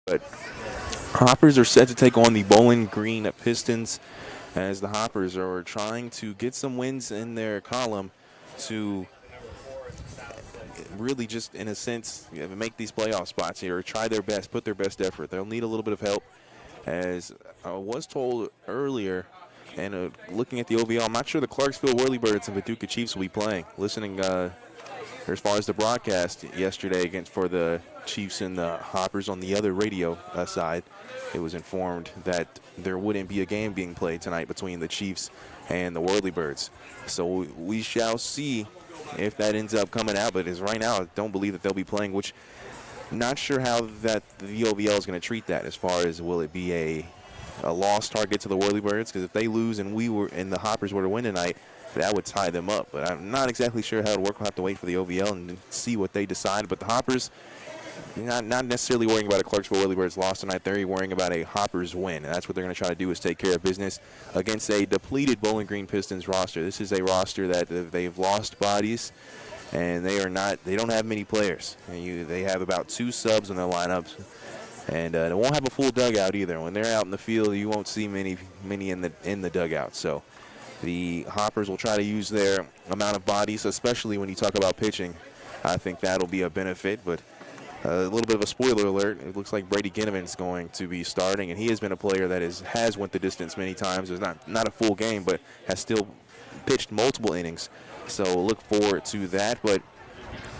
But Hoppers are set to take on the Bowling Green Pistons as the Hoppers are trying to get some wins in their column to really just, in a sense, make these playoff spots here, or try their best, put their best effort. They'll need a little bit of help. As I was told earlier, and looking at the OVL, I'm not sure the Clarksville Whirlybirds and Paducah Chiefs will be playing. Listening as far as the broadcast yesterday for the Chiefs and the Hoppers on the other radio side, it was informed that there wouldn't be a game being played tonight between the Chiefs and the Whirlybirds. So we shall see if that ends up coming out. But as right now, I don't believe that they'll be playing, which not sure how that the OVL is going to treat that, as far as will it be a lost target to the Whirlybirds? Because if they lose and the Hoppers were to win tonight, that would tie them up. But I'm not exactly sure how it'll work. We'll have to wait for the OVL and see what they decide. But the Hoppers, not necessarily worrying about a Clarksville Whirlybirds loss tonight. They're worrying about a Hoppers win, and that's what they're going to try to do, is take care of business against a depleted Bowling Green Pistons roster. This is a roster that they've lost bodies, and they don't have many players. They have about 2 subs in their lineups, and they won't have a full dugout either. When they're out in the field, you won't see many in the dugout. So the Hoppers will try to use their amount of bodies, especially when you talk about pitching. I think that'll be a benefit. But a little bit of a spoiler alert, it looks like Brady Ginnivan is going to be starting, and he has been a player that has went the distance many times. It's not a full game, but has still pitched multiple innings. So look forward to that. But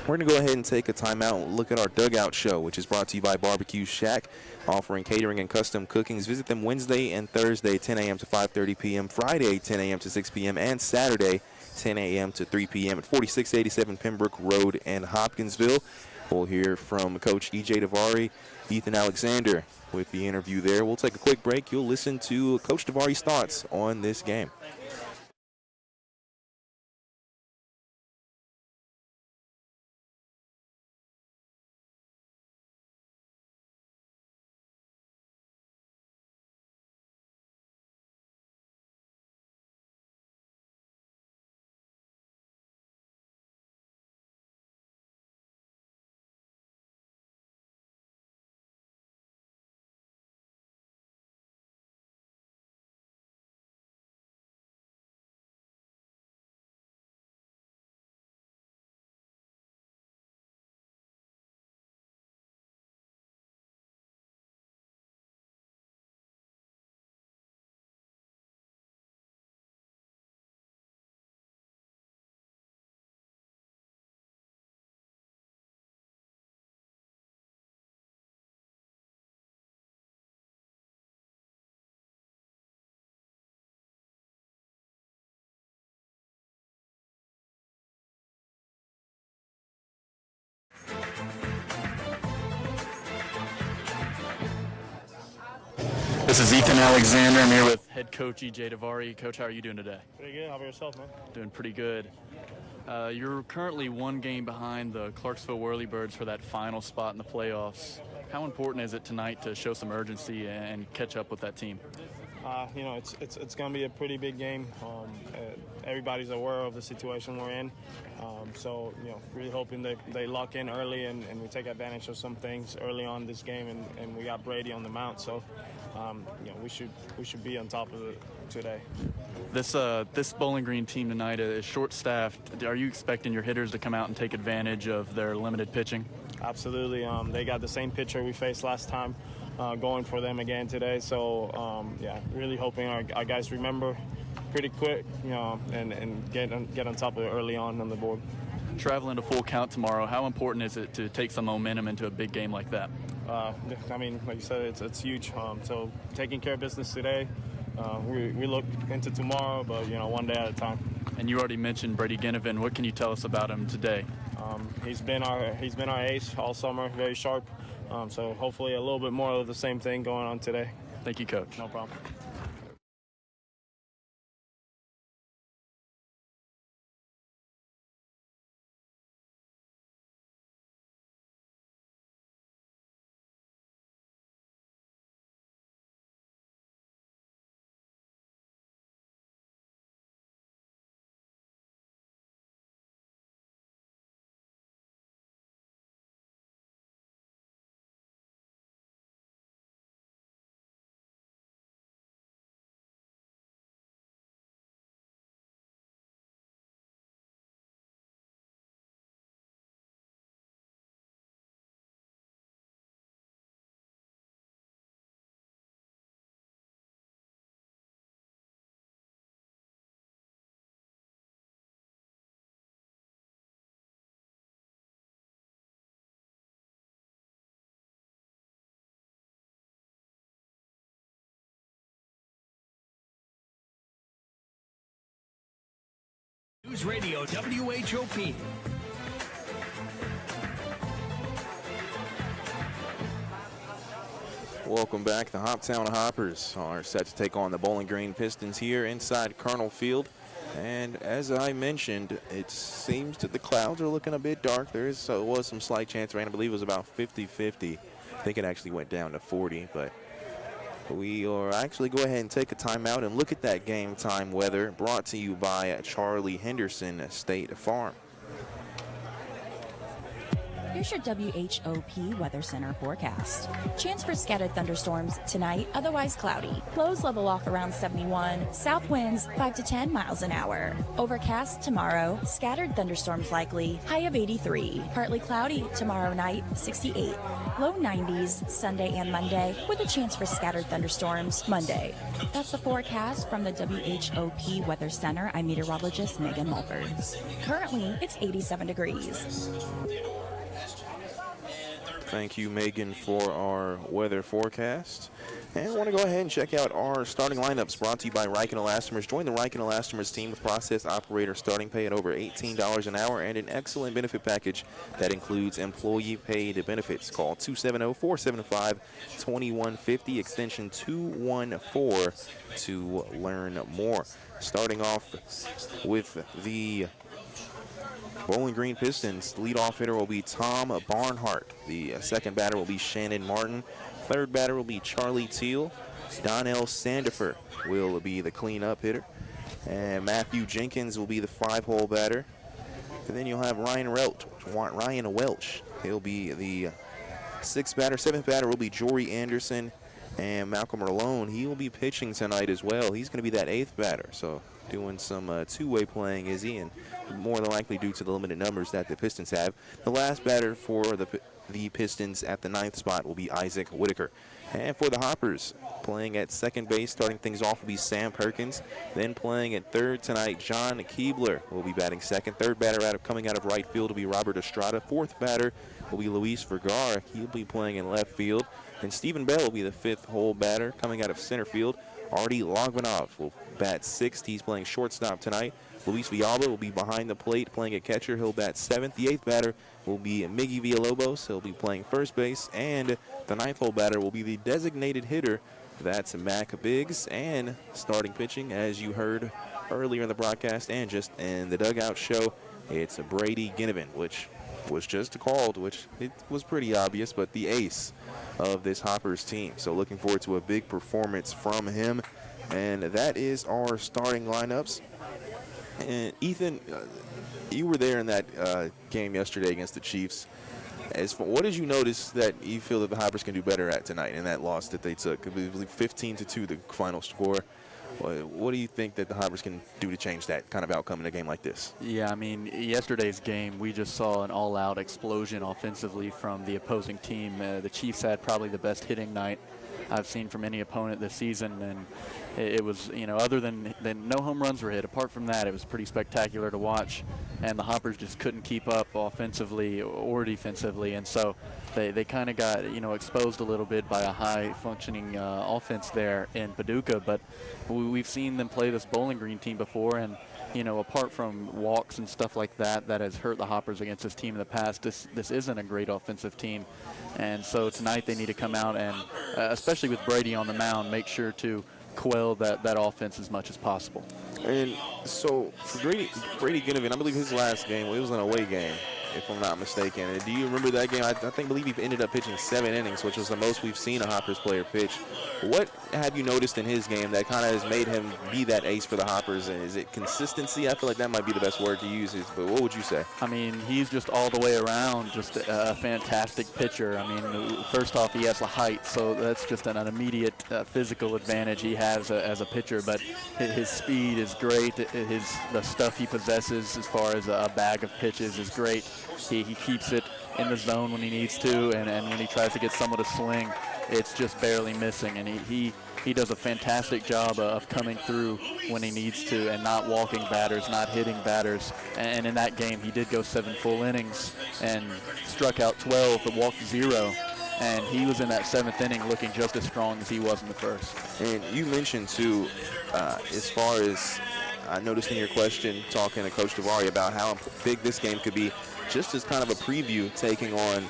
we're going to go ahead and take a timeout and look at our dugout show, which is brought to you by Barbecue Shack, offering catering and custom cookings. Visit them Wednesday and Thursday, 10 a.m. to 5:30 p.m., Friday, 10 a.m. to 6 p.m., and Saturday, 10 a.m. to 3 p.m. at 4687 Pembroke Road in Hopkinsville. We'll hear from Coach E.J. Davari, Ethan Alexander with the interview there. We'll take a quick break. You'll listen to Coach Davari's thoughts on this game. This is Ethan Alexander. I'm here with head coach E.J. Davari. Coach, how are you doing today? Pretty good. How about yourself, man? Doing pretty good. You're currently 1 game behind the Clarksville Whirlybirds for that final spot in the playoffs. How important is it tonight to show some urgency and catch up with that team? It's going to be a pretty big game. Everybody's aware of the situation we're in. Really hoping that they lock in early and we take advantage of some things early on this game. And we got Brady on the mound, so we should be on top of it today. This Bowling Green team tonight is short-staffed. Are you expecting your hitters to come out and take advantage of their limited pitching? Absolutely. They got the same pitcher we faced last time. Going for them again today. So, really hoping our guys remember pretty quick, and get on top of it early on the board. Traveling to Full Count tomorrow, how important is it to take some momentum into a big game like that? Like you said, it's huge. So taking care of business today, we look into tomorrow, but, one day at a time. And you already mentioned Brady Ginnivan. What can you tell us about him today? He's been our ace all summer, very sharp. So hopefully a little bit more of the same thing going on today. Thank you, Coach. No problem. News Radio, WHOP. Welcome back. The Hoptown Hoppers are set to take on the Bowling Green Pistons here inside Colonel Field. And as I mentioned, it seems that the clouds are looking a bit dark. There was some slight chance of rain. I believe it was about 50-50. I think it actually went down to 40, but we are actually go ahead and take a timeout and look at that game time weather brought to you by Charlie Henderson State Farm. Here's your WHOP Weather Center forecast. Chance for scattered thunderstorms tonight, otherwise cloudy. Lows level off around 71. South winds 5 to 10 miles an hour. Overcast tomorrow. Scattered thunderstorms likely. High of 83. Partly cloudy tomorrow night, 68. Low 90s Sunday and Monday with a chance for scattered thunderstorms Monday. That's the forecast from the WHOP Weather Center. I'm meteorologist Megan Mulford. Currently, it's 87 degrees. Thank you, Megan, for our weather forecast. And I want to go ahead and check out our starting lineups brought to you by Riken Elastomers. Join the Riken Elastomers team with process operator starting pay at over $18 an hour and an excellent benefit package that includes employee paid benefits. Call 270-475-2150, extension 214 to learn more. Starting off with the Bowling Green Pistons, leadoff hitter will be Tom Barnhart. The second batter will be Shannon Martin. Third batter will be Charlie Teal. Donnell Sandifer will be the cleanup hitter. And Matthew Jenkins will be the 5-hole batter. And then you'll have Ryan Welch. He'll be the 6th batter. 7th batter will be Jory Anderson. And Malcolm Merlone, he will be pitching tonight as well. He's going to be that 8th batter. So doing some two-way playing, is he? And more than likely due to the limited numbers that the Pistons have. The last batter for the Pistons at the 9th spot will be Isaac Whitaker. And for the Hoppers, playing at second base, starting things off will be Sam Perkins. Then playing at third tonight, John Keebler will be batting second. Third batter coming out of right field will be Robert Estrada. Fourth batter will be Luis Vergara. He'll be playing in left field. And Stephen Bell will be the 5th hole batter coming out of center field. Artie Logvanov will bat 6th. He's playing shortstop tonight. Luis Villalba will be behind the plate playing a catcher. He'll bat 7th. The 8th batter will be Miggy Villalobos. He'll be playing first base. And the 9th hole batter will be the designated hitter. That's Mac Biggs. And starting pitching, as you heard earlier in the broadcast and just in the dugout show, it's Brady Ginnivan, which was just called, which it was pretty obvious, but the ace of this Hoppers team. So looking forward to a big performance from him. And that is our starting lineups. And Ethan, you were there in that game yesterday against the Chiefs. What did you notice that you feel that the Hoppers can do better at tonight in that loss that they took? I believe 15-2 the final score. What do you think that the Hoppers can do to change that kind of outcome in a game like this? Yeah, I mean, yesterday's game, we just saw an all-out explosion offensively from the opposing team. The Chiefs had probably the best hitting night I've seen from any opponent this season, and it was, other than no home runs were hit. Apart from that, it was pretty spectacular to watch, and the Hoppers just couldn't keep up offensively or defensively, and so they kind of got, exposed a little bit by a high-functioning offense there in Paducah. But we've seen them play this Bowling Green team before, and apart from walks and stuff like that has hurt the Hoppers against this team in the past, this isn't a great offensive team. And so tonight they need to come out and, especially with Brady on the mound, make sure to quell that offense as much as possible. And so for Brady Ginnivan, I believe his last game, it was an away game, if I'm not mistaken. And do you remember that game? I believe he ended up pitching 7 innings, which was the most we've seen a Hoppers player pitch. What have you noticed in his game that kind of has made him be that ace for the Hoppers? And is it consistency? I feel like that might be the best word to use. But what would you say? I mean, he's just all the way around just a fantastic pitcher. I mean, first off, he has the height, so that's just an immediate physical advantage he has as a pitcher. But his speed is great. The stuff he possesses as far as a bag of pitches is great. He keeps it in the zone when he needs to, and when he tries to get someone to swing, it's just barely missing. And he does a fantastic job of coming through when he needs to and not walking batters, not hitting batters. And in that game, he did go 7 full innings and struck out 12 but walked 0. And he was in that 7th inning looking just as strong as he was in the first. And you mentioned, too, as far as I noticed in your question talking to Coach Davari about how big this game could be, just as kind of a preview taking on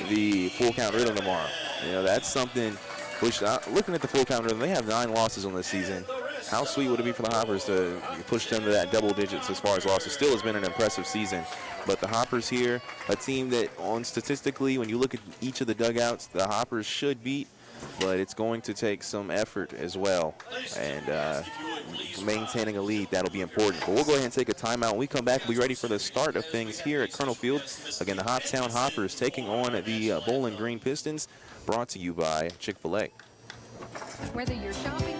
the full count rhythm tomorrow. You know, that's something which, looking at the full count rhythm, they have 9 losses on this season. How sweet would it be for the Hoppers to push them to that double digits as far as losses? Still has been an impressive season. But the Hoppers here, a team that statistically, when you look at each of the dugouts, the Hoppers should beat, but it's going to take some effort as well. And maintaining a lead, that'll be important. But we'll go ahead and take a timeout. When we come back, we'll be ready for the start of things here at Colonel Field. Again, the Hoptown Hoppers taking on the Bowling Green Pistons, brought to you by Chick-fil-A. Whether you're shopping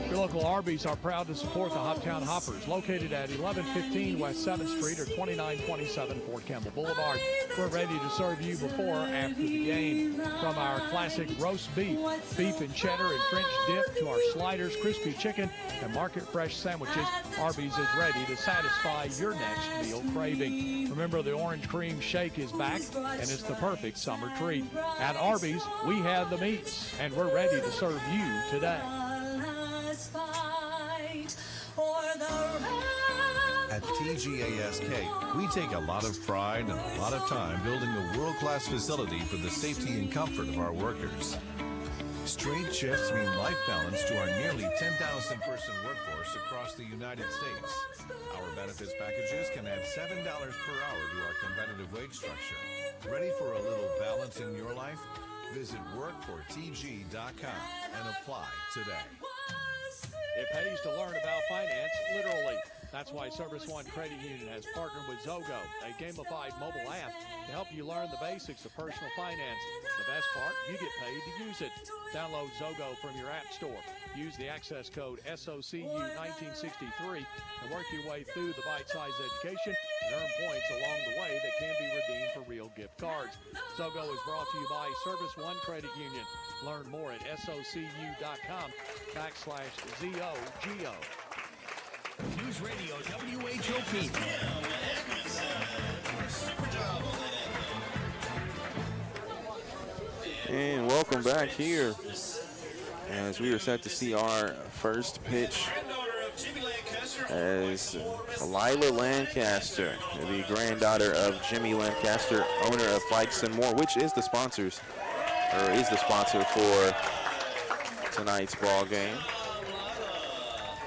or Your local Arby's are proud to support the Hoptown Hoppers, located at 1115 West 7th Street or 2927 Fort Campbell Boulevard. We're ready to serve you before or after the game. From our classic roast beef, beef and cheddar and French dip, to our sliders, crispy chicken, and market fresh sandwiches, Arby's is ready to satisfy your next meal craving. Remember, the orange cream shake is back, and it's the perfect summer treat. At Arby's, we have the meats, and we're ready to serve you today. At TGASK, we take a lot of pride and a lot of time building a world-class facility for the safety and comfort of our workers. Straight shifts mean life balance to our nearly 10,000-person workforce across the United States. Our benefits packages can add $7 per hour to our competitive wage structure. Ready for a little balance in your life? Visit workfortg.com and apply today. It pays to learn about finance, literally. That's why Service One Credit Union has partnered with Zogo, a gamified mobile app to help you learn the basics of personal finance. The best part, you get paid to use it. Download Zogo from your app store. Use the access code SOCU1963 and work your way through the bite-sized education and earn points along the way that can be redeemed for real gift cards. Zogo is brought to you by Service One Credit Union. Learn more at SOCU.com/ZOGO. News Radio WHOP. And welcome back here as we are set to see our first pitch as Lila Lancaster, the granddaughter of Jimmy Lancaster, owner of Bikes and More, which is the sponsor for tonight's ball game.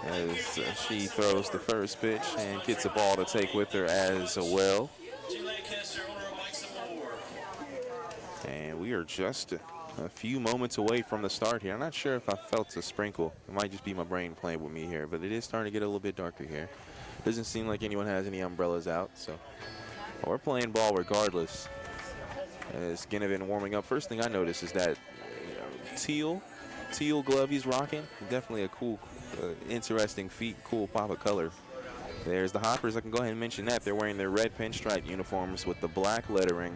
As she throws the first pitch and gets a ball to take with her as well. And we are just a few moments away from the start here. I'm not sure if I felt a sprinkle. It might just be my brain playing with me here, but it is starting to get a little bit darker here. Doesn't seem like anyone has any umbrellas out, so we're playing ball regardless. As Ginnivan warming up, first thing I noticed is that teal glove he's rocking. Definitely a cool, interesting feat, cool pop of color. There's the Hoppers. I can go ahead and mention that. They're wearing their red pinstripe uniforms with the black lettering.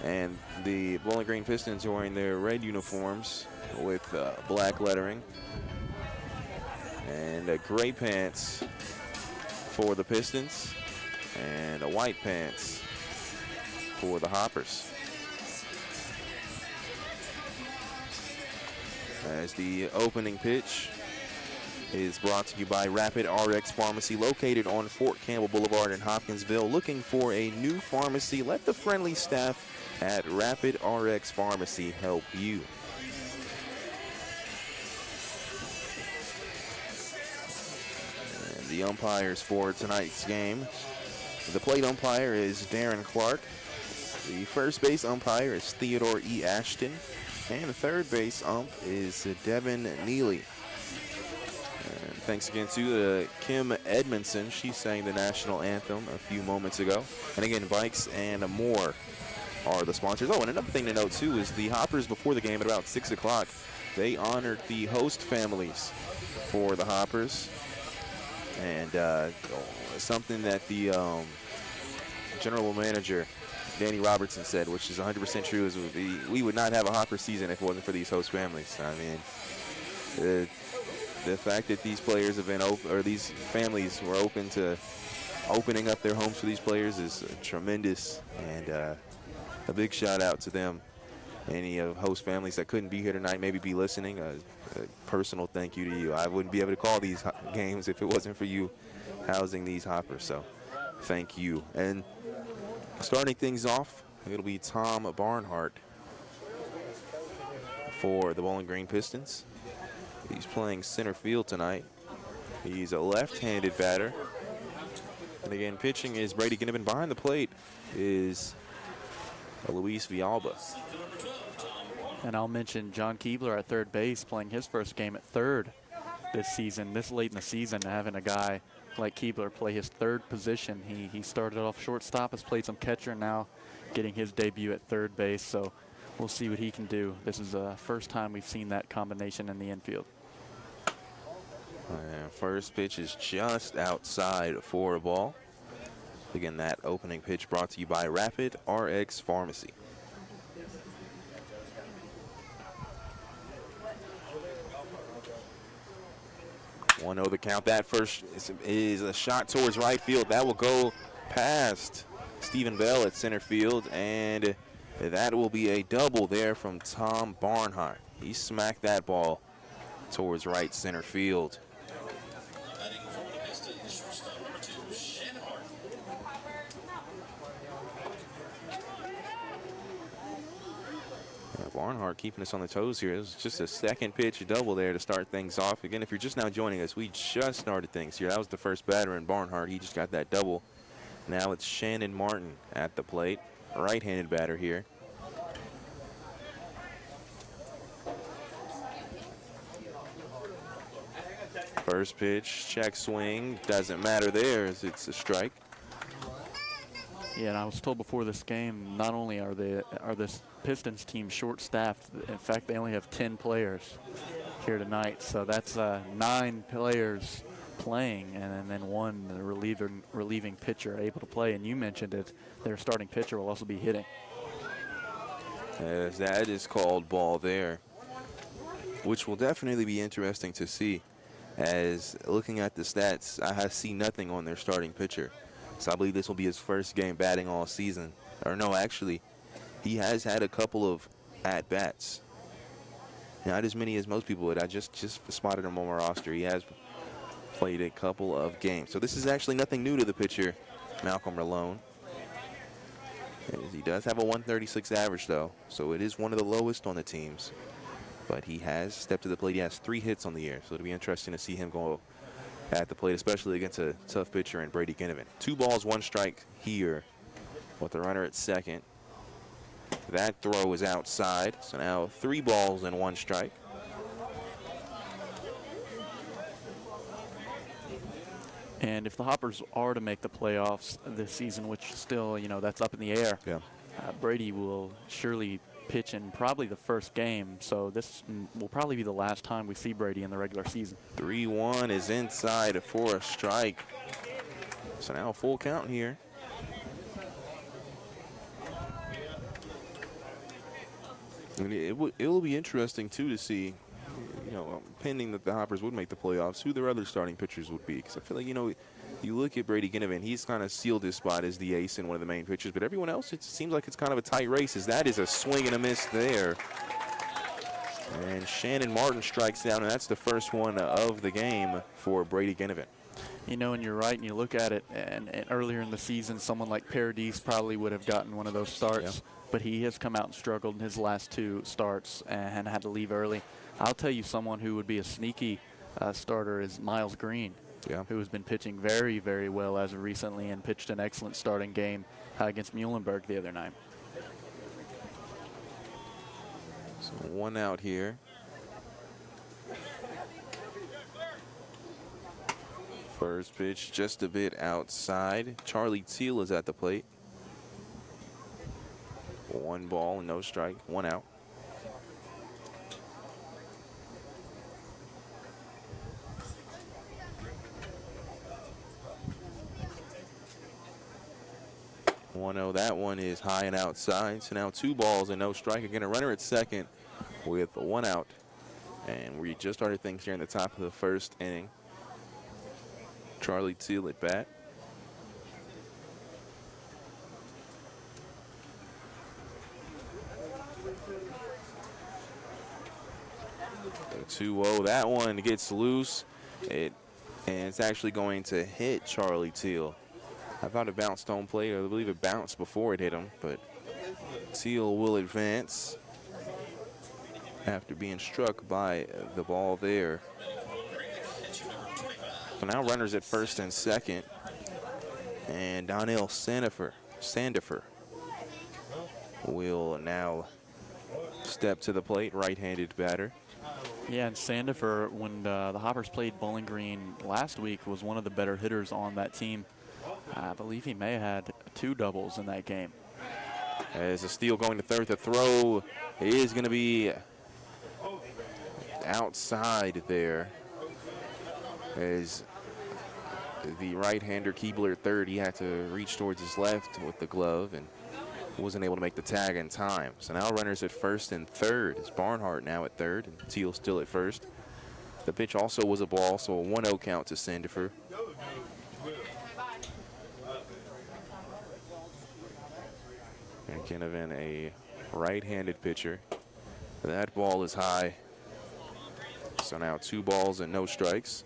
And the Bowling Green Pistons are wearing their red uniforms with black lettering. And gray pants for the Pistons. And white pants for the Hoppers. As the opening pitch is brought to you by Rapid RX Pharmacy, located on Fort Campbell Boulevard in Hopkinsville. Looking for a new pharmacy? Let the friendly staff at Rapid RX Pharmacy help you. And the umpires for tonight's game. The plate umpire is Darren Clark. The first base umpire is Theodore E. Ashton. And the third base ump is Devin Neely. And thanks again to Kim Edmondson. She sang the national anthem a few moments ago. And again, Bikes and More are the sponsors. Oh, and another thing to note, too, is the Hoppers before the game at about 6 o'clock, they honored the host families for the Hoppers. And something that the general manager, Danny Robertson, said, which is 100% true, is we would not have a Hopper season if it wasn't for these host families. I mean, the fact that these players have been open, or these families were open to opening up their homes for these players, is tremendous, and a big shout out to them any of host families that couldn't be here tonight, maybe be listening, a personal thank you to you. I wouldn't be able to call these games if it wasn't for you housing these hoppers, so thank you. And starting things off, it'll be Tom Barnhart for the Bowling Green Pistons. He's playing center field tonight. He's a left-handed batter. And again, pitching is Brady Ginnivan. Behind the plate is Luis Villalba. And I'll mention John Keebler at third base, playing his first game at third this season. This late in the season, having a guy like Keebler play his third position. He started off shortstop, has played some catcher, now getting his debut at third base. So we'll see what he can do. This is the first time we've seen that combination in the infield. And first pitch is just outside for a ball. Again, that opening pitch brought to you by Rapid RX Pharmacy. One oh the count. That first is a shot towards right field. That will go past Stephen Bell at center field, and that will be a double there from Tom Barnhart. He smacked that ball towards right center field. Barnhart keeping us on the toes here. It was just a second pitch double there to start things off. Again, if you're just now joining us, we just started things here. That was the first batter in Barnhart. He just got that double. Now it's Shannon Martin at the plate, right-handed batter here. First pitch, check swing, doesn't matter there as it's a strike. Yeah, and I was told before this game, not only are this Pistons team short-staffed, in fact, they only have 10 players here tonight. So that's 9 players playing, and then one relieving pitcher able to play. And you mentioned it, their starting pitcher will also be hitting. As that is called ball there, which will definitely be interesting to see. As looking at the stats, I see nothing on their starting pitcher. So I believe this will be his first game batting all season. Or no, actually, he has had a couple of at-bats. Not as many as most people would. I just spotted him on my roster. He has played a couple of games. So this is actually nothing new to the pitcher, Malcolm Malone. He does have a 136 average, though, so it is one of the lowest on the teams. But he has stepped to the plate. He has 3 hits on the year, so it'll be interesting to see him go at the plate, especially against a tough pitcher in Brady Ginnivan. 2 balls, 1 strike here with the runner at second. That throw is outside, so now 3 balls and 1 strike. And if the Hoppers are to make the playoffs this season, which still, that's up in the air, yeah. Brady will surely pitch in probably the first game, so this will probably be the last time we see Brady in the regular season. 3-1 is inside for a strike. So now a full count here. And it will be interesting, too, to see, pending that the Hoppers would make the playoffs, who their other starting pitchers would be. Because I feel like, you look at Brady Ginnivan, he's kind of sealed his spot as the ace and one of the main pitchers. But everyone else, it seems like it's kind of a tight race, as that is a swing and a miss there. And Shannon Martin strikes down, and that's the first one of the game for Brady Ginnivan. And you're right, and you look at it, and earlier in the season, someone like Paradis probably would have gotten one of those starts. Yeah. But he has come out and struggled in his last 2 starts and had to leave early. I'll tell you, someone who would be a sneaky starter is Miles Green, who has been pitching very, very well as of recently and pitched an excellent starting game against Muhlenberg the other night. So 1 out here. First pitch just a bit outside. Charlie Teal is at the plate. 1 ball and no strike, 1 out. That one is high and outside. So now 2 balls and no strike. Again, a runner at second with 1 out. And we just started things here in the top of the first inning. Charlie Teal at bat. 2-0. That one gets loose. And it's actually going to hit Charlie Teal. I thought it bounced on plate. I believe it bounced before it hit him, but Teal will advance after being struck by the ball there. So now runners at first and second. And Donnell Sandifer will now step to the plate, right-handed batter. Yeah, and Sandifer, when the Hoppers played Bowling Green last week, was one of the better hitters on that team. I believe he may have had 2 doubles in that game. As a steal going to third, the throw is going to be outside there. As the right-hander Keebler at third, he had to reach towards his left with the glove and wasn't able to make the tag in time. So now runners at first and third. It's Barnhart now at third and Teal still at first. The pitch also was a ball, so a 1-0 count to Sandifer. And Kenovan, a right-handed pitcher. That ball is high. So now 2 balls and no strikes.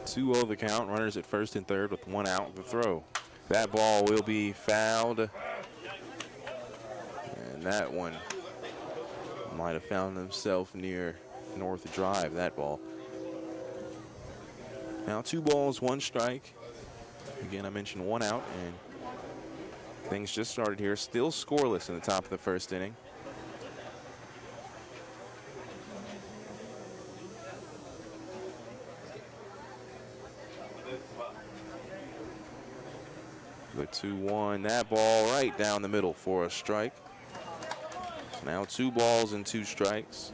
Two the count, runners at first and third with 1 out. The throw. That ball will be fouled. And that one might have found himself near North Drive, that ball. Now 2 balls, 1 strike. Again, I mentioned 1 out, and things just started here. Still scoreless in the top of the first inning. The 2-1, that ball right down the middle for a strike. Now 2 balls and 2 strikes.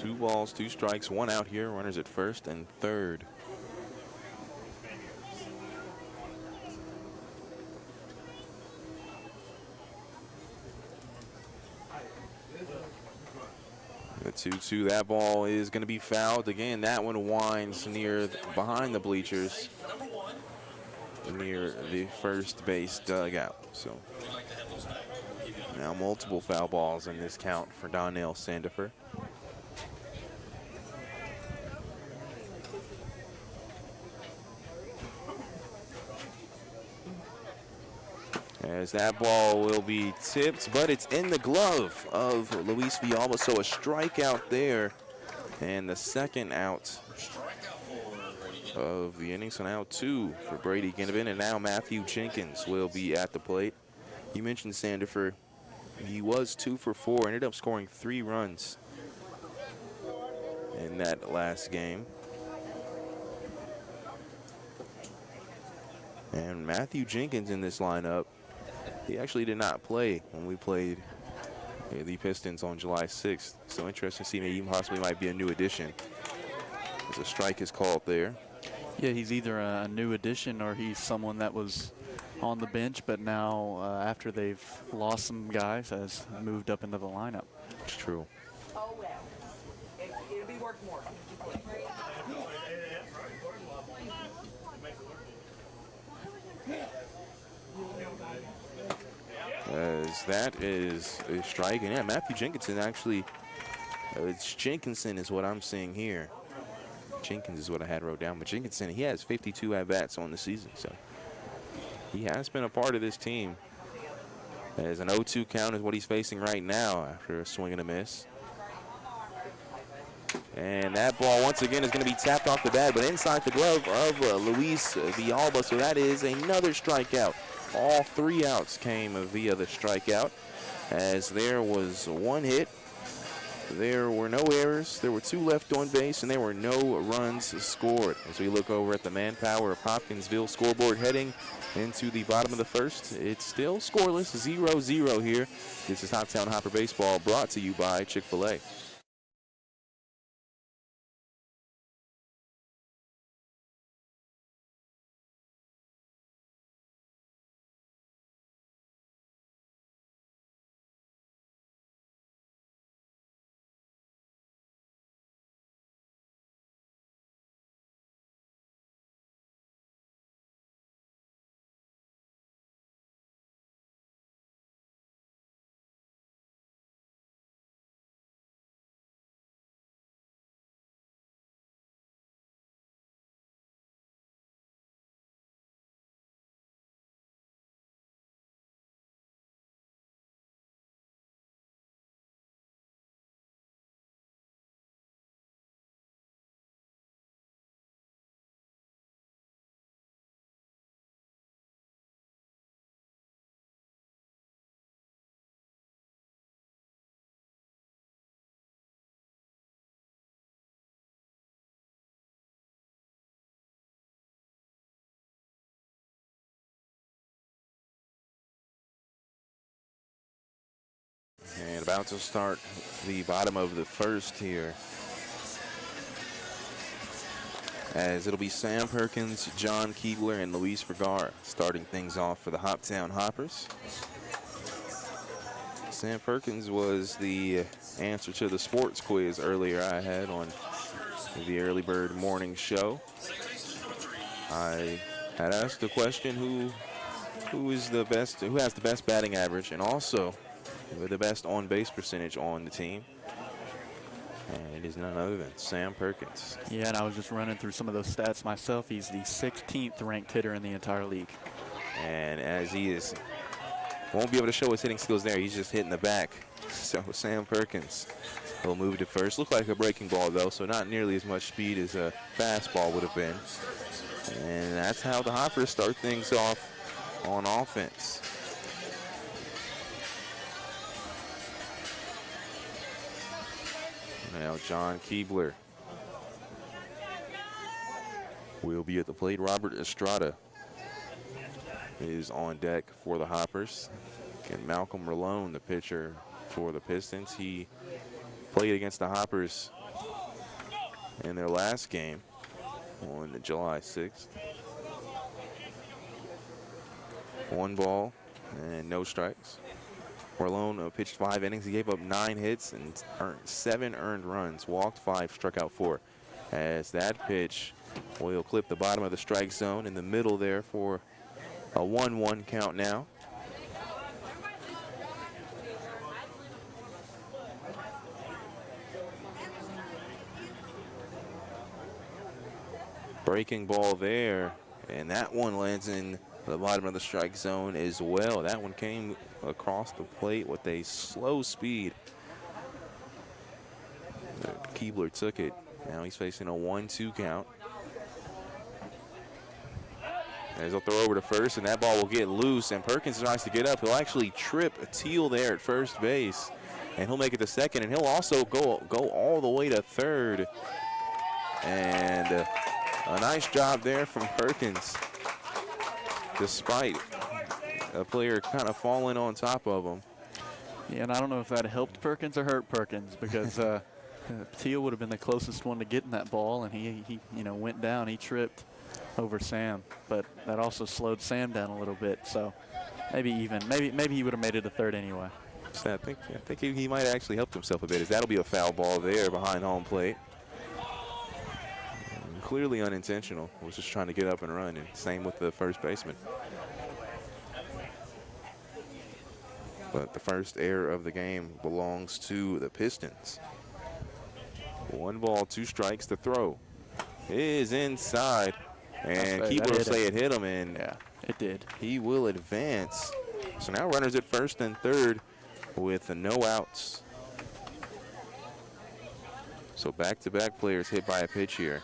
Two balls, 2 strikes, 1 out here. Runners at first and third. The 2-2, that ball is going to be fouled. Again, that one winds behind the bleachers, near the first base dugout. So now multiple foul balls in this count for Donnell Sandifer. As that ball will be tipped, but it's in the glove of Luis Villalba, so a strikeout there. And the second out of the inning, so now 2 for Brady Ginnivan, and now Matthew Jenkins will be at the plate. You mentioned Sandifer. He was 2 for 4, ended up scoring 3 runs in that last game. And Matthew Jenkins in this lineup, he actually did not play when we played the Pistons on July 6th. So interesting to see, maybe he possibly might be a new addition, as a strike is called there. Yeah, he's either a new addition or he's someone that was on the bench, but now after they've lost some guys, has moved up into the lineup. It's true. Oh, well. It'll be worth more. As that is a strike, and yeah, Matthew Jenkinson actually, it's Jenkinson is what I'm seeing here. Jenkins is what I had wrote down, but Jenkinson, he has 52 at-bats on the season, so he has been a part of this team. As an 0-2 count is what he's facing right now after a swing and a miss. And that ball once again is going to be tapped off the bat, but inside the glove of Luis Villalba, so that is another strikeout. All 3 outs came via the strikeout, as there was 1 hit. There were no errors, there were 2 left on base, and there were no runs scored. As we look over at the manpower of Hopkinsville scoreboard heading into the bottom of the first, it's still scoreless, 0-0 here. This is Hoptown Hopper Baseball, brought to you by Chick-fil-A. About to start the bottom of the first here, as it'll be Sam Perkins, John Keebler, and Luis Vergara starting things off for the Hoptown Hoppers. Sam Perkins was the answer to the sports quiz earlier I had on the Early Bird Morning Show. I had asked the question, who has the best batting average and also the best on-base percentage on the team. And it is none other than Sam Perkins. Yeah, and I was just running through some of those stats myself. He's the 16th ranked hitter in the entire league. And as he won't be able to show his hitting skills there, he's just hitting the back. So Sam Perkins will move to first. Looked like a breaking ball though, so not nearly as much speed as a fastball would have been. And that's how the Hoppers start things off on offense. Now John Keebler will be at the plate. Robert Estrada is on deck for the Hoppers. And Malcolm Rolone, the pitcher for the Pistons. He played against the Hoppers in their last game on July 6th. 1 ball and no strikes. Rolone pitched 5 innings. He gave up 9 hits and earned 7 earned runs, walked 5, struck out 4. As that pitch will clip the bottom of the strike zone in the middle there for a 1-1 count now. Breaking ball there, and that one lands in the bottom of the strike zone as well. That one came across the plate with a slow speed. Keebler took it. Now he's facing a 1-2 count. As he'll throw over to first, and that ball will get loose, and Perkins tries to get up. He'll actually trip a Teal there at first base, and he'll make it to second, and he'll also go all the way to third. And a nice job there from Perkins, despite a player kind of falling on top of him. Yeah, and I don't know if that helped Perkins or hurt Perkins, because Teal would have been the closest one to getting that ball, and he went down. He tripped over Sam, but that also slowed Sam down a little bit. So maybe he would have made it to third anyway. So I think he might have actually helped himself a bit, as that'll be a foul ball there behind home plate. Clearly unintentional. Was just trying to get up and run, and same with the first baseman. But the first error of the game belongs to the Pistons. 1 ball, 2 strikes. The throw is inside, and Keebler will say it hit him, and yeah, it did. He will advance. So now runners at first and third with no outs. So back-to-back players hit by a pitch here.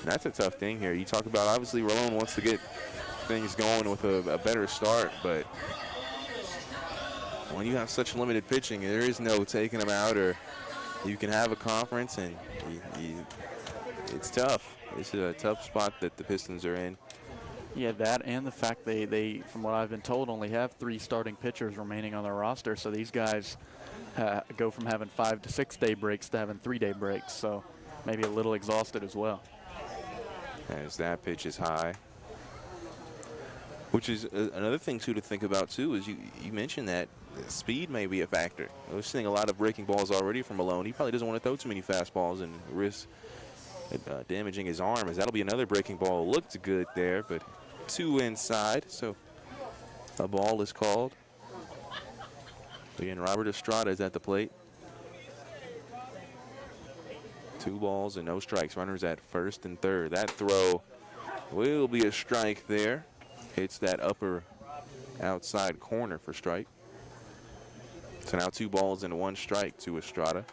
And that's a tough thing here. You talk about, obviously, Rolone wants to get things going with a better start, but when you have such limited pitching, there is no taking them out, or you can have a conference, and it's tough. It's a tough spot that the Pistons are in. Yeah, that and the fact they, from what I've been told, only have 3 starting pitchers remaining on their roster. So these guys go from having 5 to 6 day breaks to having 3 day breaks. So maybe a little exhausted as well. As that pitch is high. Which is another thing, too, to think about, too, is you mentioned that speed may be a factor. We're seeing a lot of breaking balls already from Malone. He probably doesn't want to throw too many fastballs and risk damaging his arm, as that'll be another breaking ball. Looked good there, but 2 inside, so a ball is called. Again, Robert Estrada is at the plate. 2 balls and no strikes. Runners at first and third. That throw will be a strike there. Hits that upper outside corner for strike. So now 2 balls and 1 strike to Estrada.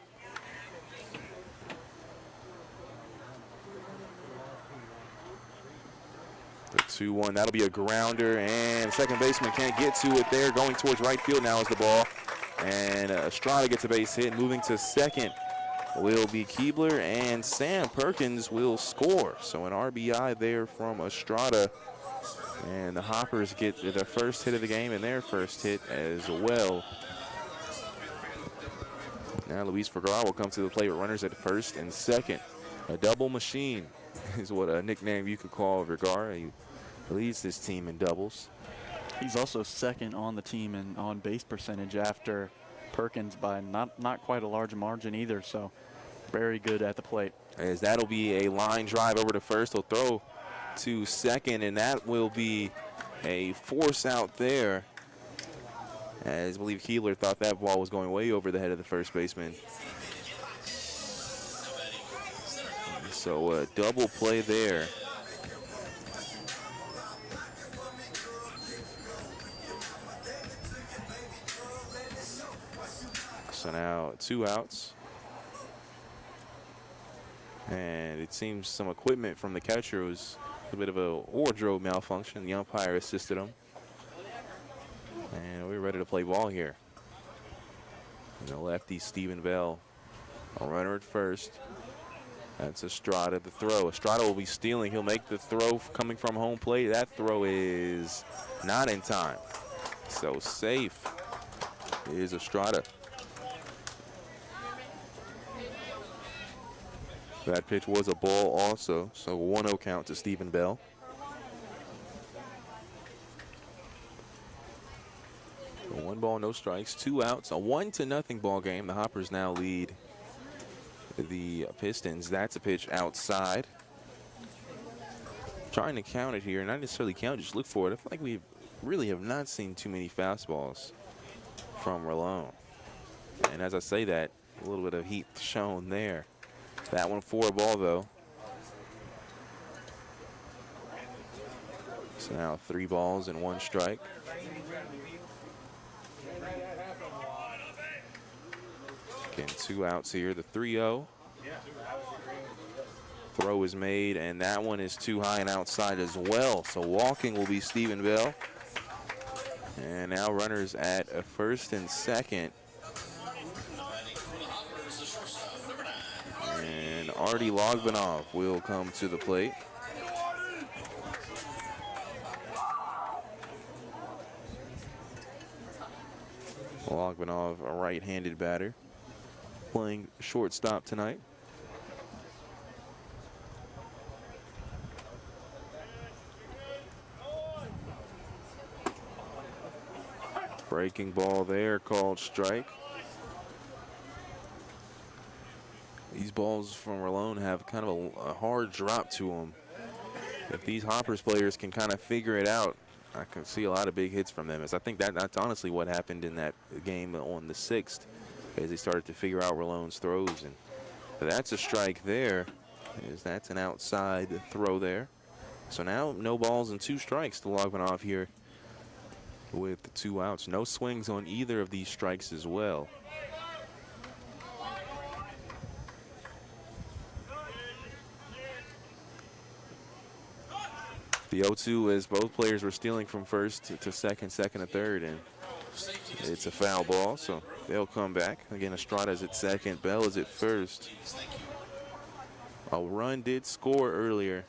The 2-1, that'll be a grounder, and second baseman can't get to it there. Going towards right field now is the ball. And Estrada gets a base hit. Moving to second will be Keebler, and Sam Perkins will score. So an RBI there from Estrada. And the Hoppers get their first hit of the game and their first hit as well. Now Luis Vergara will come to the plate with runners at first and second. A double machine is what a nickname you could call Vergara. He leads this team in doubles. He's also second on the team in on base percentage after Perkins by not quite a large margin either, so very good at the plate. As that'll be a line drive over to first. He'll throw to second, and that will be a force out there. As I believe Keeler thought that ball was going way over the head of the first baseman. So a double play there. So now 2 outs. And it seems some equipment from the catcher was a bit of a wardrobe malfunction. The umpire assisted him. And we're ready to play ball here. And the lefty, Stephen Bell, a runner at first. That's Estrada, the throw. Estrada will be stealing. He'll make the throw coming from home plate. That throw is not in time. So safe is Estrada. That pitch was a ball also, so 1-0 count to Stephen Bell. So 1 ball, no strikes, 2 outs, a 1-0 ball game. The Hoppers now lead the Pistons. That's a pitch outside. Trying to count it here, not necessarily count, just look for it. I feel like we really have not seen too many fastballs from Rolone. And as I say that, a little bit of heat shown there. That one for a ball, though. So now 3 balls and 1 strike. Again, 2 outs here. The 3-0. Throw is made, and that one is too high and outside as well. So walking will be Stephen Bell. And now runners at a first and second. And Artie Logbanov will come to the plate. Logbanov, a right-handed batter, playing shortstop tonight. Breaking ball there, called strike. These balls from Rolone have kind of a hard drop to them. If these Hoppers players can kind of figure it out, I can see a lot of big hits from them. As I think that's honestly what happened in that game on the 6th, as they started to figure out Rolone's throws. And that's a strike there, as that's an outside throw there. So now no balls and 2 strikes to Logbanov here with the 2 outs. No swings on either of these strikes as well. The 0-2 as both players were stealing from first to second, second to third, and it's a foul ball, so they'll come back. Again, Estrada's at second, Bell is at first. A run did score earlier,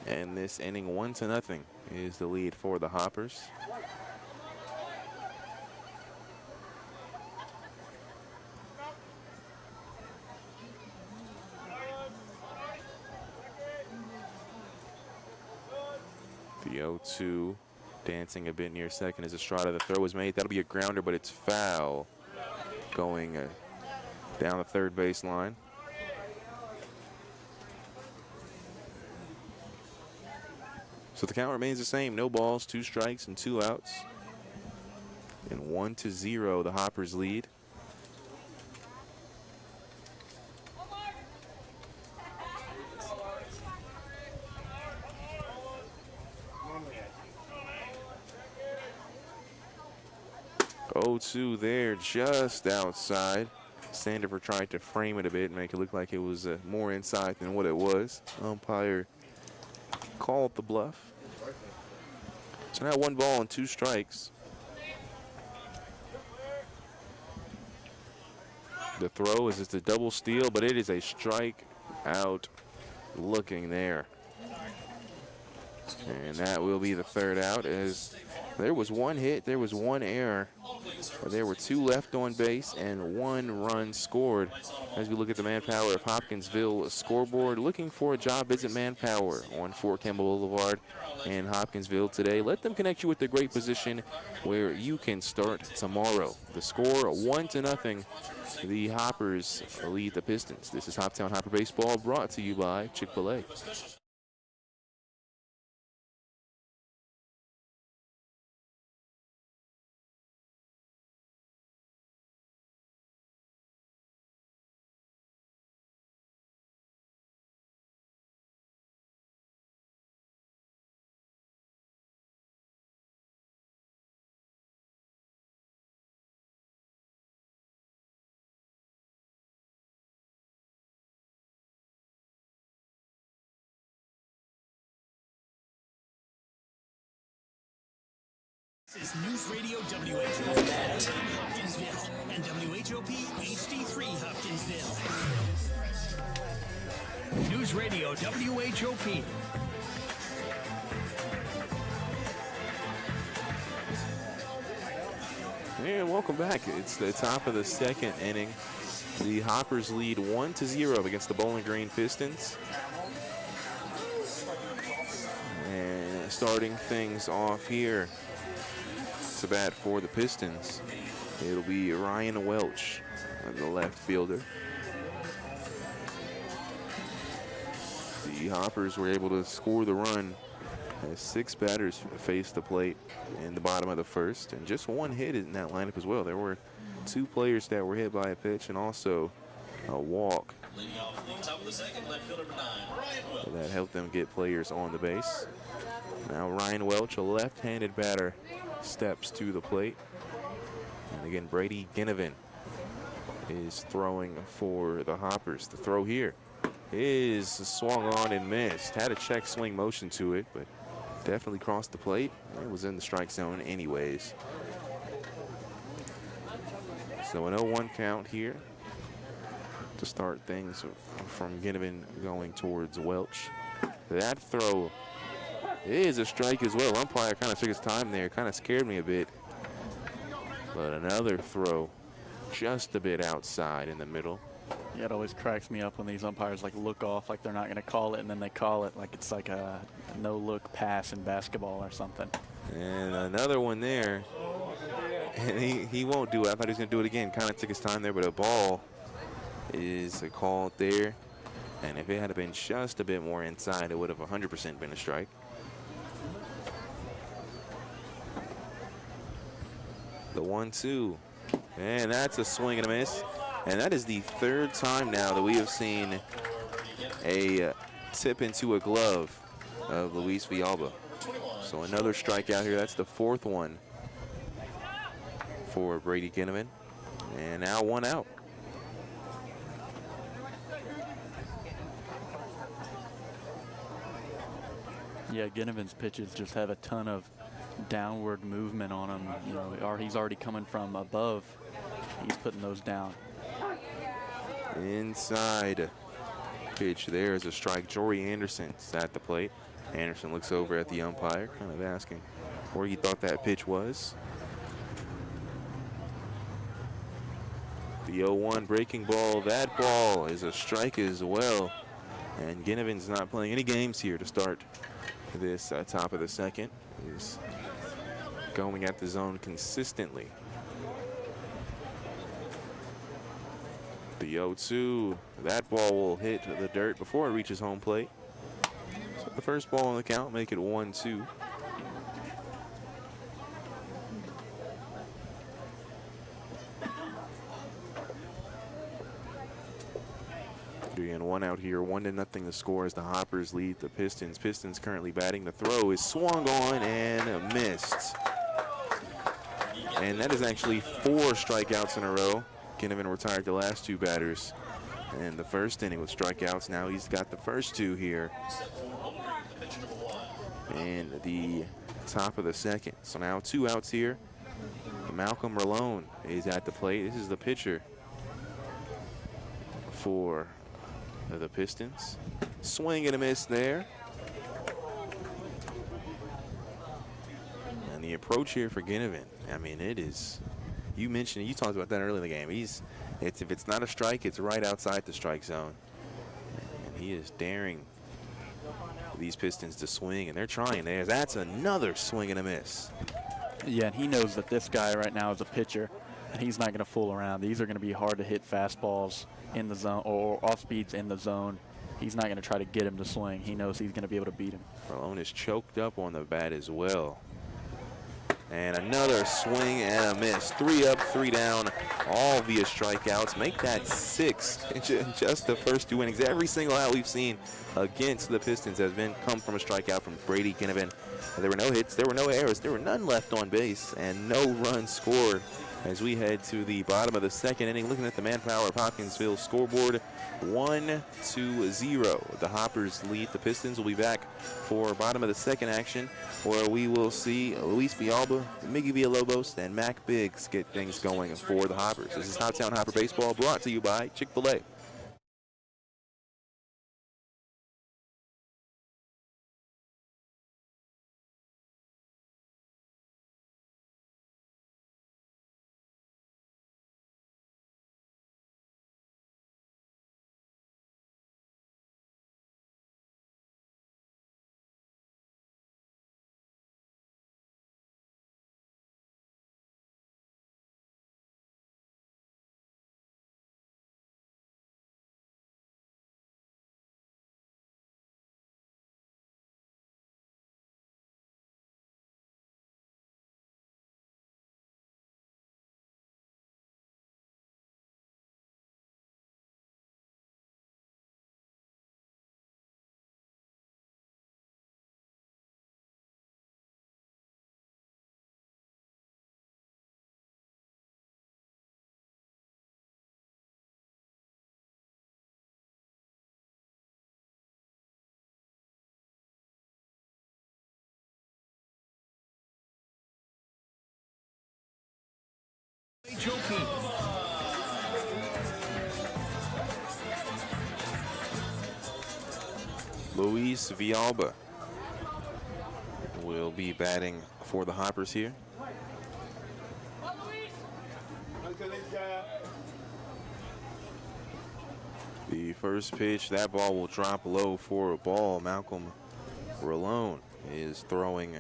and this inning 1-0 is the lead for the Hoppers. The 0-2 dancing a bit near second as Estrada. The throw was made. That'll be a grounder, but it's foul going down the third baseline. So the count remains the same. No balls, 2 strikes, and 2 outs. And 1-0, the Hoppers lead. Oh-2 there, just outside. Sandifer tried to frame it a bit and make it look like it was more inside than what it was. Umpire called the bluff. So now 1 ball and 2 strikes. The throw is just a double steal, but it is a strike out looking there. And that will be the third out, as there was one hit, there was one error. There were 2 left on base and 1 run scored. As we look at the Manpower of Hopkinsville scoreboard, looking for a job, visit Manpower on Fort Campbell Boulevard in Hopkinsville today. Let them connect you with the great position where you can start tomorrow. The score 1-0. The Hoppers lead the Pistons. This is Hoptown Hopper Baseball, brought to you by Chick-fil-A. This is News Radio WHOP Hopkinsville and WHOP HD3 Hopkinsville. News Radio WHOP. And welcome back. It's the top of the second inning. The Hoppers lead 1-0 against the Bowling Green Pistons. And starting things off here to bat for the Pistons, it'll be Ryan Welch, the left fielder. The Hoppers were able to score the run as 6 batters faced the plate in the bottom of the first, and just 1 hit in that lineup as well. There were 2 players that were hit by a pitch and also a walk. That helped them get players on the base. Now Ryan Welch, a left-handed batter, steps to the plate. And again, Brady Ginnivan is throwing for the Hoppers. The throw here is swung on and missed. Had a check swing motion to it, but definitely crossed the plate. It was in the strike zone anyways. So an 0-1 count here to start things from Ginnivan going towards Welch. That throw is a strike as well. Umpire kind of took his time there, kind of scared me a bit. But another throw just a bit outside in the middle. Yeah, it always cracks me up when these umpires like look off like they're not going to call it, and then they call it like it's like a no-look pass in basketball or something. And another one there. And he won't do it. I thought he was going to do it again. Kind of took his time there, but a ball is called there. And if it had been just a bit more inside, it would have 100% been a strike. The 1-2. And that's a swing and a miss. And that is the 3rd time now that we have seen a tip into a glove of Luis Villalba. So another strikeout here. That's the 4th one for Brady Ginnivan. And now 1 out. Yeah, Ginnivan's pitches just have a ton of downward movement on him. You know, or he's already coming from above. He's putting those down. Inside pitch there is a strike. Jory Anderson's at the plate. Anderson looks over at the umpire, kind of asking where he thought that pitch was. The 0-1 breaking ball. That ball is a strike as well. And Ginnivan's not playing any games here to start this top of the second. He's going at the zone consistently. The 0-2, that ball will hit the dirt before it reaches home plate. So the first ball on the count, make it 1-2. And 1 out here, 1-0 the score as the Hoppers lead the Pistons. Pistons currently batting. The throw is swung on and missed. And that is actually 4 strikeouts in a row. Ginnivan retired the last 2 batters in the first inning with strikeouts. Now he's got the first 2 here in the top of the second. So now 2 outs here. Malcolm Rolone is at the plate. This is the pitcher for the Pistons. Swing and a miss there. the approach here for Ginnivan, I mean, it is, you talked about that early in the game. If it's not a strike, it's right outside the strike zone. And he is daring these Pistons to swing, and they're trying. That's another swing and a miss. Yeah, and he knows that this guy right now is a pitcher, and he's not going to fool around. These are going to be hard to hit fastballs in the zone or off speeds in the zone. He's not going to try to get him to swing. He knows he's going to be able to beat him. Malone is choked up on the bat as well. And another swing and a miss. 3 up, 3 down, all via strikeouts. Make that 6 in just the first 2 innings. Every single out we've seen against the Pistons has come from a strikeout from Brady Ginnivan. There were no hits, there were no errors, there were none left on base, and no runs scored as we head to the bottom of the 2nd inning. Looking at the Manpower of Hopkinsville scoreboard, 1-0. The Hoppers lead. The Pistons will be back for bottom of the 2nd action, where we will see Luis Villalba, Miggy Villalobos, and Mac Biggs get things going for the Hoppers. This is Hoptown Hopper Baseball, brought to you by Chick-fil-A. Luis Villalba will be batting for the Hoppers here. The first pitch, that ball will drop low for a ball. Malcolm Rolone is throwing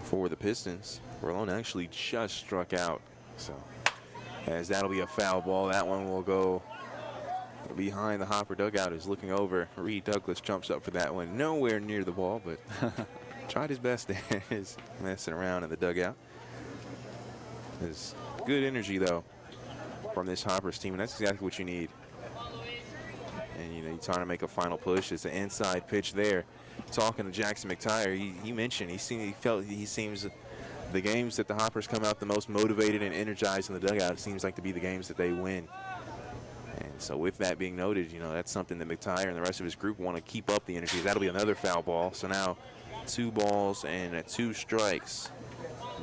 for the Pistons. Rolone actually just struck out, so as that'll be a foul ball. That one will go behind the Hopper dugout. Is looking over. Reed Douglas jumps up for that one. Nowhere near the ball, but tried his best there. Is messing around in the dugout. There's good energy though from this Hoppers team, and that's exactly what you need. And you're trying to make a final push. It's an inside pitch there. Talking to Jackson McTire, he mentioned he seems the games that the Hoppers come out the most motivated and energized in the dugout, it seems like to be the games that they win. And so with that being noted, that's something that McTire and the rest of his group want to keep up the energy. That'll be another foul ball. So now 2 balls and 2 strikes.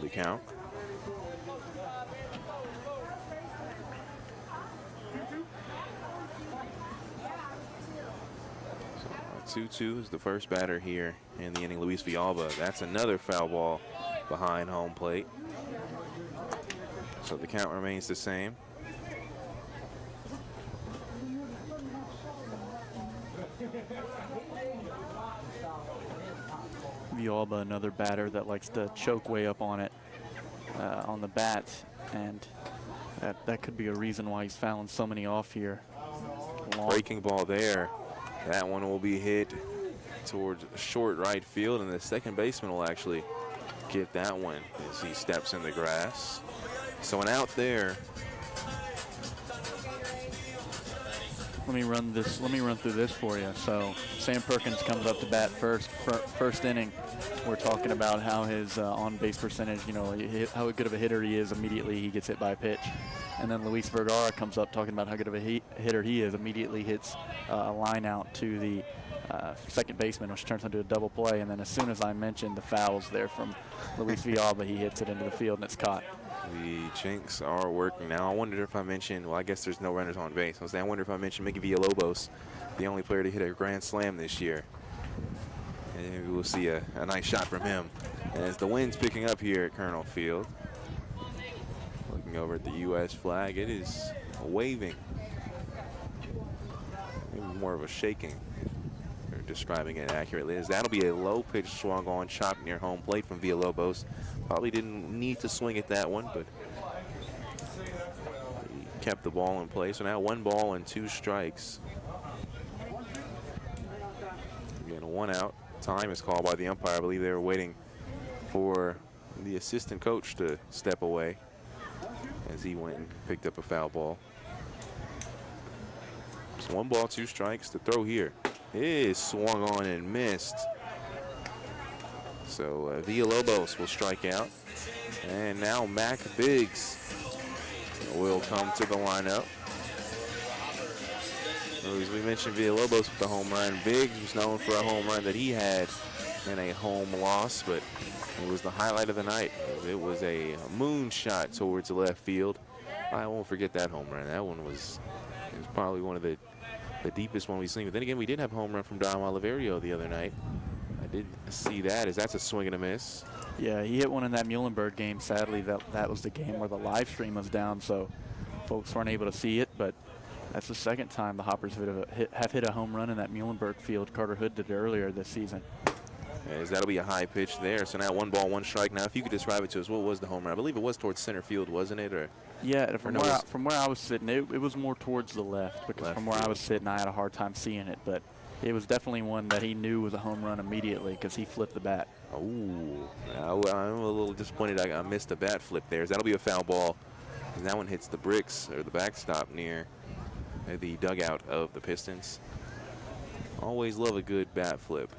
The count. 2-2 is the first batter here in the inning, Luis Villalba. That's another foul ball behind home plate. So the count remains the same. Villalba, another batter that likes to choke way up on it, on the bat, and that could be a reason why he's fouling so many off here. Breaking ball there. That one will be hit towards short right field, and the second baseman will actually get that one as he steps in the grass. So an out there. Let me run through this for you. So Sam Perkins comes up to bat first inning. We're talking about how his on-base percentage, how good of a hitter he is. Immediately he gets hit by a pitch. And then Luis Vergara comes up talking about how good of a hitter he is. Immediately hits a line out to the second baseman, which turns into a double play. And then as soon as I mentioned the fouls there from Luis Villalba, he hits it into the field and it's caught. The Jinx are working now. I wondered if I mentioned, well, I guess there's no runners on base. I wonder if I mentioned Miggy Villalobos, the only player to hit a grand slam this year. And maybe we'll see a nice shot from him As the wind's picking up here at Colonel Field. Looking over at the U.S. flag, it is waving. Maybe more of a shaking. They're describing it accurately. As that'll be a low pitch swung on, chopped near home plate from Villalobos. Probably didn't need to swing at that one, but he kept the ball in play. So now 1 ball and 2 strikes. Again, 1 out. Time is called by the umpire. I believe they were waiting for the assistant coach to step away as he went and picked up a foul ball. So 1 ball, 2 strikes. The throw here is swung on and missed. So Villalobos will strike out. And now Mac Biggs will come to the lineup. As we mentioned, Villalobos with the home run. Biggs was known for a home run that he had in a home loss, but it was the highlight of the night. It was a moonshot towards the left field. I won't forget that home run. That one was probably one of the deepest one we've seen. But then again, we did have a home run from Dom Oliverio the other night. I did see that, as that's a swing and a miss. Yeah, he hit one in that Muhlenberg game. Sadly, that was the game where the live stream was down, so folks weren't able to see it. But that's the second time the Hoppers have hit a home run in that Muhlenberg field. Carter Hood did it earlier this season. As that'll be a high pitch there. So now 1 ball, 1 strike. Now, if you could describe it to us, what was the home run? I believe it was towards center field, wasn't it? Or yeah, from where I was sitting, it was more towards the left, because from where I was sitting, I had a hard time seeing it. But it was definitely one that he knew was a home run immediately, because he flipped the bat. Oh, I'm a little disappointed I missed the bat flip there. That'll be a foul ball. And that one hits the bricks, or the backstop near the dugout of the Pistons. Always love a good bat flip,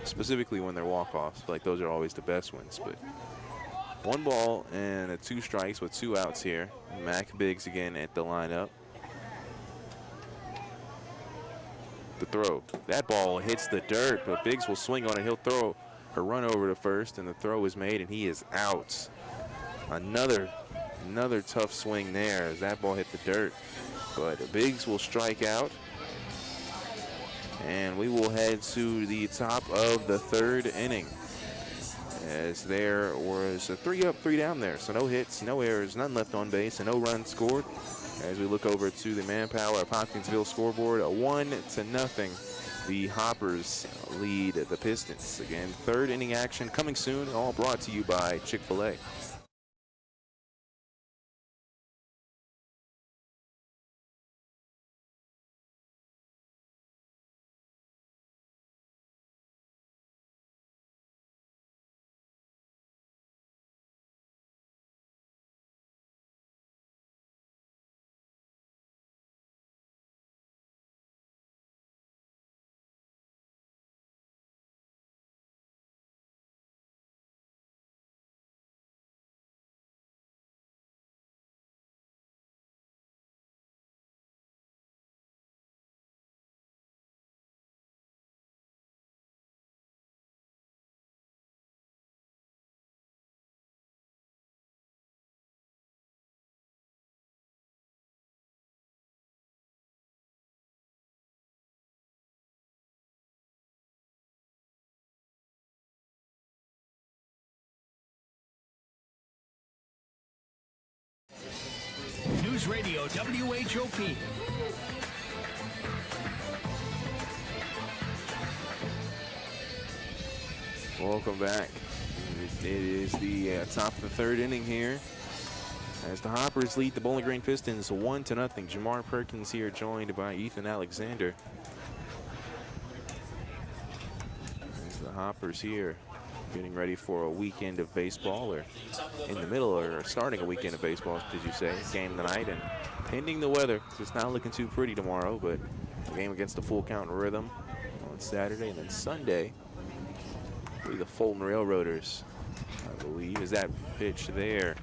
specifically when they're walk-offs. Like, those are always the best ones. But 1 ball and 2 strikes with 2 outs here. Mac Biggs again at the lineup. The throw. That ball hits the dirt, but Biggs will swing on it. He'll throw a run over to first, and the throw is made, and he is out. Another tough swing there as that ball hit the dirt. But Biggs will strike out. And we will head to the top of the 3rd inning, as there was a 3 up, 3 down there. So no hits, no errors, none left on base, and no runs scored. As we look over to the Manpower of Hopkinsville scoreboard, a 1-0. The Hoppers lead the Pistons. Again, 3rd inning action coming soon, all brought to you by Chick-fil-A. News Radio WHOP. Welcome back. It is the top of the 3rd inning here, as the Hoppers lead the Bowling Green Pistons 1-0. Jamar Perkins here, joined by Ethan Alexander. As the Hoppers here getting ready for a weekend of baseball, or in the middle, or starting a weekend of baseball, did you say? Game tonight, and pending the weather, it's not looking too pretty tomorrow, but a game against the Full Count Rhythm on Saturday, and then Sunday, the Fulton Railroaders, I believe. Is that pitch there?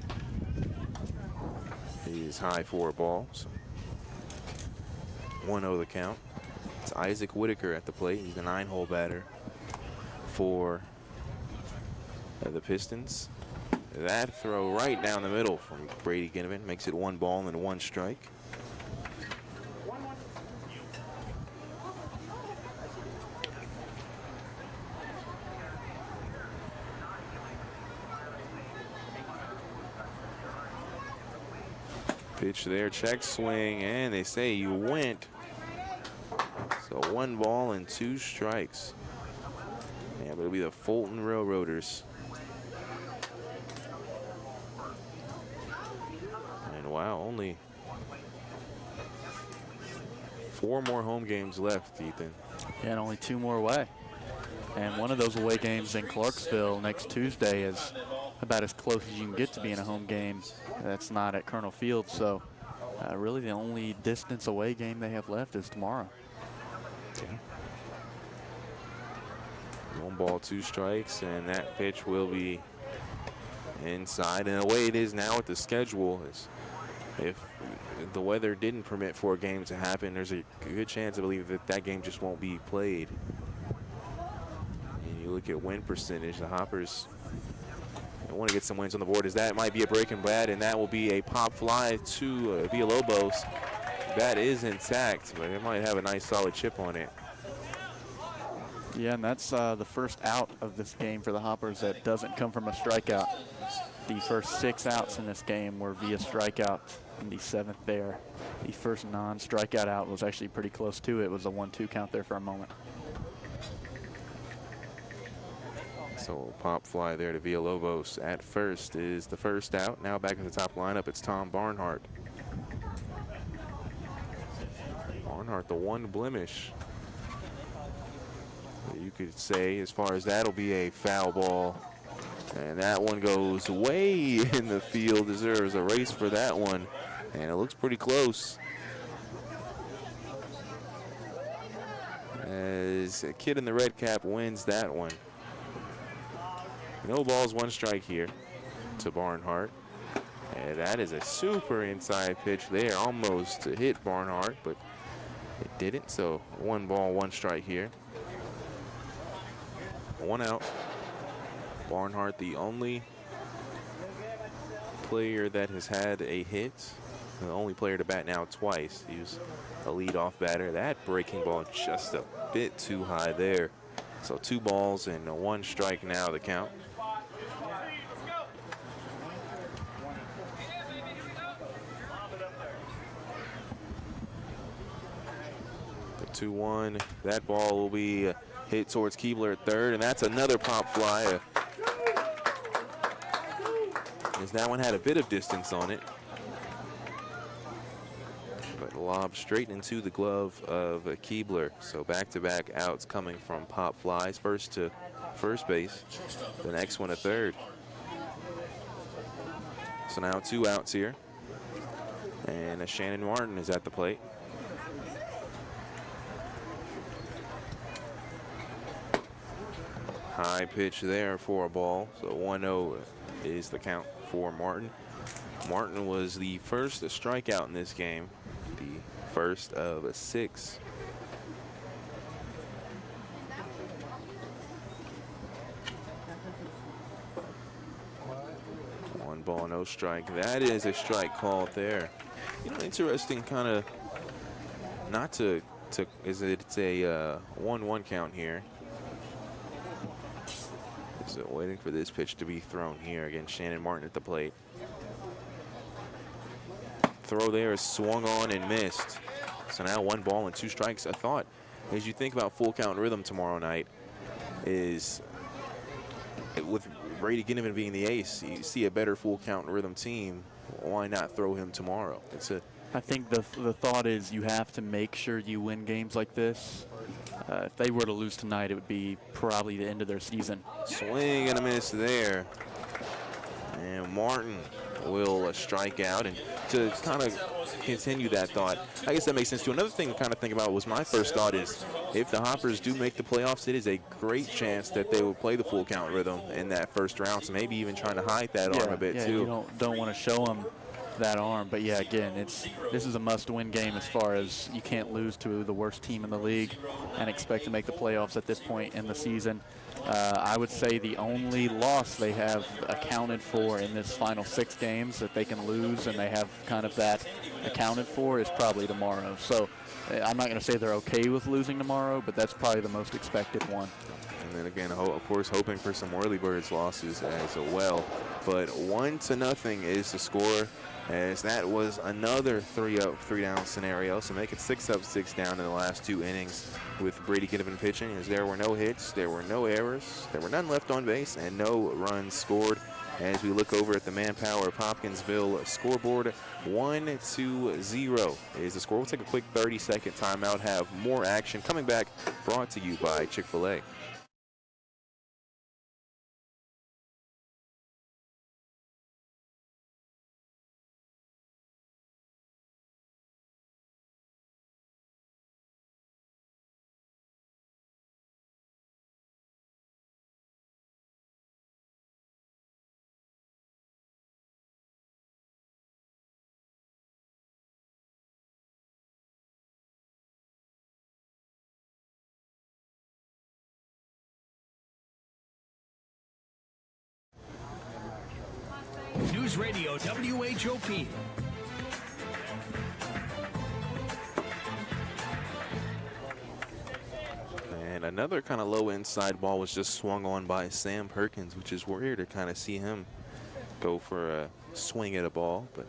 He is high for a ball. So 1-0 the count. It's Isaac Whitaker at the plate. He's the 9-hole batter for the Pistons. That throw right down the middle from Brady Ginnivan makes it 1 ball and 1 strike. Pitch there, check swing, and they say you went. So 1 ball and 2 strikes. Yeah, but it'll be the Fulton Railroaders. And wow, only 4 more home games left, Ethan. Yeah, and only 2 more away. And one of those away games in Clarksville next Tuesday is about as close as you can get to being a home game that's not at Colonel Field. So really the only distance away game they have left is tomorrow. Yeah. 1 ball, 2 strikes, and that pitch will be inside. And the way it is now with the schedule is if the weather didn't permit for a game to happen, there's a good chance I believe that that game just won't be played. And you look at win percentage, the Hoppers want to get some wins on the board, as that might be a breaking bad, and that will be a pop fly to Villalobos. That is intact, but it might have a nice solid chip on it. Yeah, and that's the first out of this game for the Hoppers that doesn't come from a strikeout. The first 6 outs in this game were via strikeout, and the 7th there. The first non-strikeout out was actually pretty close to it. It was a 1-2 count there for a moment. So pop fly there to Villalobos at first is the first out. Now back at the top lineup, it's Tom Barnhart. Barnhart, the one blemish you could say as far as that'll be a foul ball. And that one goes way in the field. Deserves a race for that one. And it looks pretty close. As a kid in the red cap wins that one. No balls, 1 strike here to Barnhart. And that is a super inside pitch there. Almost hit Barnhart, but it didn't. So 1 ball, 1 strike here. 1 out. Barnhart, the only player that has had a hit. The only player to bat now twice. He was a leadoff batter. That breaking ball just a bit too high there. So 2 balls and 1 strike now the count. The 2-1. That ball will be hit towards Keebler at third, and that's another pop fly. As that one had a bit of distance on it. But lob straight into the glove of Keebler. So back-to-back outs coming from pop flies. First to first base, the next one to third. So now 2 outs here. And Shannon Martin is at the plate. High pitch there for a ball. So 1-0 is the count for Martin. Martin was the first to strike out in this game. The first of 6. One ball, no strike. That is a strike called there. You know, interesting kind of, not to is it's a 1-1 count here. So waiting for this pitch to be thrown here. Again, Shannon Martin at the plate. Throw there is swung on and missed. So now 1 ball and 2 strikes. A thought, as you think about full count rhythm tomorrow night, is with Brady Ginnivan being the ace, you see a better full count rhythm team. Why not throw him tomorrow? I think the thought is you have to make sure you win games like this. If they were to lose tonight, it would be probably the end of their season. Swing and a miss there. And Martin will strike out. And to kind of continue that thought, I guess that makes sense too. Another thing to kind of think about was my first thought is if the Hoppers do make the playoffs, it is a great chance that they will play the full count rhythm in that first round. So maybe even trying to hide that arm a bit too. You don't want to show them that arm, but yeah, again, this is a must-win game as far as you can't lose to the worst team in the league and expect to make the playoffs at this point in the season. I would say the only loss they have accounted for in this final 6 games that they can lose and they have kind of that accounted for is probably tomorrow. So I'm not going to say they're okay with losing tomorrow, but that's probably the most expected one. And then again, of course, hoping for some early birds losses as well. But 1-0 is the score, as that was another 3-up, 3-down scenario. So make it 6-up, 6-down in the last 2 innings with Brady Ginnivan pitching, as there were no hits, there were no errors, there were none left on base, and no runs scored. As we look over at the manpower of Hopkinsville scoreboard, 1-0 is the score. We'll take a quick 30-second timeout, have more action coming back, brought to you by Chick-fil-A. News Radio WHOP. And another kind of low inside ball was just swung on by Sam Perkins, which is weird to kind of see him go for a swing at a ball. But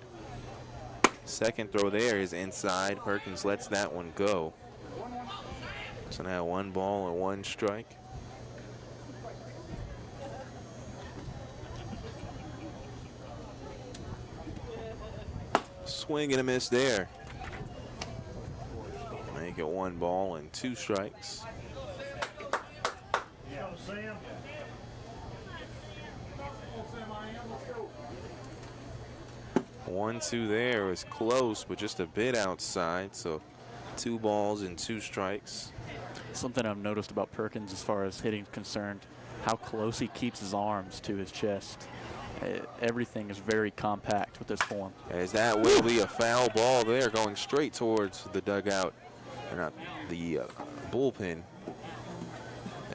second throw there is inside. Perkins lets that one go. So now 1 ball and 1 strike. Swing and a miss there. Make it 1 ball and 2 strikes. 1-2 there was close, but just a bit outside. So 2 balls and 2 strikes. Something I've noticed about Perkins as far as hitting concerned, how close he keeps his arms to his chest. Everything is very compact with this form. As that will be a foul ball there, going straight towards the dugout, or not the bullpen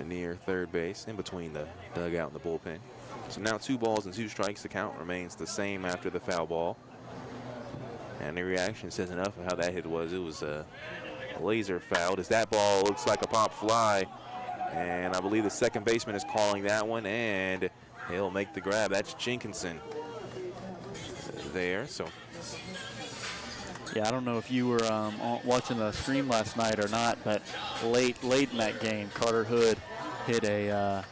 near third base, in between the dugout and the bullpen. So now 2 balls and 2 strikes. The count remains the same after the foul ball. And the reaction says enough of how that hit was. It was a laser foul, as that ball looks like a pop fly. And I believe the second baseman is calling that one, and he'll make the grab. That's Jenkinson there. So yeah, I don't know if you were watching the stream last night or not, but late in that game, Carter Hood hit a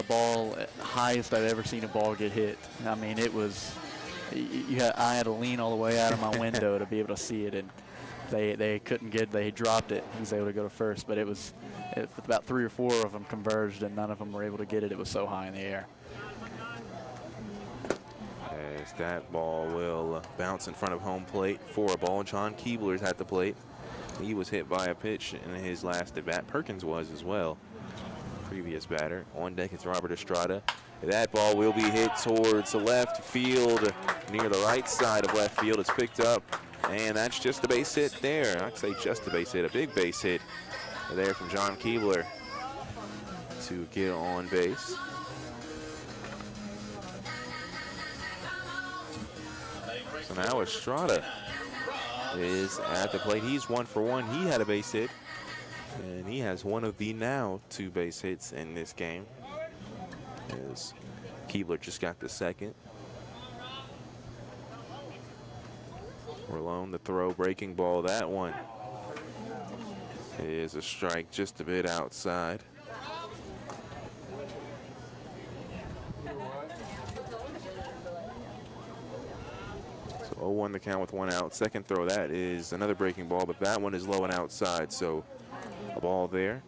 ball, highest I've ever seen a ball get hit. I mean, it was, I had to lean all the way out of my window to be able to see it, and they couldn't get, they dropped it. He was able to go to first, but it was about 3 or 4 of them converged, and none of them were able to get it. It was so high in the air. As that ball will bounce in front of home plate for a ball. John Keebler's at the plate. He was hit by a pitch in his last at bat. Perkins was as well, previous batter. On deck is Robert Estrada. That ball will be hit towards the left field, near the right side of left field. It's picked up, and that's just a base hit there. I'd say just a base hit, a big base hit there from John Keebler to get on base. So now Estrada is at the plate. He's 1 for 1. He had a base hit, and he has one of the now 2 base hits in this game, as Keebler just got the second. Rolone, the throw, breaking ball. That one is a strike, just a bit outside. So 0-1 the count with 1 out. Second throw, that is another breaking ball, but that one is low and outside, so a ball there.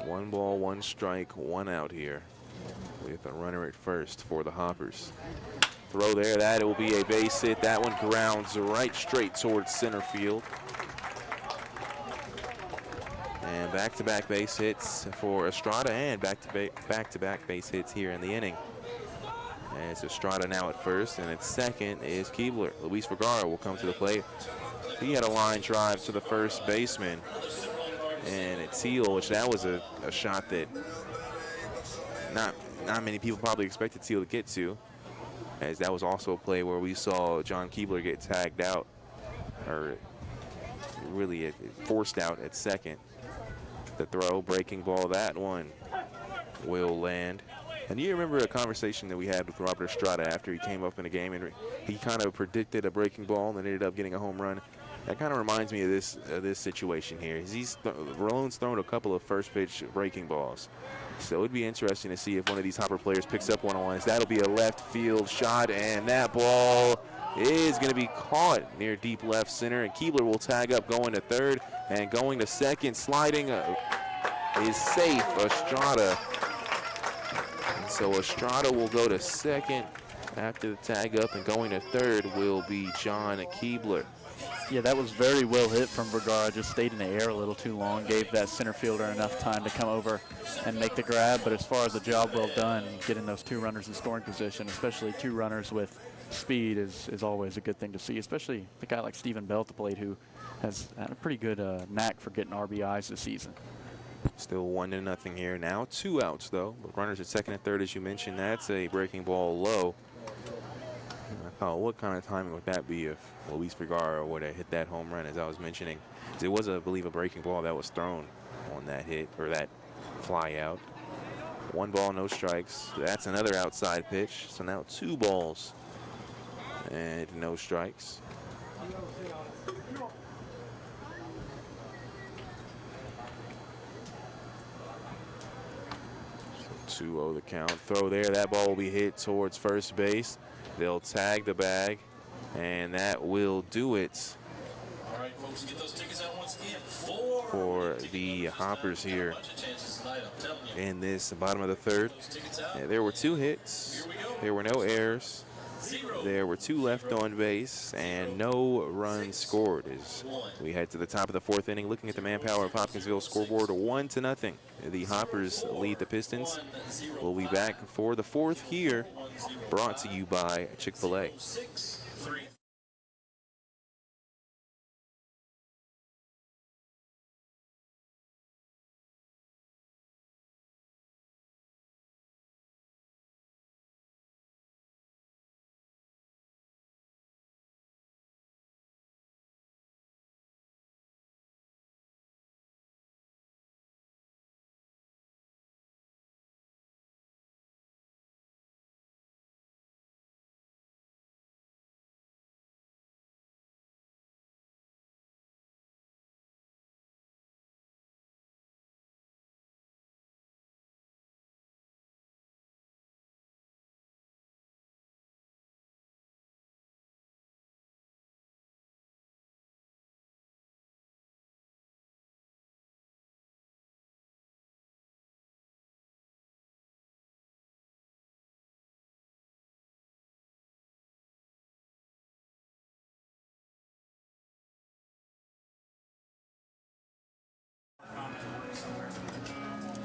1 ball, 1 strike, 1 out here with a runner at first for the Hoppers. Throw there, that will be a base hit. That one grounds right straight towards center field. And back-to-back base hits for Estrada, and back-to-back base hits here in the inning. As Estrada now at first, and at second is Keebler. Luis Vergara will come to the plate. He had a line drive to the first baseman, and at Teal, which that was a shot that not many people probably expected Teal to get to, as that was also a play where we saw John Keebler get tagged out, or really forced out at second. The throw, breaking ball, that one will land. And you remember a conversation that we had with Robert Estrada after he came up in the game, and he kind of predicted a breaking ball and ended up getting a home run. That kind of reminds me of this situation here. Rollon's thrown a couple of first pitch breaking balls. So it'd be interesting to see if one of these Hopper players picks up one-on-ones. That'll be a left field shot, and that ball is going to be caught near deep left center, and Keebler will tag up going to third, and going to second, sliding is safe, Estrada. And so Estrada will go to second after the tag up, and going to third will be John Keebler. Yeah, that was very well hit from Vergara. Just stayed in the air a little too long, gave that center fielder enough time to come over and make the grab. But as far as the job well done, getting those two runners in scoring position, especially two runners with speed, is always a good thing to see, especially the guy like Stephen Bell at the plate, who has had a pretty good knack for getting RBIs this season. Still 1-0 here. Now 2 outs, though. But runners at second and third, as you mentioned. That's a breaking ball low. I thought, what kind of timing would that be if Luis Vergara would have hit that home run, as I was mentioning? It was, I believe, a breaking ball that was thrown on that hit, or that fly out. 1 ball, no strikes. That's another outside pitch. So now 2 balls and no strikes. So 2-0 the count. Throw there. That ball will be hit towards first base. They'll tag the bag, and that will do it. All right, folks, get those tickets out once again. For the Hoppers here in this bottom of the third. There were 2 hits. There were no errors. There were 2 left on base, and no runs scored as we head to the top of the 4th inning. Looking at the manpower of Hopkinsville scoreboard, 1-0. The Hoppers lead the Pistons. We'll be back for the 4th here, brought to you by Chick-fil-A.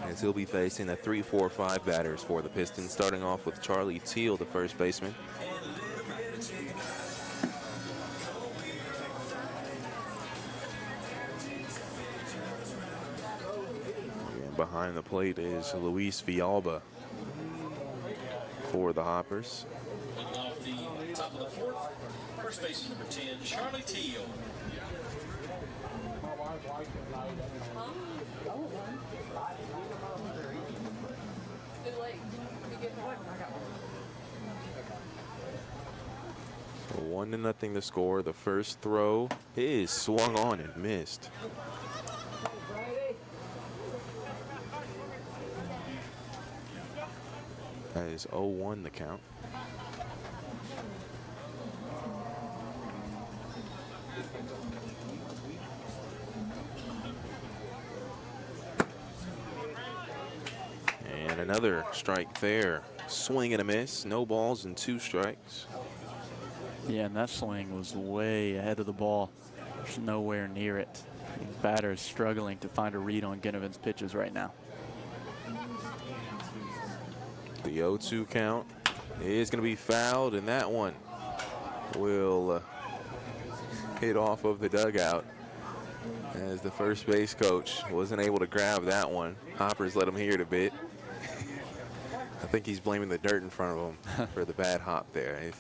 As he'll be facing the 3-4-5 batters for the Pistons, starting off with Charlie Teal, the first baseman. And behind the plate is Luis Villalba for the Hoppers. Off the top of the 4th, first baseman number 10, Charlie Teal. So 1-0 to score. The first throw is swung on and missed. That is 0-1 the count. And another strike there. Swing and a miss. No balls and 2 strikes. Yeah, and that swing was way ahead of the ball. It's nowhere near it. The batter is struggling to find a read on Ginnivan's pitches right now. The 0-2 count is going to be fouled, and that one will hit off of the dugout as the first base coach wasn't able to grab that one. Hoppers let him hear it a bit. I think he's blaming the dirt in front of him for the bad hop there.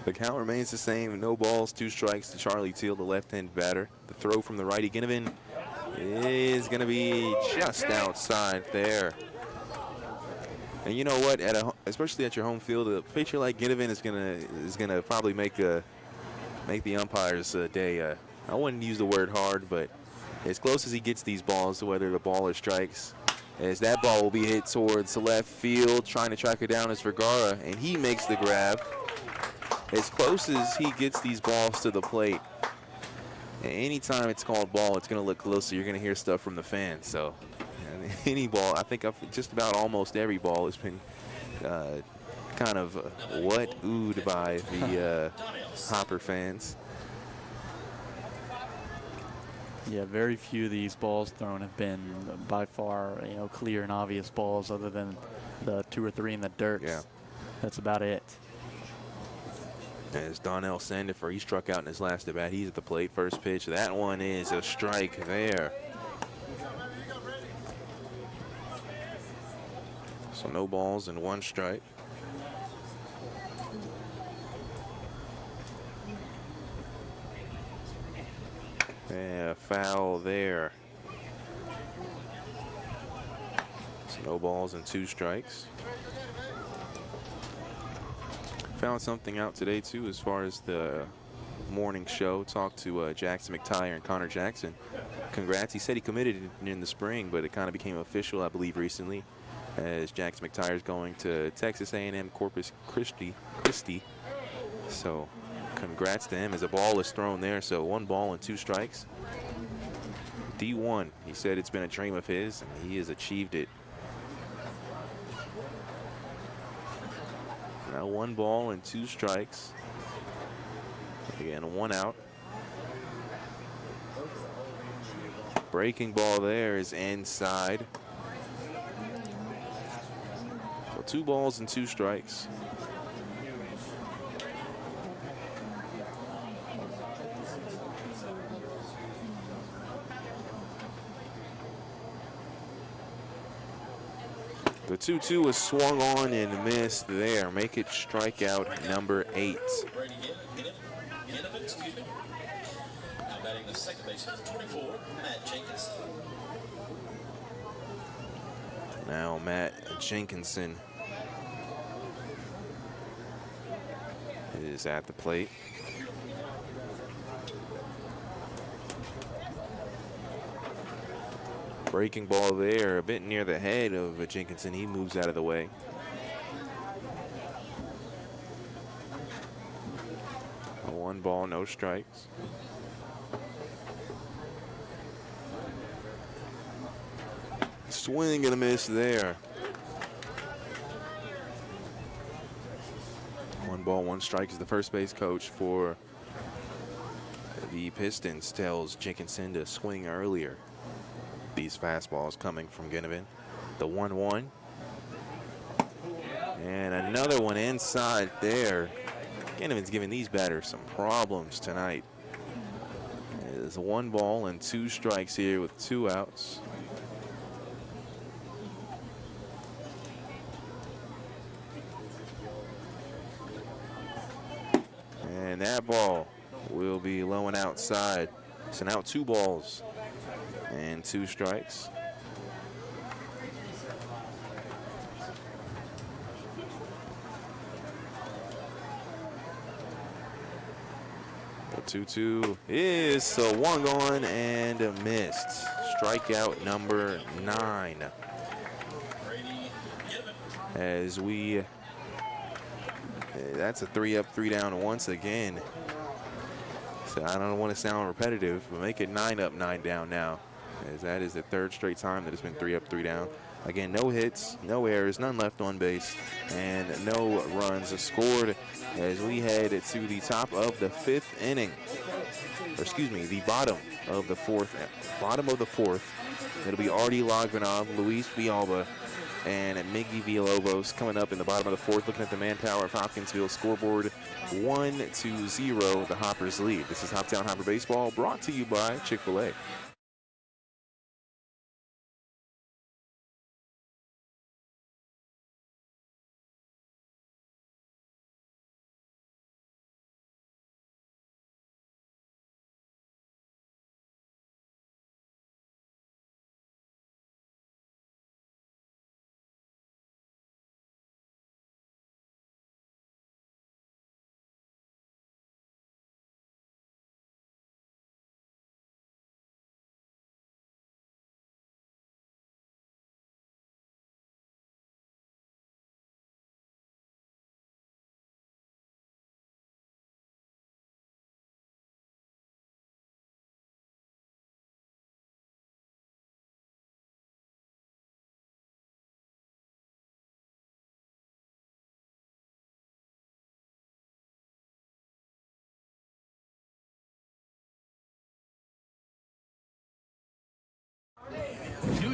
The count remains the same. No balls, 2 strikes to Charlie Teal, the left-hand batter. The throw from the righty, Ginnivan, is going to be just outside there. And you know what? Especially at your home field, a pitcher like Ginnivan is gonna probably make the umpires' day. I wouldn't use the word hard, but as close as he gets these balls to whether the ball or strikes, as that ball will be hit towards the left field, trying to track it down is Vergara, and he makes the grab. As close as he gets these balls to the plate, and anytime it's called ball, it's going to look closer. You're going to hear stuff from the fans. So any ball, I think just about almost every ball has been kind of oohed by the Hopper fans. Yeah, very few of these balls thrown have been by far, clear and obvious balls other than the 2 or 3 in the dirt. Yeah. That's about it. As Donnell Sandifer, he struck out in his last at bat. He's at the plate. First pitch. That one is a strike there. So no balls and 1 strike. Yeah, foul there. So no balls and 2 strikes. Found something out today too as far as the morning show. Talked to Jackson McTire and Connor Jackson. Congrats. He said he committed in the spring, but it kind of became official, I believe, recently, as Jackson McTire is going to Texas A&M Corpus Christi. So congrats to him as a ball is thrown there. So 1 ball and 2 strikes. D1, he said it's been a dream of his, and he has achieved it. Now 1 ball and 2 strikes. Again, 1 out. Breaking ball there is inside. So 2 balls and 2 strikes. The 2-2 was swung on and missed there. Make it strikeout number 8. Now batting the second base for 24, Matt Jenkinson. Now Matt Jenkinson is at the plate. Breaking ball there, a bit near the head of Jenkinson. He moves out of the way. One ball, no strikes. Swing and a miss there. 1 ball, 1 strike as the first base coach for the Pistons tells Jenkinson to swing earlier. These fastballs coming from Ginnivan. The 1-1. And another one inside there. Ginnivan's giving these batters some problems tonight. It's 1 ball and 2 strikes here with 2 outs. And that ball will be low and outside. So now 2 balls and 2 strikes. The 2-2 is so 1 gone and a missed. Strikeout number 9. As we, that's a 3 up, 3 down once again. So I don't want to sound repetitive, but make it 9 up, 9 down now, as that is the 3rd straight time that it's been 3 up, 3 down. Again, no hits, no errors, none left on base, and no runs scored as we head to the top of the 5th inning. Or excuse me, the bottom of the 4th. It'll be Artie Logvanov, Luis Villalba, and Miggy Villalobos coming up in the bottom of the 4th. Looking at the manpower of Hopkinsville scoreboard, 1-0, the Hoppers lead. This is Hoptown Hopper Baseball, brought to you by Chick-fil-A.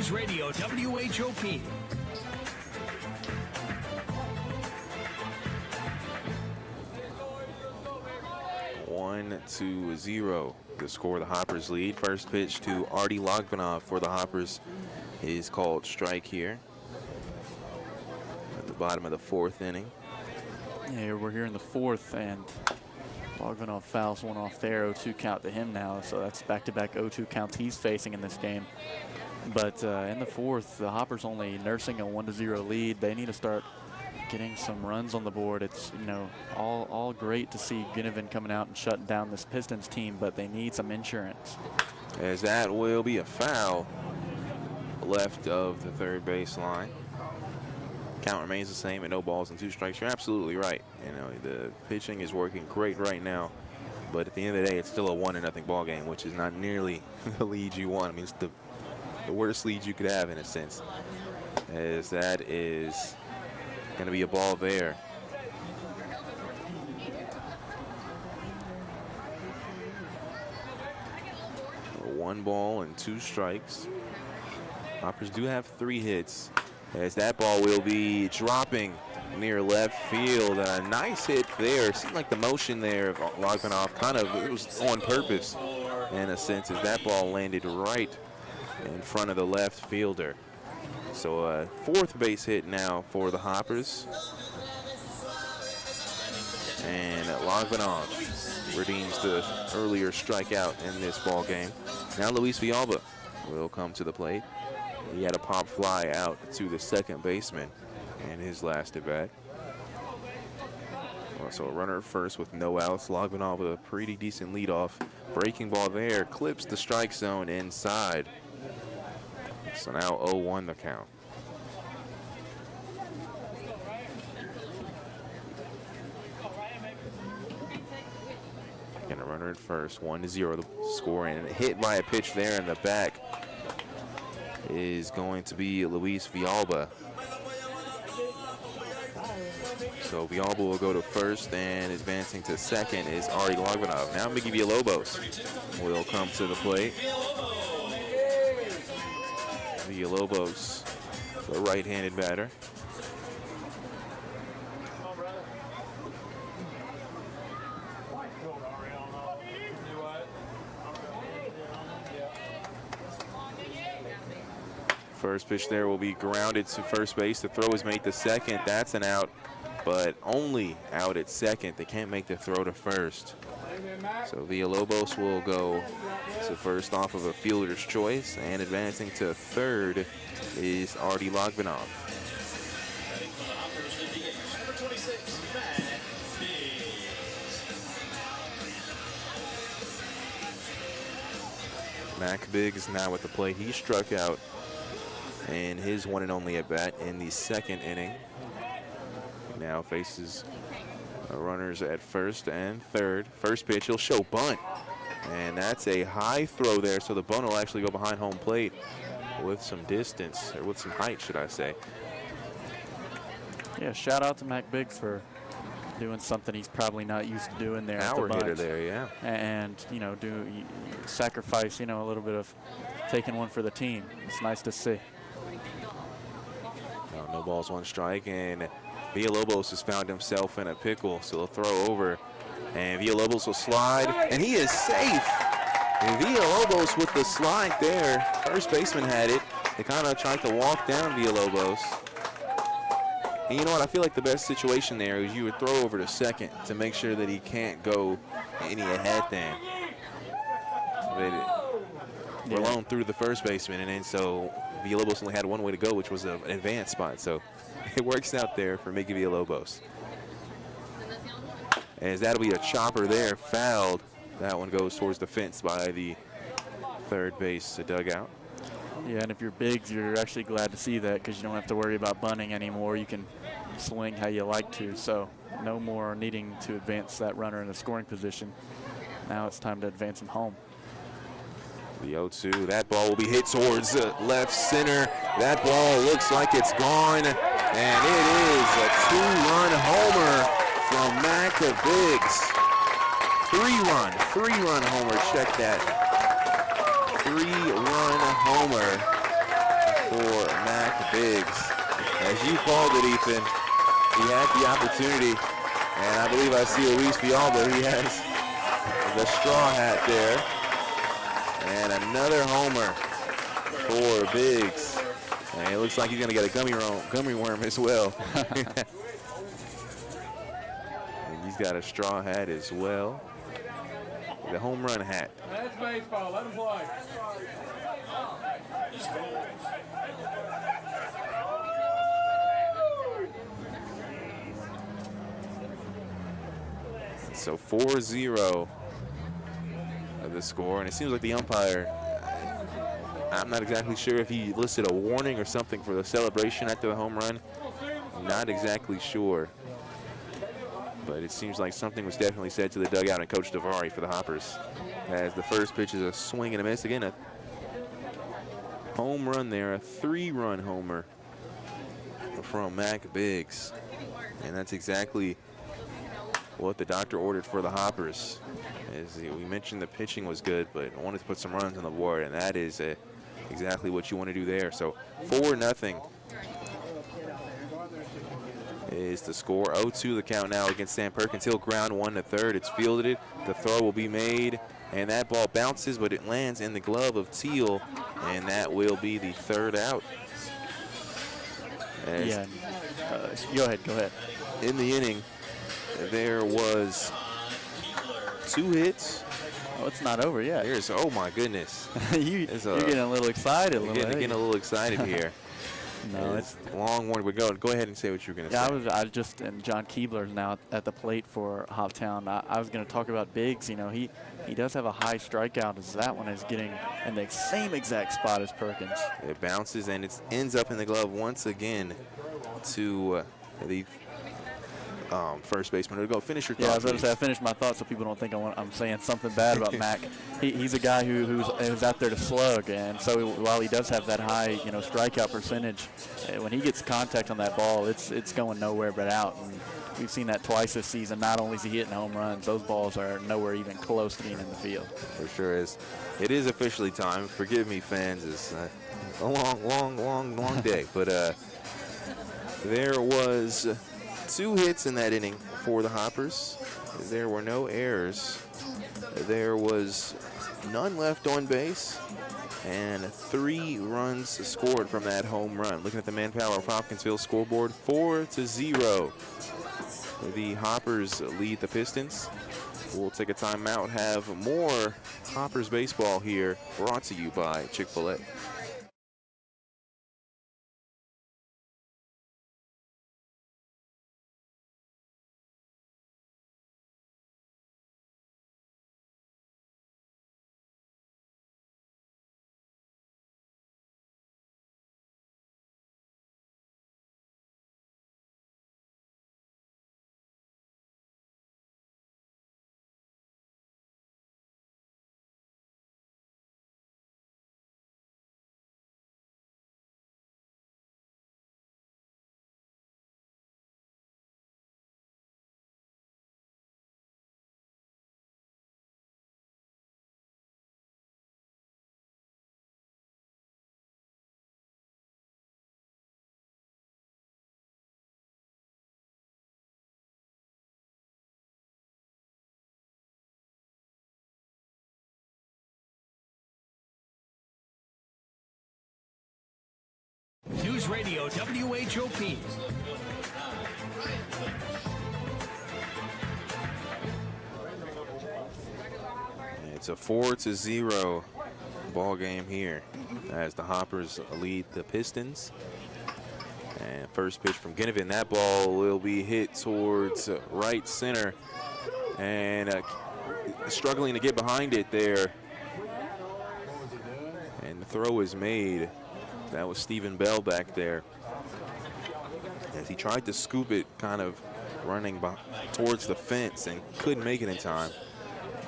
News Radio WHOP. 1-0. The score, the Hoppers lead. First pitch to Artie Logvanov for the Hoppers is called strike here at the bottom of the 4th inning. Yeah, we're here in the 4th, and Logvanov fouls one off there. 0-2 count to him now, so that's back-to-back 0-2 counts he's facing in this game. But in the 4th, the Hoppers only nursing a 1-0 lead. They need to start getting some runs on the board. It's, you know, all great to see Ginnivan coming out and shutting down this Pistons team, but they need some insurance. As that will be a foul left of the 3rd baseline. Count remains the same at no balls and 2 strikes. You're absolutely right. You know, the pitching is working great right now, but at the end of the day, it's still a 1-0 ball game, which is not nearly the lead you want. I mean, it's the worst lead you could have in a sense, as that is going to be a ball there. One ball and 2 strikes. Hoppers do have 3 hits, as that ball will be dropping near left field. A nice hit there. Seemed like the motion there of Logvanov kind of, it was on purpose in a sense, as that ball landed right in front of the left fielder. So a 4th base hit now for the Hoppers. And Logvanov redeems the earlier strikeout in this ball game. Now Luis Villalba will come to the plate. He had a pop fly out to the 2nd baseman in his last at bat. So a runner at first with no outs. Logvanov with a pretty decent leadoff. Breaking ball there, clips the strike zone inside. So now 0-1 the count. And a runner at first, 1-0 the score, and hit by a pitch there in the back is going to be Luis Villalba. So Villalba will go to first, and advancing to 2nd is Artie Logvanov. Now Mickey Villalobos will come to the plate. Villalobos, the right-handed batter. First pitch there will be grounded to first base. The throw is made to 2nd. That's an out, but only out at 2nd. They can't make the throw to first. So Villalobos will go to first off of a fielder's choice, and advancing to 3rd is Artie Logvanov. Mac Biggs now at the plate. He struck out in his 1 and only at bat in the 2nd inning. Now faces runners at 1st and 3rd. First pitch, he'll show bunt, and that's a high throw there, so the bunt will actually go behind home plate with some distance, or with some height, should I say. Yeah, shout out to Mac Biggs for doing something he's probably not used to doing there. Power hitter there, yeah. And, you know, sacrifice, you know, a little bit of taking one for the team. It's nice to see. No balls, 1 strike, and Villalobos has found himself in a pickle, so he'll throw over, and Villalobos will slide, and he is safe. And Villalobos with the slide there. First baseman had it. They kind of tried to walk down Villalobos. And you know what? I feel like the best situation there is you would throw over to 2nd to make sure that he can't go any ahead then. We're alone through the first baseman, and then so Villalobos only had 1 way to go, which was an advanced spot. So it works out there for Mickey Villalobos. As that'll be a chopper there, fouled. That one goes towards the fence by the 3rd base dugout. Yeah, and if you're Biggs, you're actually glad to see that, because you don't have to worry about bunting anymore. You can swing how you like to, so no more needing to advance that runner in a scoring position. Now it's time to advance him home. The 0-2, that ball will be hit towards left center. That ball looks like it's gone, and it is a 2-run homer from Mac Biggs. 3-run homer, check that. 3-run homer for Mac Biggs. As you called it, Ethan, he had the opportunity, and I believe I see Luis Fialba. He has the straw hat there. And another homer for Biggs. And it looks like he's going to get a gummy worm as well. And he's got a straw hat as well. The home run hat. That's baseball. Let him play. So 4-0 of the score, and it seems like the umpire, I'm not exactly sure if he listed a warning or something for the celebration after the home run. Not exactly sure. But it seems like something was definitely said to the dugout and Coach Davari for the Hoppers. As the first pitch is a swing and a miss. Again, a home run there, a 3-run homer from Mac Biggs. And that's exactly what the doctor ordered for the Hoppers. As we mentioned, the pitching was good, but I wanted to put some runs on the board, and that is exactly what you want to do there. So 4-0 is the score. 0-2 the count now against Sam Perkins. He'll ground one to third. It's fielded. The throw will be made, and that ball bounces, but it lands in the glove of Teal, and that will be the third out. Yeah. Go ahead. In the inning, there was 2 hits. Oh, it's not over yet. Oh my goodness. You're getting a little excited. Getting a little excited here. No, it's a long one. But go ahead and say what you were going to say. I was just, and John Keebler's now at the plate for Hoptown. I was going to talk about Biggs. You know, he does have a high strikeout, as that one is getting in the same exact spot as Perkins. It bounces and it ends up in the glove once again to the first baseman. Go finish your thought. Yeah, I was going to say I finished my thought so people don't think I'm saying something bad about Mac. He's a guy who's out there to slug, and so while he does have that high strikeout percentage, when he gets contact on that ball, it's going nowhere but out. And we've seen that twice this season. Not only is he hitting home runs, those balls are nowhere even close to being in the field. For sure is. It is officially time. Forgive me, fans. It's a long day. But there was 2 hits in that inning for the Hoppers. There were no errors. There was none left on base, and 3 runs scored from that home run. Looking at the manpower of Hopkinsville scoreboard, 4-0. The Hoppers lead the Pistons. We'll take a timeout, have more Hoppers baseball here, brought to you by Chick-fil-A. News Radio WHOP. It's a 4-0 ball game here as the Hoppers lead the Pistons. And first pitch from Ginnivan. That ball will be hit towards right center, and struggling to get behind it there. And the throw is made. That was Stephen Bell back there, as he tried to scoop it, kind of running towards the fence, and couldn't make it in time.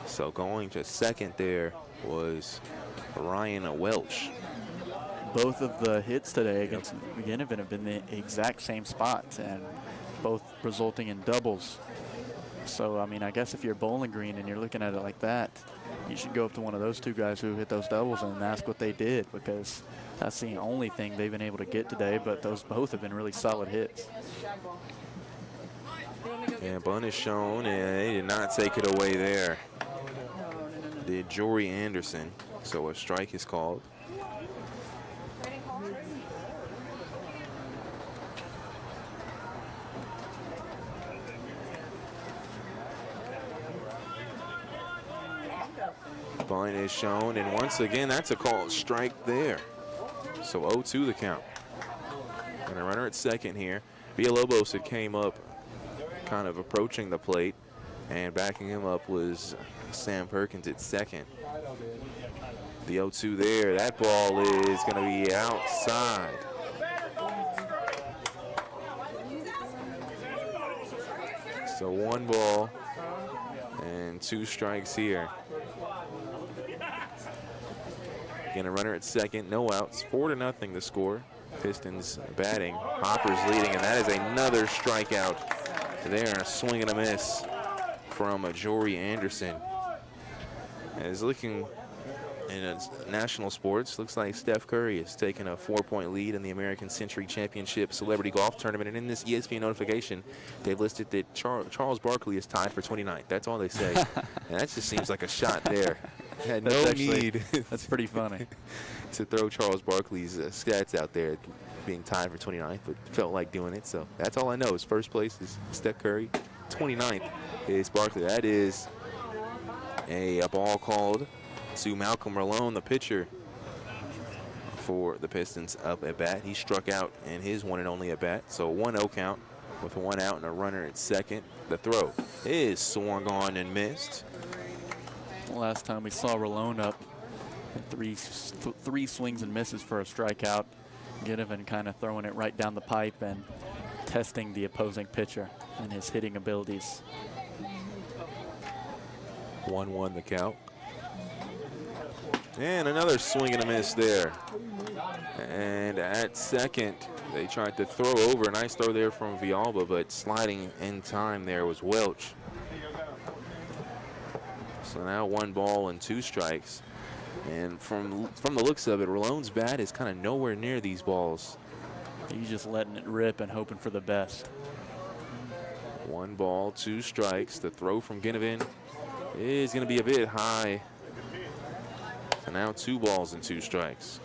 So going to second there was Ryan Welch. Both of the hits today against Ginnivan have been the exact same spots, and both resulting in doubles. So, I mean, I guess if you're Bowling Green and you're looking at it like that, you should go up to one of those two guys who hit those doubles and ask what they did, because that's the only thing they've been able to get today, but those both have been really solid hits. Yeah, bunt is shown, and they did not take it away there. Did Jory Anderson, so a strike is called. Bunt is shown, and once again, that's a called strike there. So 0-2 the count. And a runner at second here. Villalobos had came up kind of approaching the plate, and backing him up was Sam Perkins at second. The 0-2 there, that ball is going to be outside. So 1 ball and 2 strikes here. Again, a runner at second, no outs, 4-0 the score. Pistons batting, Hoppers leading, and that is another strikeout there, and a swing and a miss from Jory Anderson. As looking in national sports, looks like Steph Curry has taken a 4-point lead in the American Century Championship Celebrity Golf Tournament, and in this ESPN notification, they've listed that Charles Barkley is tied for 29th. That's all they say, and that just seems like a shot there. Had no need. That's pretty funny. To throw Charles Barkley's stats out there, being tied for 29th, but felt like doing it. So that's all I know. Is first place is Steph Curry, 29th is Barkley. That is a ball called to Malcolm Rolone, the pitcher for the Pistons, up at bat. He struck out in his one and only at bat. So 1-0 count with 1 out and a runner at second. The throw is swung on and missed. Last time we saw Rolone up, three swings and misses for a strikeout. Ginnivan kind of throwing it right down the pipe and testing the opposing pitcher and his hitting abilities. 1-1 the count. And another swing and a miss there. And at second, they tried to throw over. A nice throw there from Villalba, but sliding in time there was Welch. So now 1 ball and 2 strikes. And from the looks of it, Rolone's bat is kind of nowhere near these balls. He's just letting it rip and hoping for the best. 1 ball, 2 strikes. The throw from Ginnivan is going to be a bit high. So now 2 balls and 2 strikes.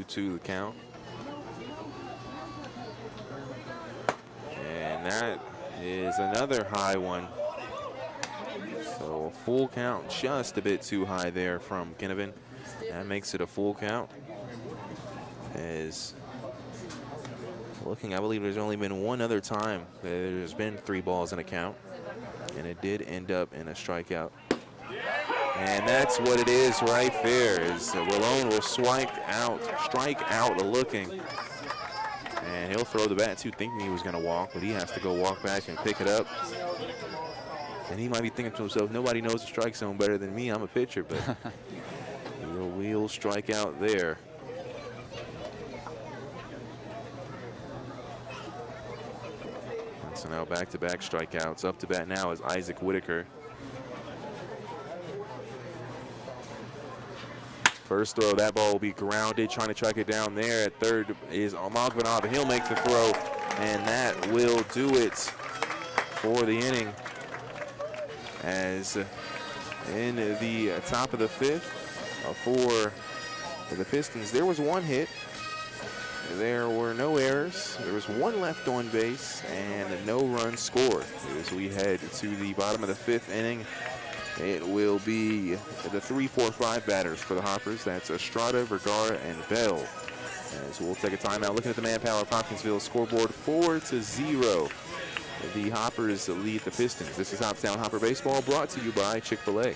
Two the count. And that is another high one. So a full count, just a bit too high there from Ginnivan. That makes it a full count. As looking, I believe there's only been one other time that there's been 3 balls in a count, and it did end up in a strikeout. And that's what it is right there, is Rolone will strike out looking. And he'll throw the bat too, thinking he was going to walk, but he has to go walk back and pick it up. And he might be thinking to himself, nobody knows the strike zone better than me. I'm a pitcher, but he'll strike out there. And so now back-to-back strikeouts. Up to bat now is Isaac Whitaker. First throw, that ball will be grounded. Trying to track it down there at third is Almagvanov, and he'll make the throw, and that will do it for the inning. As in the top of the 5th for the Pistons, there was 1 hit. There were no errors. There was 1 left on base and no runs scored. As we head to the bottom of the 5th inning, it will be the 3, 4, 5 batters for the Hoppers. That's Estrada, Vergara, and Bell. As we'll take a timeout looking at the manpower of Hopkinsville scoreboard, 4-0. The Hoppers lead the Pistons. This is Hoptown Hopper Baseball, brought to you by Chick-fil-A.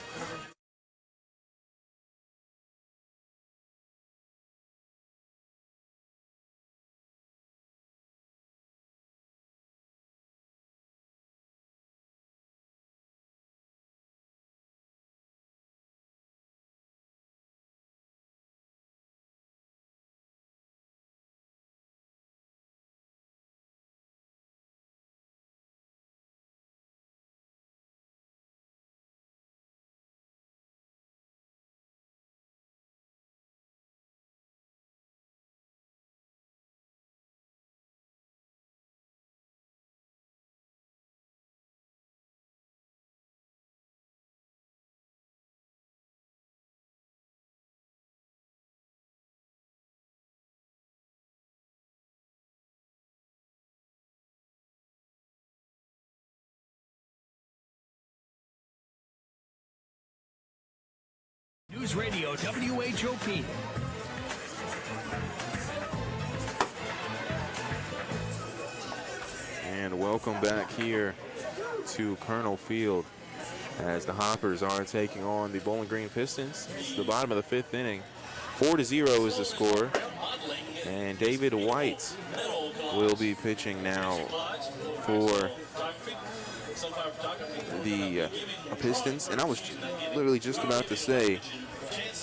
News Radio, WHOP. And welcome back here to Colonel Field as the Hoppers are taking on the Bowling Green Pistons. It's the bottom of the 5th inning. 4-0 is the score. And David White will be pitching now for the Pistons. And I was literally just about to say,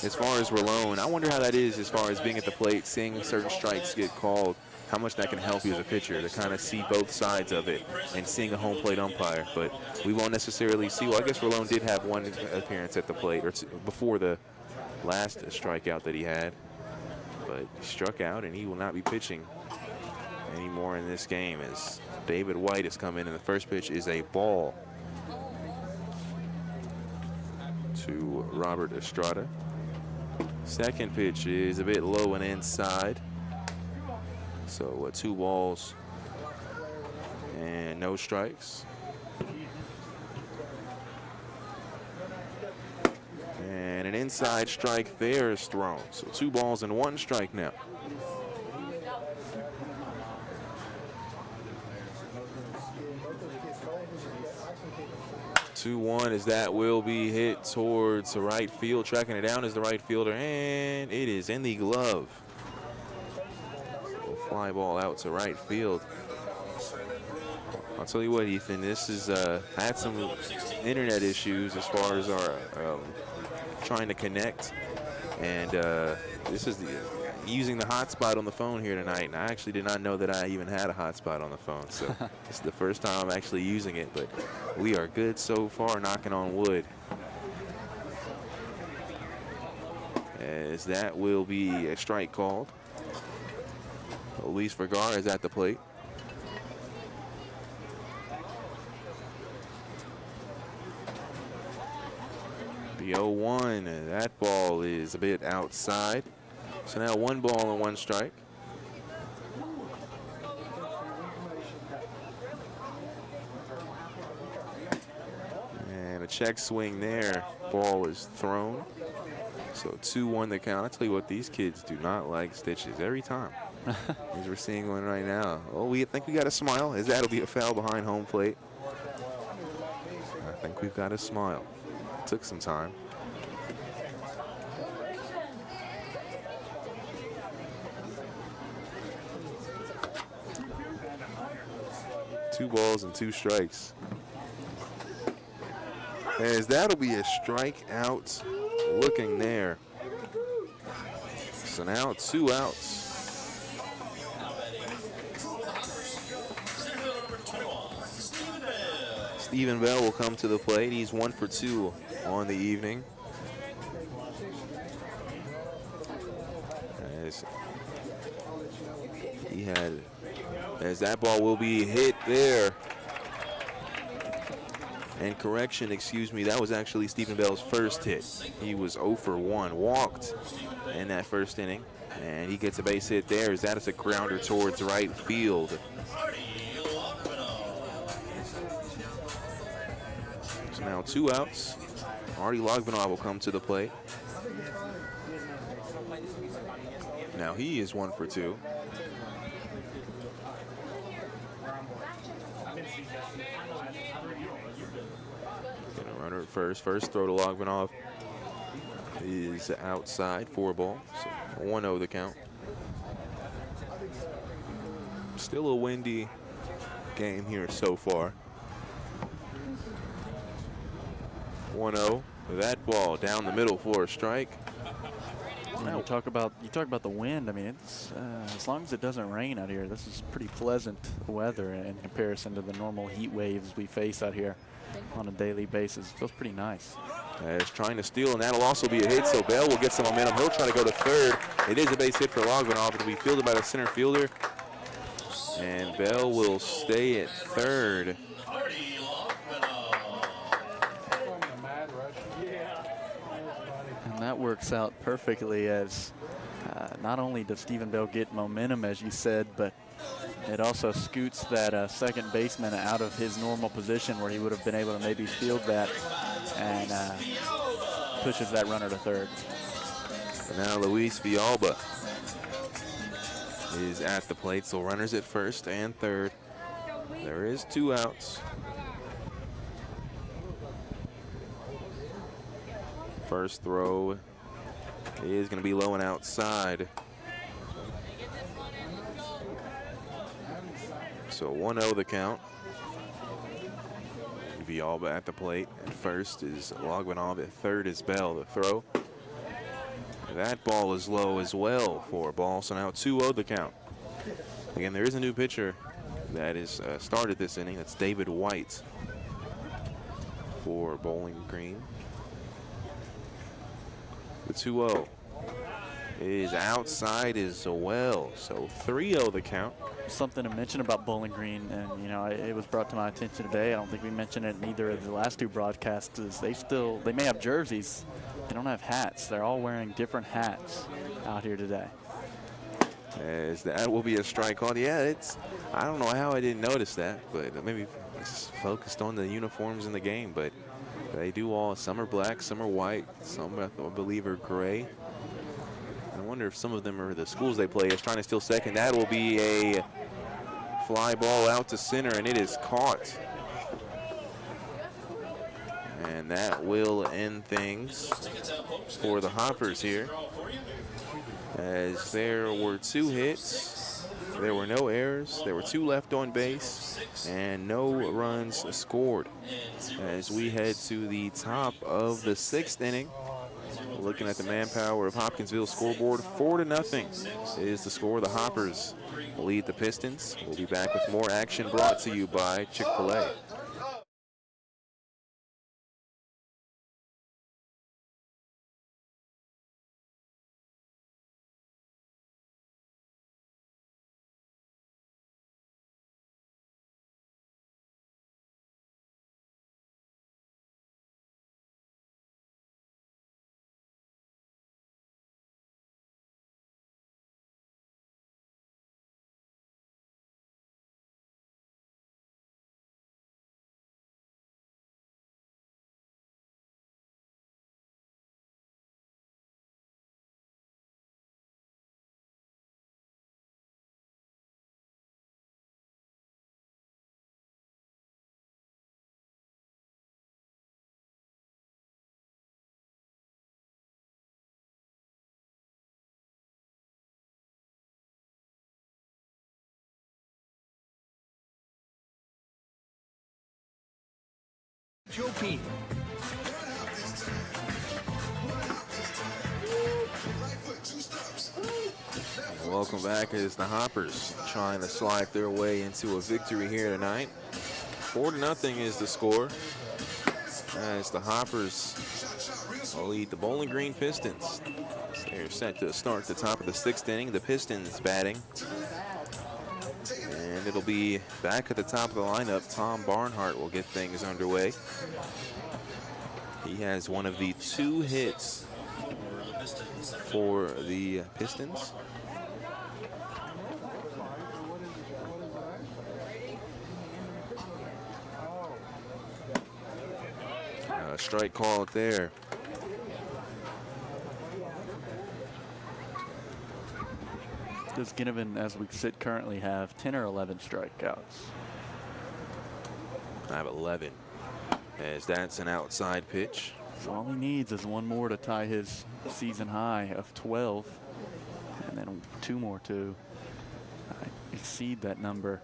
as far as Rolone, I wonder how that is as far as being at the plate, seeing certain strikes get called, how much that can help you as a pitcher to kind of see both sides of it and seeing a home plate umpire. But we won't necessarily see. Well, I guess Rolone did have one appearance at the plate or before the last strikeout that he had. But he struck out, and he will not be pitching anymore in this game as David White has come in, and the first pitch is a ball to Robert Estrada. Second pitch is a bit low and inside. So 2 balls and no strikes. And an inside strike there is thrown. So 2 balls and 1 strike now. Two-one as that will be hit towards the right field. Tracking it down is the right fielder, and it is in the glove. Fly ball out to right field. I'll tell you what, Ethan, this is had some internet issues as far as our trying to connect, and this is using the hotspot on the phone here tonight, and I actually did not know that I even had a hotspot on the phone, so it's the first time I'm actually using it, but we are good so far, knocking on wood. As that will be a strike called. Luis Vergara is at the plate. The 0-1, that ball is a bit outside. So now 1 ball and 1 strike. And a check swing there. Ball is thrown. So 2-1 the count. I tell you what, these kids do not like stitches every time. As we're seeing one right now. Oh, we think we got a smile, as that'll be a foul behind home plate. I think we've got a smile. Took some time. Two balls and 2 strikes. As that'll be a strikeout looking there. So now 2 outs. Stephen Bell will come to the plate. He's 1 for 2 on the evening. As that ball will be hit there. And correction, excuse me, that was actually Stephen Bell's first hit. He was 0 for 1, walked in that first inning. And he gets a base hit there as that is a grounder towards right field. So now 2 outs. Artie Logvanov will come to the plate. Now he is 1 for 2. Gonna runner at first. First throw to Logvanov is outside, 4 ball. So 1-0 the count. Still a windy game here so far. 1-0. That ball down the middle for a strike. You talk about the wind. I mean, it's as long as it doesn't rain out here, this is pretty pleasant weather in comparison to the normal heat waves we face out here on a daily basis. It feels pretty nice. As trying to steal, and that'll also be a hit, so Bell will get some momentum. He'll try to go to third. It is a base hit for Logvanov. It'll be fielded by the center fielder. And Bell will stay at third. And that works out perfectly as not only does Stephen Bell get momentum, as you said, but it also scoots that second baseman out of his normal position where he would have been able to maybe field that. And pushes that runner to third. And now Luis Villalba is at the plate, so runners at first and third. There is 2 outs. First throw is going to be low and outside. So 1-0 the count. Villalba at the plate. At first is Logmanov. At third is Bell. The throw. That ball is low as well for a ball. So now 2-0 the count. Again, there is a new pitcher that is started this inning. That's David White for Bowling Green. The 2-0 is outside as well. So 3-0 the count. Something to mention about Bowling Green, and you know, it was brought to my attention today. I don't think we mentioned it in either of the last 2 broadcasts. Is they may have jerseys, they don't have hats. They're all wearing different hats out here today. As that will be a strike called. Yeah, I don't know how I didn't notice that, but maybe it's focused on the uniforms in the game. But they do all. Some are black, some are white, some I believe are gray. I wonder if some of them are the schools they play. Is trying to steal second. That will be a fly ball out to center, and it is caught. And that will end things for the Hoppers here. As there were 2 hits, there were no errors, there were 2 left on base, and no runs scored. As we head to the top of the 6th inning, looking at the manpower of Hopkinsville scoreboard, 4-0 is the score. The Hoppers lead the Pistons. We'll be back with more action brought to you by Chick-fil-A. Joe P. Welcome back as the Hoppers trying to slide their way into a victory here tonight. 4-0 is the score as the Hoppers lead the Bowling Green Pistons. They're set to start the top of the 6th inning. The Pistons batting. And it'll be back at the top of the lineup. Tom Barnhart will get things underway. He has one of the 2 hits for the Pistons. Strike called there. Does Ginnivan, as we sit currently, have 10 or 11 strikeouts? I have 11, as that's an outside pitch. So all he needs is 1 more to tie his season high of 12, and then 2 more to exceed that number.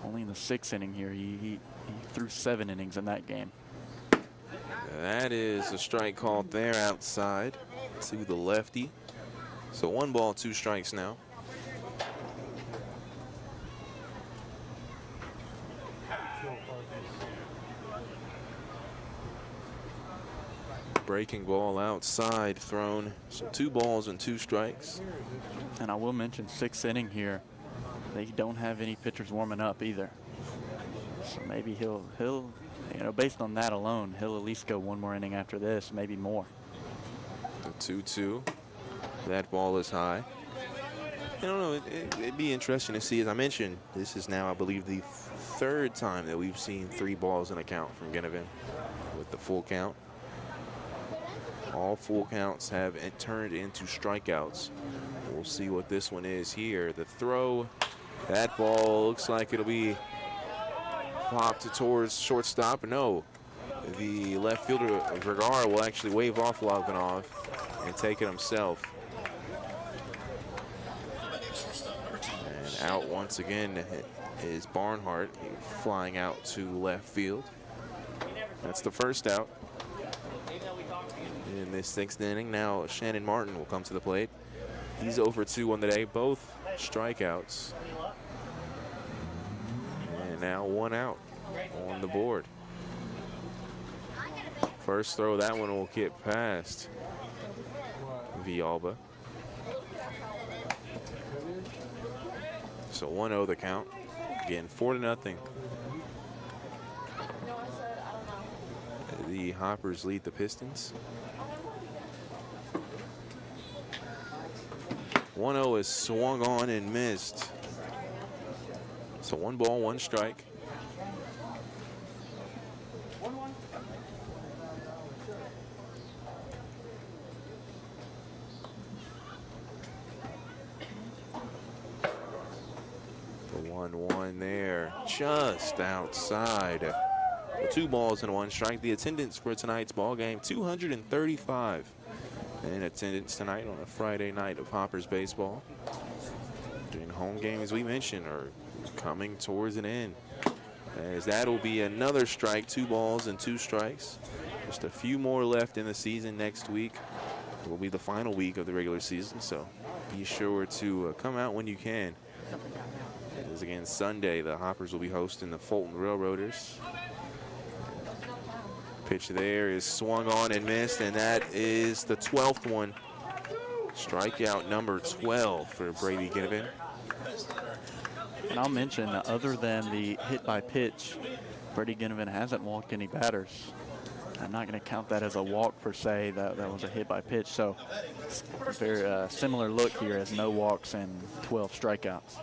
Only in the 6th inning here, he threw 7 innings in that game. That is a strike called there outside to the lefty. So 1 ball, 2 strikes now. Breaking ball outside thrown. So 2 balls and 2 strikes. And I will mention 6th inning here. They don't have any pitchers warming up either. So maybe he'll you know, based on that alone, he'll at least go 1 more inning after this, maybe more. The 2-2. That ball is high. I don't know, it'd be interesting to see. As I mentioned, this is now, I believe, the 3rd time that we've seen 3 balls in a count from Ginnivan with the full count. All full counts have turned into strikeouts. We'll see what this one is here. The throw, that ball looks like it'll be popped towards shortstop. No, the left fielder, Vergara, will actually wave off Loganov and take it himself. And out once again is Barnhart, flying out to left field. That's the first out in this 6th inning. Now Shannon Martin will come to the plate. He's 0 for 2 on the day, both strikeouts. And now 1 out on the board. First throw, that one will get past Villalba. So 1-0 the count. Again, 4-0. The Hoppers lead the Pistons. 1-0 is swung on and missed. So 1 ball, 1 strike. The 1-1 there, just outside. 2 balls and 1 strike. The attendance for tonight's ball game, 235 in attendance tonight on a Friday night of Hoppers baseball. And home games, we mentioned, are coming towards an end, as that'll be another strike. 2 balls and 2 strikes. Just a few more left in the season. Next week will be the final week of the regular season, so be sure to come out when you can. As again, Sunday, the Hoppers will be hosting the Fulton Railroaders. Pitch there is swung on and missed, and that is the 12th one. Strikeout number 12 for Brady Ginnivan. And I'll mention, other than the hit by pitch, Brady Ginnivan hasn't walked any batters. I'm not going to count that as a walk per se. That was a hit by pitch. So very similar look here, as no walks and 12 strikeouts.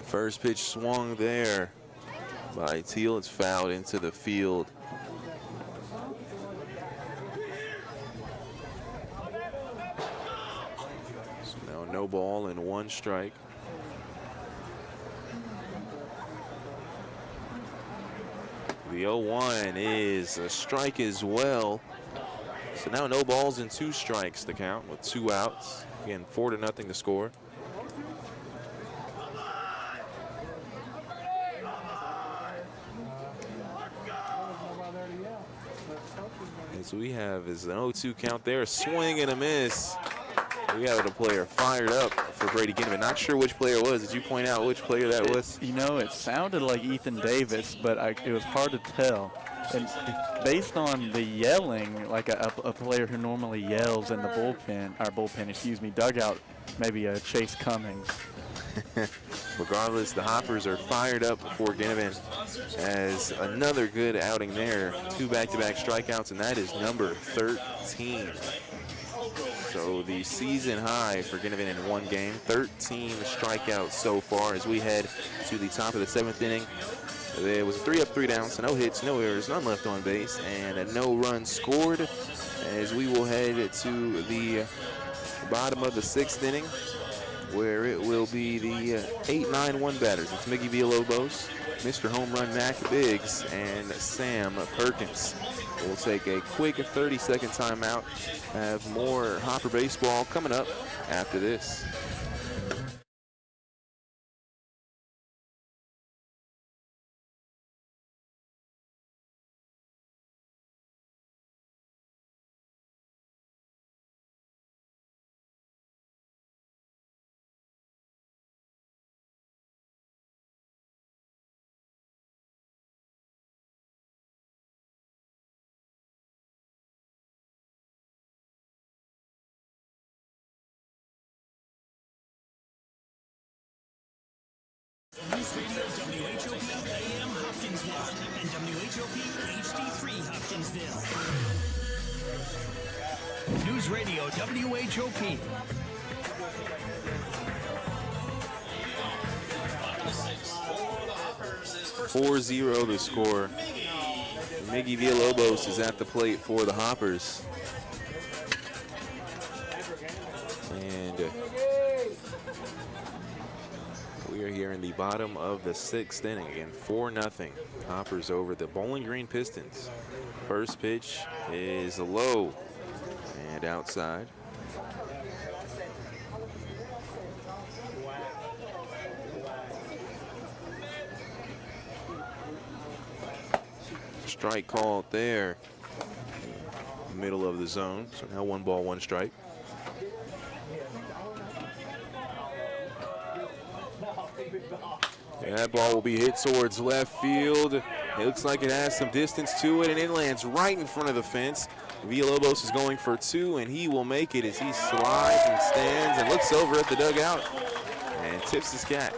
First pitch swung there by Teal. It's fouled into the field. So now no ball and 1 strike. The 0-1 is a strike as well. So now no balls and 2 strikes to count with 2 outs. Again, 4-0 to score. So we have is an 0-2 count there, a swing and a miss. We have a player fired up for Brady Ginnivan. Not sure which player it was. Did you point out which player that was? You know, it sounded like Ethan Davis, but it was hard to tell. And based on the yelling, like a player who normally yells in the dugout, maybe Chase Cummings. Regardless, the Hoppers are fired up for Ginnivan, as another good outing there. 2 back-to-back strikeouts, and that is number 13. So the season high for Ginnivan in 1 game, 13 strikeouts so far as we head to the top of the 7th inning. There was a 3 up, 3 down, so no hits, no errors, none left on base, and a no run scored, as we will head to the bottom of the 6th inning, where it will be the 8-9-1 batters. It's Miggy Villalobos, Mr. Home Run Mac Biggs, and Sam Perkins. We'll take a quick 30-second timeout. Have more Hopper baseball coming up after this. News Radio WHOP AM Hopkinsville and WHOP HD3 Hopkinsville. News Radio WHOP. 4-0 the score. Miggy Villalobos is at the plate for the Hoppers. And we are here in the bottom of the 6th inning. Again, 4-0. Hoppers over the Bowling Green Pistons. First pitch is low and outside. Strike called there, middle of the zone. So now 1 ball, 1 strike. That ball will be hit towards left field. It looks like it has some distance to it, and it lands right in front of the fence. Villalobos is going for 2, and he will make it as he slides and stands and looks over at the dugout and tips his cap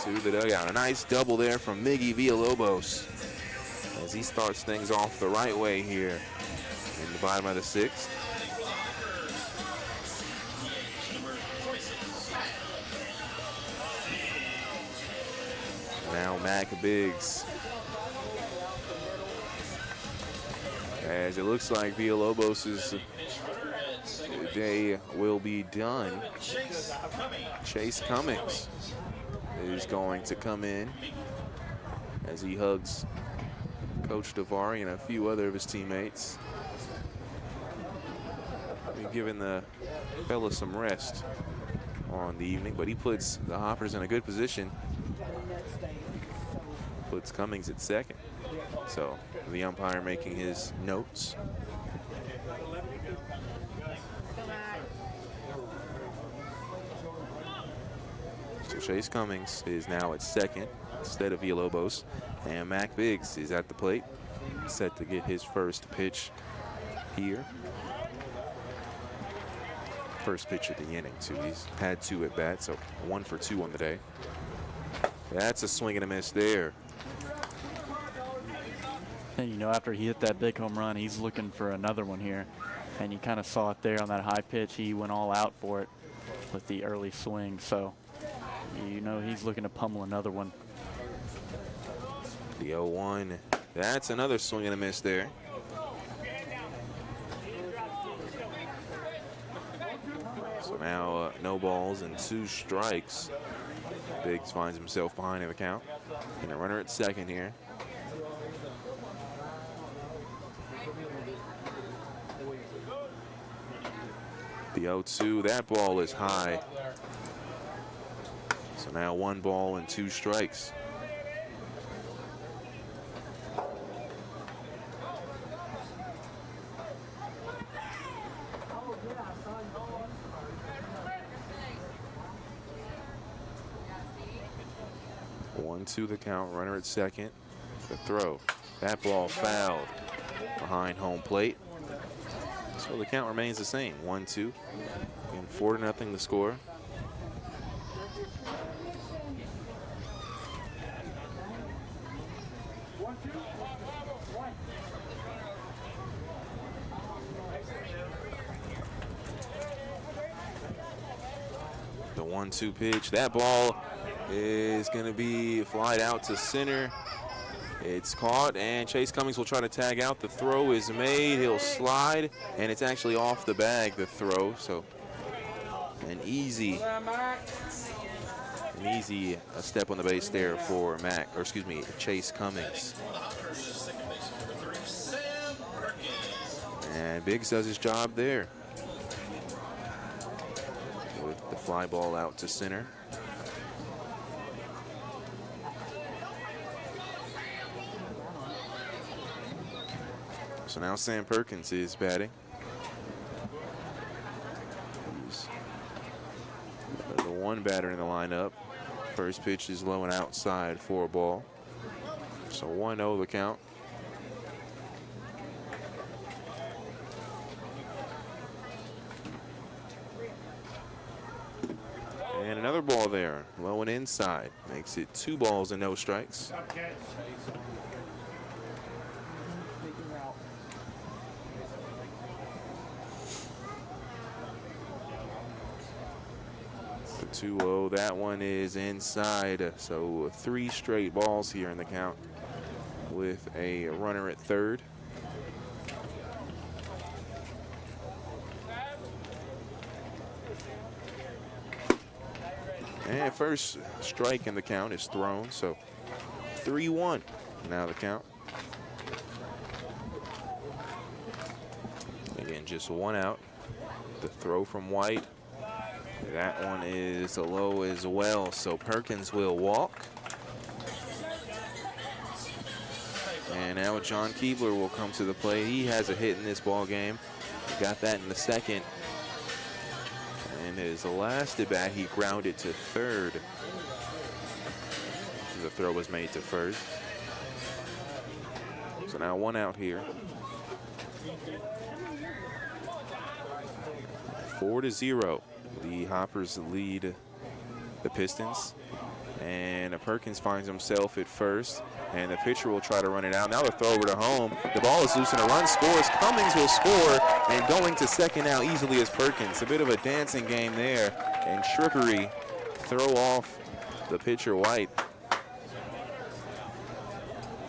to the dugout. A nice double there from Miggy Villalobos as he starts things off the right way here in the bottom of the 6th. Now Mac Biggs. As it looks like Villalobos' day will be done. Chase Cummings is going to come in as he hugs Coach Davari and a few other of his teammates. Giving the fella some rest on the evening, but he puts the Hoppers in a good position. Puts Cummings at second. So the umpire making his notes. So Chase Cummings is now at second instead of Villalobos. And Mac Biggs is at the plate, set to get his first pitch here. First pitch of the inning, too. He's had 2 at bats, so 1 for 2 on the day. That's a swing and a miss there. And, you know, after he hit that big home run, he's looking for another one here. And you kind of saw it there on that high pitch. He went all out for it with the early swing. So, you know, he's looking to pummel another one. The 0-1, that's another swing and a miss there. So now no balls and 2 strikes. Biggs finds himself behind in the count. And a runner at second here. The 0-2, that ball is high. So now 1 ball and 2 strikes. To the count, runner at second. The throw, that ball fouled behind home plate. So the count remains the same, 1-2. And 4-0 the score. The 1-2 pitch, that ball is going to be flied out to center. It's caught, and Chase Cummings will try to tag out. The throw is made. He'll slide, and it's actually off the bag, the throw. So an easy step on the base there for Chase Cummings. And Biggs does his job there with the fly ball out to center. So now Sam Perkins is batting. He's the 1 batter in the lineup. First pitch is low and outside for a ball. So 1-0 the count. And another ball there, low and inside. Makes it 2 balls and no strikes. 2-0. That one is inside. So 3 straight balls here in the count with a runner at third. And first strike in the count is thrown, so 3-1 now the count. Again, just 1 out. The throw from White. That one is low as well, so Perkins will walk. And now John Keebler will come to the plate. He has a hit in this ball game. Got that in the second. And his last at bat, he grounded to third. The throw was made to first. So now 1 out here. 4-0. The Hoppers lead the Pistons. And Perkins finds himself at first. And the pitcher will try to run it out. Now the throw over to home. The ball is loose and a run scores. Cummings will score. And going to second now easily is Perkins. A bit of a dancing game there. And trickery. Throw off the pitcher White.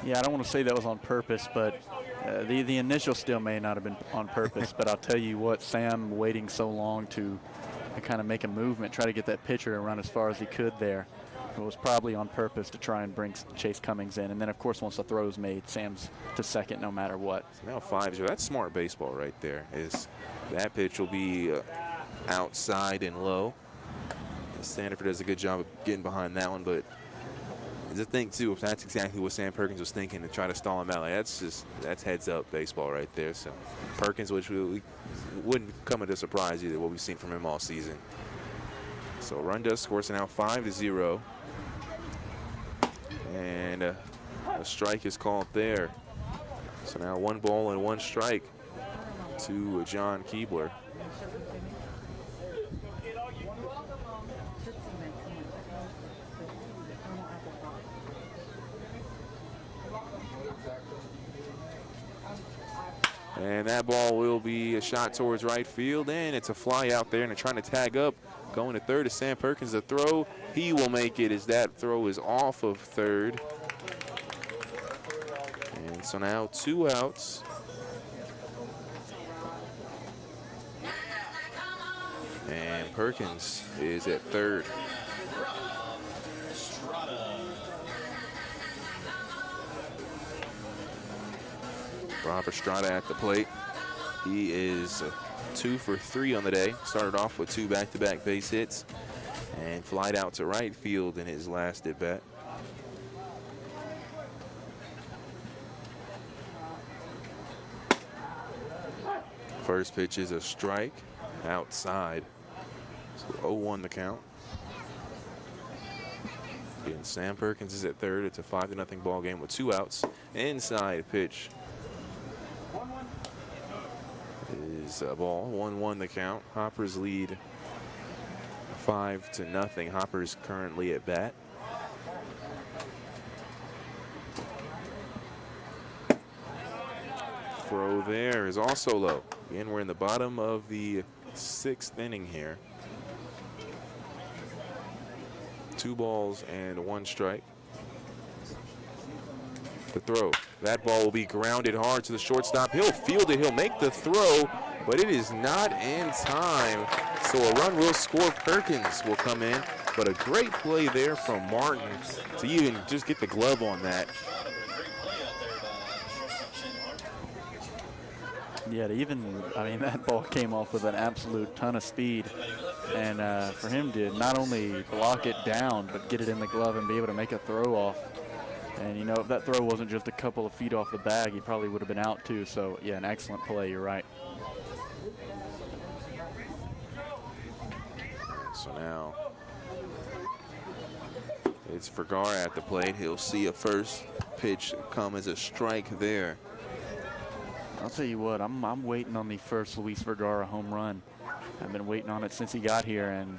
Yeah, I don't want to say that was on purpose, but the initial still may not have been on purpose. But I'll tell you what, Sam waiting so long to kind of make a movement, try to get that pitcher to run as far as he could there. It was probably on purpose to try and bring Chase Cummings in. And then, of course, once the throw's made, Sam's to second no matter what. So now 5-0. That's smart baseball right there. Is that pitch will be outside and low. Sanford does a good job of getting behind that one, but the thing, too, if that's exactly what Sam Perkins was thinking to try to stall him out, like that's heads-up baseball right there. So Perkins, which we wouldn't come as a surprise either, what we've seen from him all season. So run does score, so now 5-0. And a strike is called there. So now 1 ball and 1 strike to John Keebler. And that ball will be a shot towards right field, and it's a fly out there, and they're trying to tag up. Going to third is Sam Perkins. The throw, he will make it as that throw is off of third. And so now 2 outs. And Perkins is at third. Robert Estrada at the plate. He is 2 for 3 on the day. Started off with 2 back-to-back base hits and flied out to right field in his last at bat. First pitch is a strike outside. So 0-1 the count. Again, Sam Perkins is at third. It's a 5-0 ball game with 2 outs. Inside pitch is a ball. 1-1 the count. Hoppers lead 5-0. Hoppers currently at bat. Throw there is also low. Again, we're in the bottom of the 6th inning here. 2 balls and 1 strike. The throw. That ball will be grounded hard to the shortstop. He'll field it. He'll make the throw, but it is not in time. So a run will score. Perkins will come in, but a great play there from Martin to even just get the glove on that. Yeah, that ball came off with an absolute ton of speed. And for him to not only block it down, but get it in the glove and be able to make a throw off. And, you know, if that throw wasn't just a couple of feet off the bag, he probably would have been out too. So, yeah, an excellent play. You're right. So now it's Vergara at the plate. He'll see a first pitch come as a strike there. I'll tell you what, I'm waiting on the first Luis Vergara home run. I've been waiting on it since he got here, and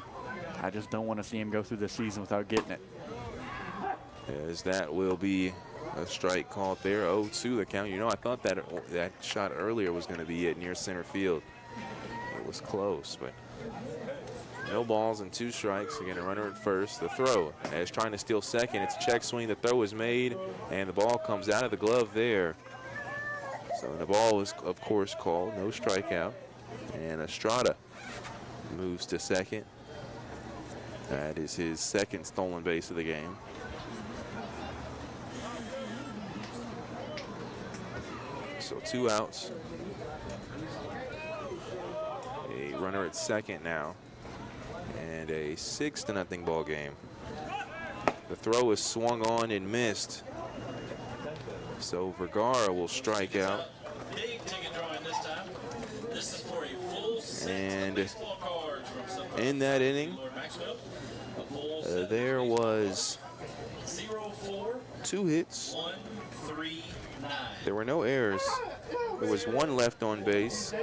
I just don't want to see him go through the season without getting it. As that will be a strike called there. 0-2 the count. You know, I thought that shot earlier was going to be it near center field. It was close, but no balls and 2 strikes. Again, a runner at first. The throw as trying to steal second. It's a check swing. The throw is made, and the ball comes out of the glove there. So the ball is, of course, called. No strikeout. And Estrada moves to second. That is his second stolen base of the game. So 2 outs. A runner at second now. And a 6-0 ball game. The throw is swung on and missed. So Vergara will strike out. And in that inning, there was 2 hits. There were no errors. There was 1 left on base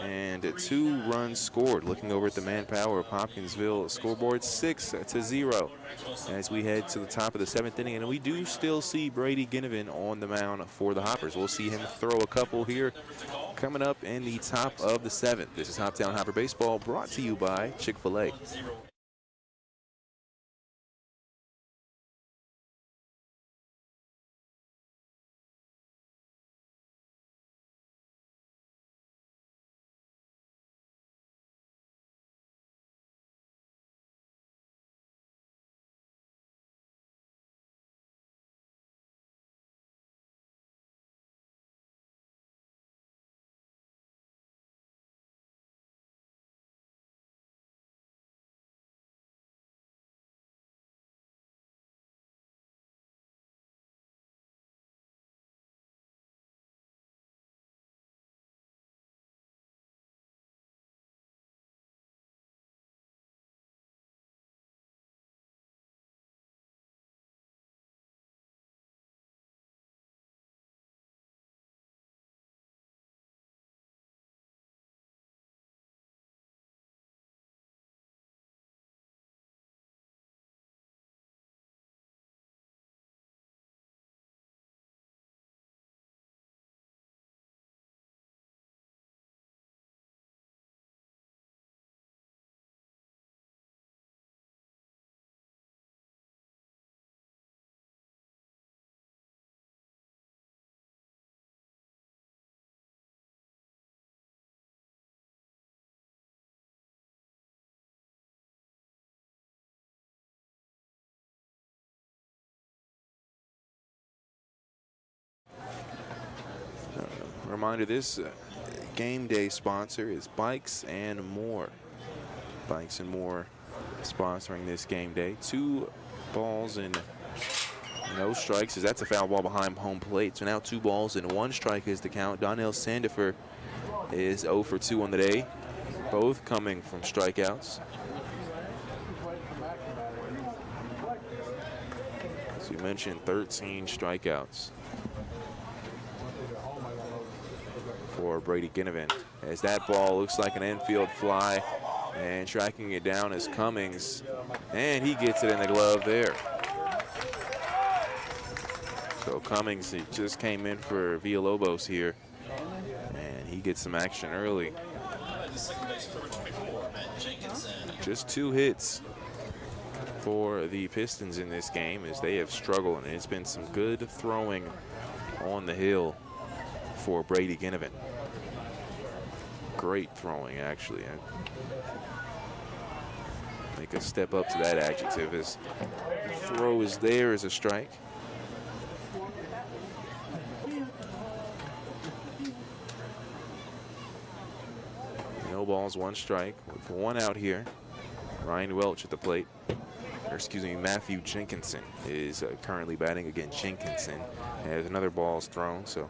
and 2 runs scored. Looking over at the manpower of Hopkinsville scoreboard, 6-0 as we head to the top of the 7th inning. And we do still see Brady Ginnivan on the mound for the Hoppers. We'll see him throw a couple here coming up in the top of the 7th. This is Hoptown Hopper Baseball, brought to you by Chick-fil-A. Reminder, this game day sponsor is Bikes and More. Bikes and More sponsoring this game day. 2 balls and no strikes, as that's a foul ball behind home plate. So now 2 balls and 1 strike is the count. Donnell Sandifer is 0 for 2 on the day, both coming from strikeouts. As we mentioned, 13 strikeouts for Brady Ginnivan, as that ball looks like an infield fly, and tracking it down is Cummings, and he gets it in the glove there. So Cummings, he just came in for Villalobos here, and he gets some action early. Just 2 hits for the Pistons in this game, as they have struggled, and it's been some good throwing on the hill for Brady Ginnivan. Great throwing, actually. Make a step up to that adjective, as the throw is there as a strike. No balls, 1 strike with 1 out here. Ryan Welch at the plate. Or excuse me, Matthew Jenkinson is currently batting against Jenkinson, as another ball is thrown. So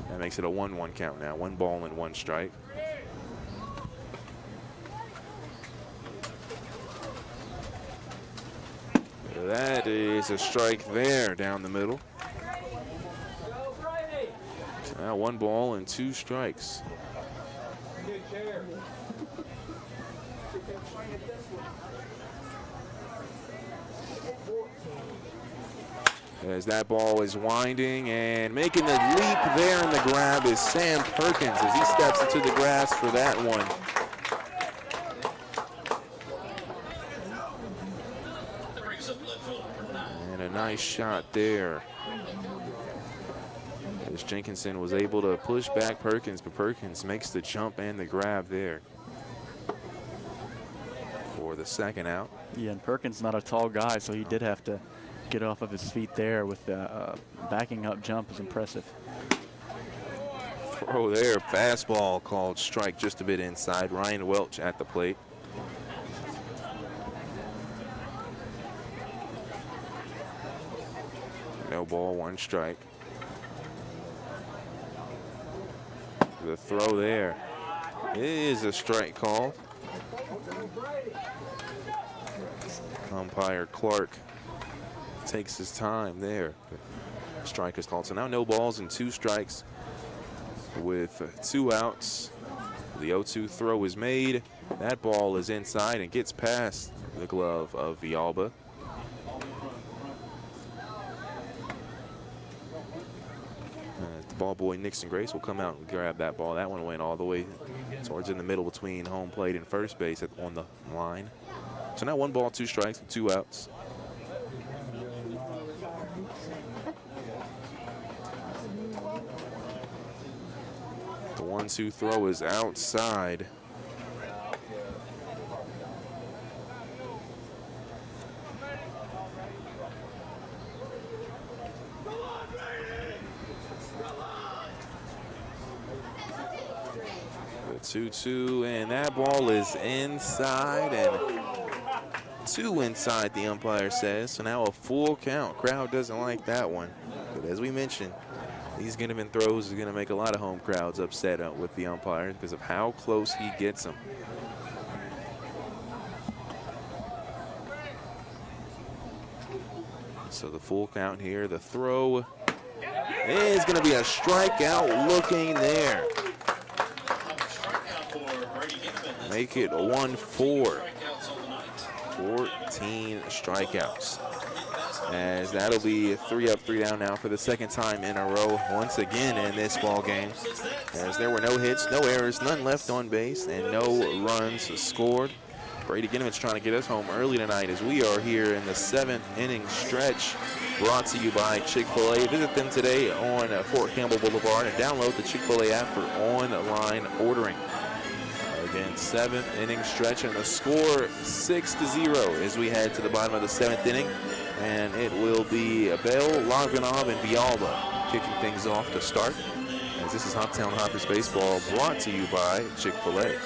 that makes it a 1-1 count now. 1 ball and 1 strike. That is a strike there down the middle. So now 1 ball and 2 strikes. As that ball is winding and making the leap there in the grab is Sam Perkins as he steps into the grass for that one. And a nice shot there. As Jenkinson was able to push back Perkins, but Perkins makes the jump and the grab there for the second out. Yeah, and Perkins not a tall guy, so he did have to get off of his feet there with the backing up jump is impressive. Throw there, fastball called strike just a bit inside. Ryan Welch at the plate. No ball, 1 strike. The throw there is a strike call. Umpire Clark takes his time there. Strike is called. So now no balls and 2 strikes with 2 outs. The 0-2 throw is made. That ball is inside and gets past the glove of Villalba. The ball boy Nixon Grace will come out and grab that ball. That one went all the way towards in the middle between home plate and first base on the line. So now 1 ball, 2 strikes, 2 outs. The 1-2 throw is outside. The 2-2, and that ball is inside, and 2 inside, the umpire says. So now a full count. Crowd doesn't like that one. But as we mentioned, these Ginnivan throws are going to make a lot of home crowds upset with the umpire because of how close he gets them. So the full count here. The throw is going to be a strikeout looking there. Make it 1-4. 14 strikeouts. As that'll be 3 up, 3 down now for the second time in a row once again in this ball game. As there were no hits, no errors, none left on base, and no runs scored. Brady Ginnivan's trying to get us home early tonight as we are here in the 7th inning stretch, brought to you by Chick-fil-A. Visit them today on Fort Campbell Boulevard and download the Chick-fil-A app for online ordering. Again, 7th inning stretch, and the score 6-0 as we head to the bottom of the 7th inning. And it will be Bell, Logvinov, and Villalba kicking things off to start. As this is Hoptown Hoppers Baseball, brought to you by Chick-fil-A.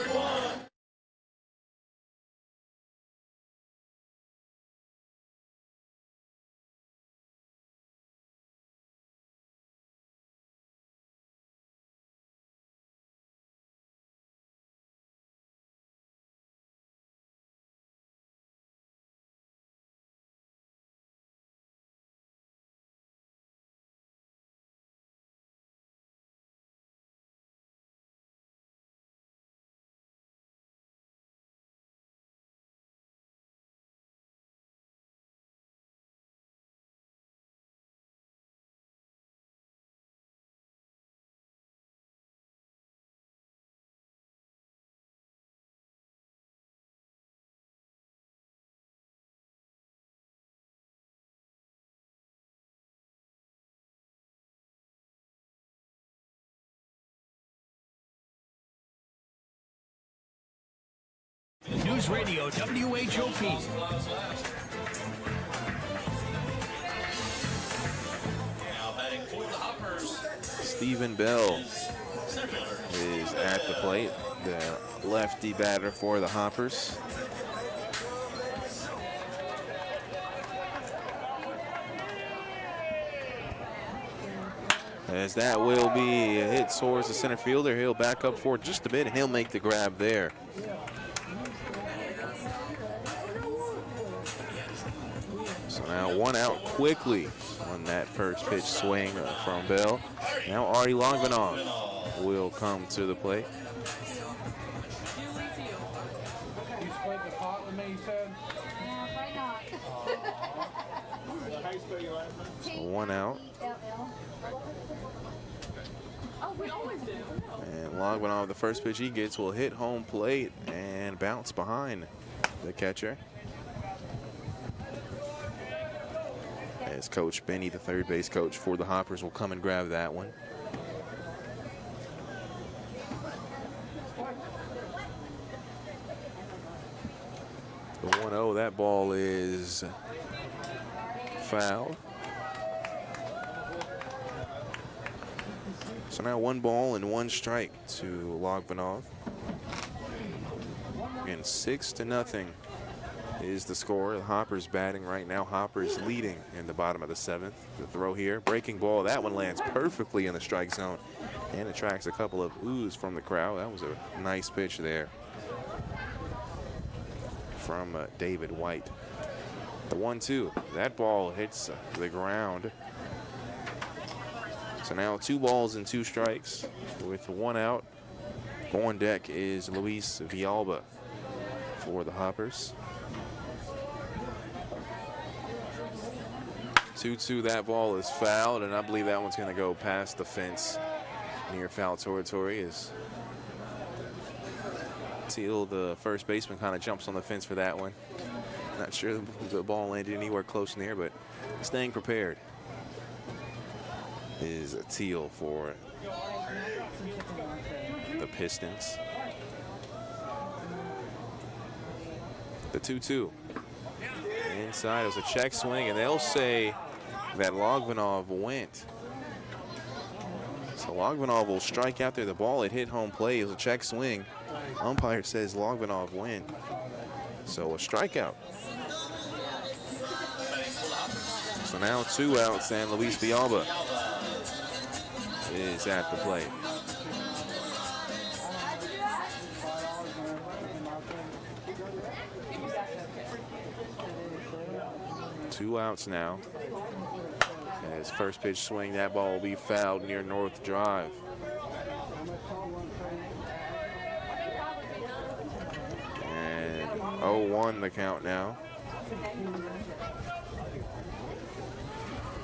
News Radio WHOP. Stephen Bell is at the plate, the lefty batter for the Hoppers. As that will be a hit towards the center fielder. He'll back up for just a bit and he'll make the grab there. So now 1 out quickly on that first pitch swing from Bell. Now Artie Logvinov will come to the plate. You split the pot with me, you said? No, probably not. So 1 out. And Logmanov, the first pitch he gets, will hit home plate and bounce behind the catcher. As Coach Benny, the third base coach for the Hoppers, will come and grab that one. The 1-0, that ball is fouled. So now 1 ball and 1 strike to Logmanov. Again, 6-0 is the score. The Hoppers batting right now. Hoppers leading in the bottom of the 7th. The throw here, breaking ball. That one lands perfectly in the strike zone and attracts a couple of oohs from the crowd. That was a nice pitch there from David White. The 1-2, that ball hits the ground. So now 2 balls and 2 strikes with 1 out. On deck is Luis Villalba for the Hoppers. 2-2, that ball is fouled, and I believe that one's going to go past the fence near foul territory as Teal, the first baseman, kind of jumps on the fence for that one. Not sure the ball landed anywhere close near, but staying prepared is Teal for the Pistons. The 2-2. Inside, it was a check swing, and they'll say that Logmanov went. So Logmanov will strike out there. The ball, it hit home plate. It was a check swing. Umpire says Logmanov win. So a strikeout. So now 2 outs, and Luis Villalba is at the plate. Two outs now. As first pitch swing, that ball will be fouled near North Drive. And 0-1 the count now.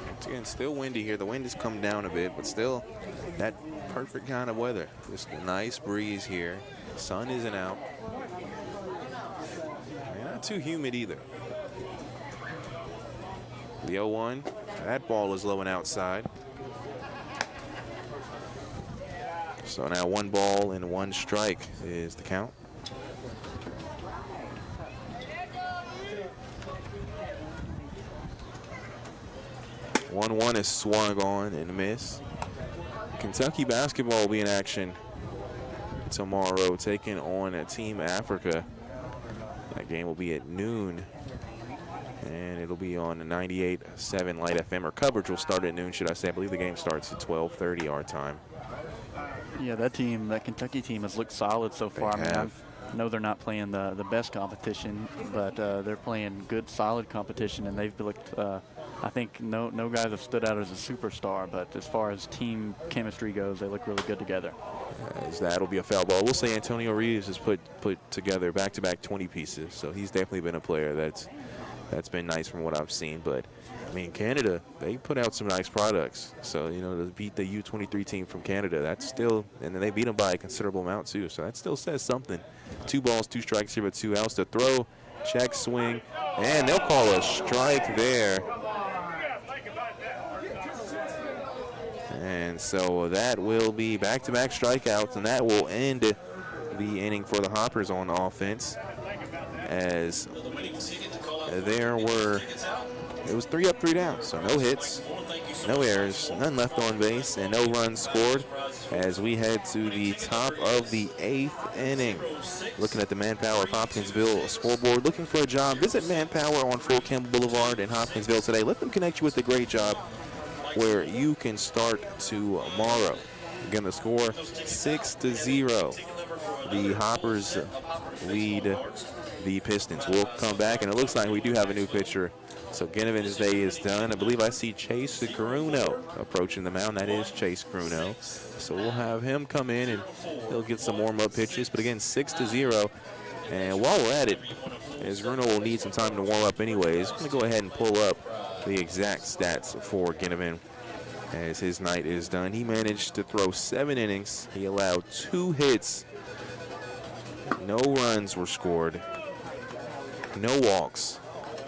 Once again, still windy here. The wind has come down a bit, but still that perfect kind of weather. Just a nice breeze here. Sun isn't out. And not too humid either. The 0-1, that ball is low and outside. So now 1 ball and 1 strike is the count. One 1 is swung on and missed. Kentucky basketball will be in action tomorrow, taking on Team Africa. That game will be at noon. And it'll be on 98.7 Light FM, or coverage will start at noon, should I say. I believe the game starts at 12:30 our time. Yeah, that team, that Kentucky team, has looked solid so far. I know they're not playing the best competition, but they're playing good, solid competition, and they've looked, I think no guys have stood out as a superstar, but as far as team chemistry goes, they look really good together. As that'll be a foul ball. We'll say Antonio Reeves has put together back-to-back 20 pieces, so he's definitely been a player that's been nice from what I've seen. But I mean, Canada, they put out some nice products. So, you know, to beat the U23 team from Canada, that's still, and then they beat them by a considerable amount too. So that still says something. 2 balls, 2 strikes here with 2 outs. To throw, check swing, and they'll call a strike there. And so that will be back-to-back strikeouts, and that will end the inning for the Hoppers on offense. As it was 3 up, 3 down, so no hits, no errors, none left on base, and no runs scored as we head to the top of the 8th inning. Looking at the Manpower of Hopkinsville scoreboard, looking for a job, visit Manpower on Fort Campbell Boulevard in Hopkinsville today. Let them connect you with a great job where you can start tomorrow. Again, the score 6-0. The Hoppers lead the Pistons. We'll come back, and it looks like we do have a new pitcher. So Ginnivan's day is done. I believe I see Chase Gruno approaching the mound. That is Chase Gruno. So we'll have him come in, and he'll get some warm-up pitches. But again, 6-0. And while we're at it, as Gruno will need some time to warm up anyways, I'm going to go ahead and pull up the exact stats for Ginnivan as his night is done. He managed to throw 7 innings. He allowed 2 hits. No runs were scored. No walks.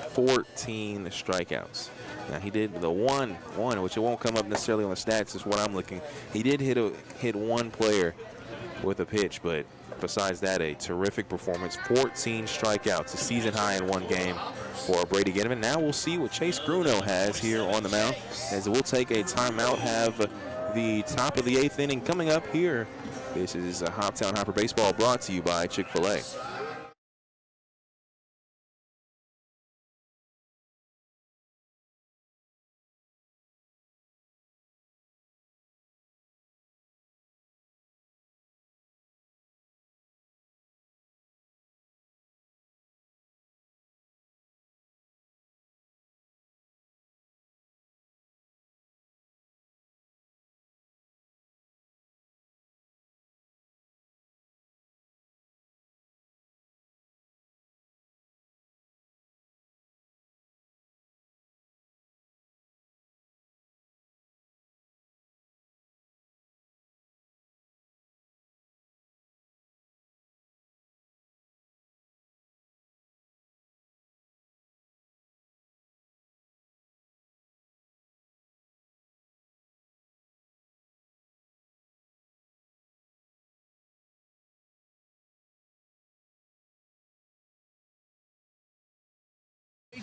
14 strikeouts. Now he did the one, which it won't come up necessarily on the stats is what I'm looking. He did hit one player with a pitch, but besides that, a terrific performance. 14 strikeouts, a season high in one game for Brady Ginnivan. Now we'll see what Chase Gruno has here on the mound as we'll take a timeout, have the top of the 8th inning coming up here. This is Hoptown Hopper Baseball brought to you by Chick-fil-A.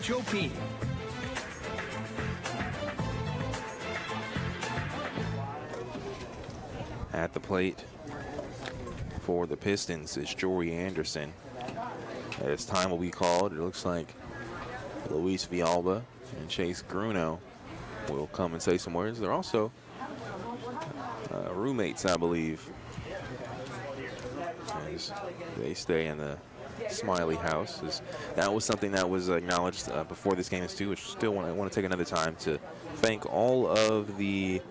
HOP. At the plate for the Pistons is Jory Anderson. As time will be called, it looks like Luis Villalba and Chase Gruno will come and say some words. They're also roommates, I believe, as they stay in the Smiley house. That was something that was acknowledged before this game is too, which still I want to take another time to thank all of the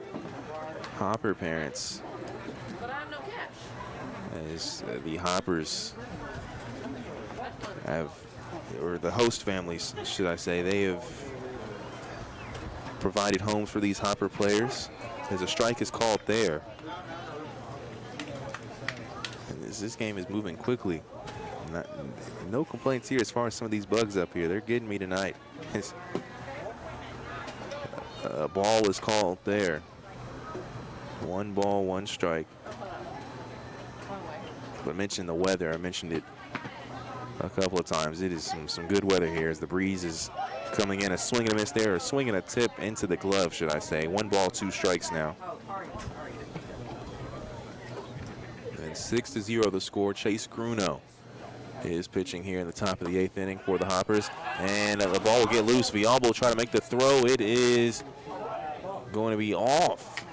Hopper parents, as the Hoppers have, or the host families, should I say, they have provided homes for these Hopper players. As a strike is called there. And this game is moving quickly. No complaints here as far as some of these bugs up here. They're getting me tonight. A ball is called there. 1 ball, 1 strike. But I mentioned the weather. I mentioned it a couple of times. It is some good weather here as the breeze is coming in. A swing and a miss there, a swing and a tip into the glove, should I say. 1 ball, 2 strikes now. And 6-0 the score. Chase Gruno is pitching here in the top of the 8th inning for the Hoppers. And the ball will get loose. Villalba will try to make the throw. It is going to be off.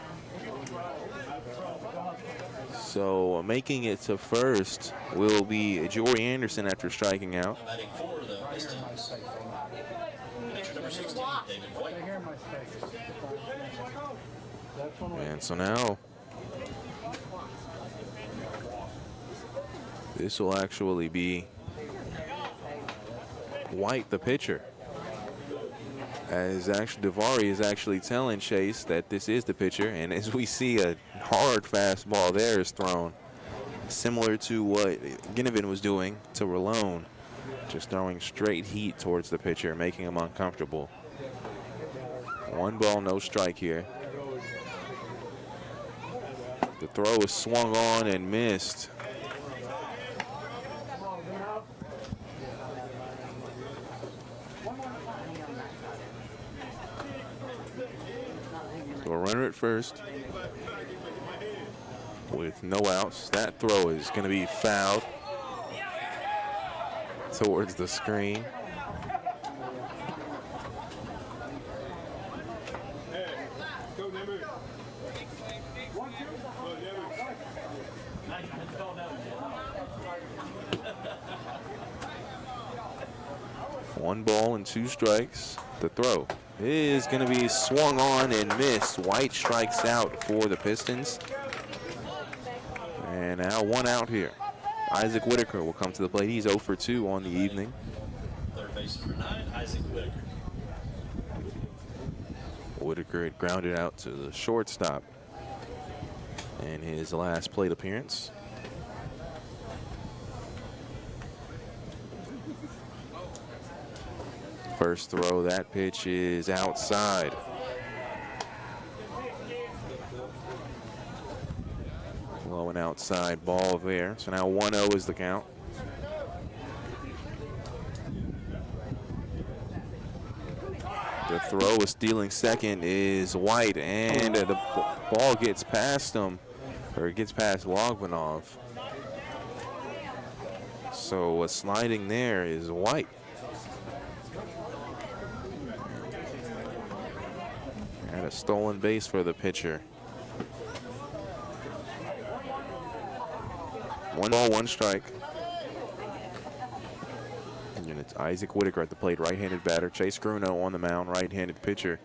So making it to first will be Jory Anderson after striking out. Batting for the Pistons. Pitcher number 16, David White. And so now this will actually be White, the pitcher. As actually Davari is actually telling Chase that this is the pitcher, and as we see, a hard fastball there is thrown, similar to what Ginnivan was doing to Rolone, just throwing straight heat towards the pitcher, making him uncomfortable. 1 ball, no strike here. The throw is swung on and missed. So a runner at first with no outs. That throw is going to be fouled towards the screen. One ball and 2 strikes. The throw is going to be swung on and missed. White strikes out for the Pistons. And now 1 out here. Isaac Whitaker will come to the plate. He's 0 for 2 on the evening. Third base number 9, Isaac Whitaker. Whitaker had grounded out to the shortstop in his last plate appearance. First throw, that pitch is outside. Low and outside ball there. So now 1-0 is the count. The throw is stealing second is White, and the ball gets past him, or it gets past Logvinov. So what's sliding there is White. And a stolen base for the pitcher. 1 ball, 1 strike. And it's Isaac Whitaker at the plate, right-handed batter. Chase Gruno on the mound, right-handed pitcher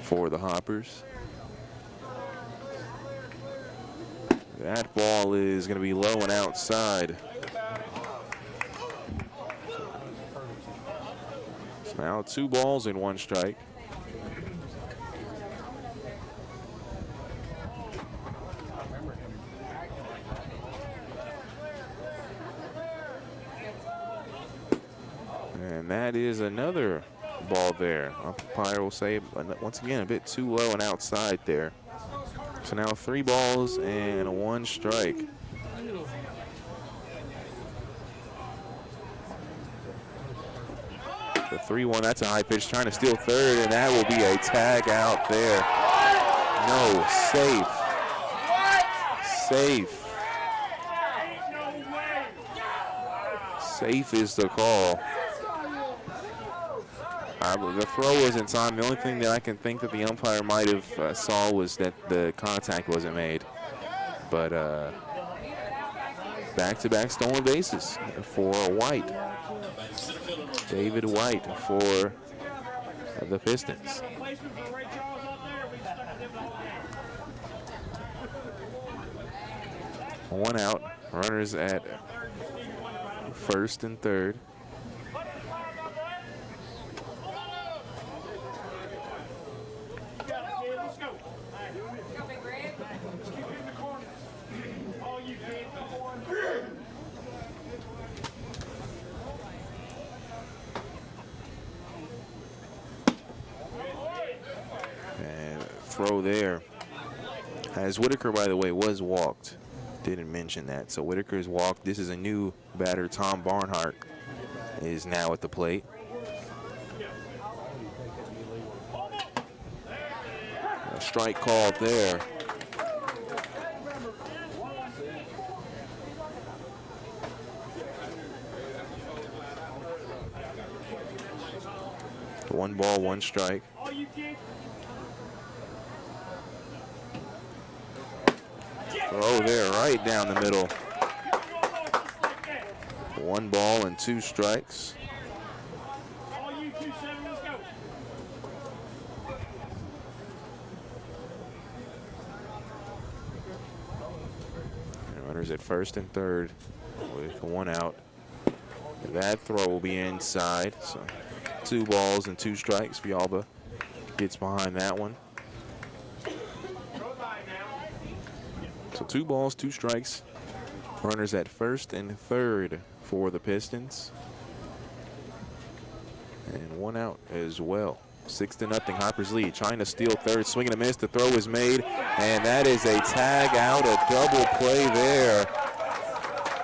for the Hoppers. That ball is going to be low and outside. So now 2 balls and 1 strike. And that is another ball there. Umpire will say, once again, a bit too low and outside there. So now 3 balls and 1 strike. The 3-1, that's a high pitch, trying to steal third, and that will be a tag out there. No, safe. Safe is the call. The throw was in time. The only thing that I can think that the umpire might have saw was that the contact wasn't made. But back-to-back stolen bases for White. David White for the Pistons. One out. Runners at first and third. Throw there. As Whitaker, by the way, was walked. Didn't mention that. So Whitaker is walked. This is a new batter. Tom Barnhart is now at the plate. A strike called there. One ball, 1 strike. Throw there, right down the middle. 1 ball and 2 strikes. And runners at first and third with 1 out. That throw will be inside. So 2 balls and 2 strikes. Villalba gets behind that one. So 2 balls, 2 strikes. Runners at first and third for the Pistons. And 1 out as well. 6-0 Hoppers lead. Trying to steal third, swing and a miss. The throw is made, and that is a tag out, a double play there.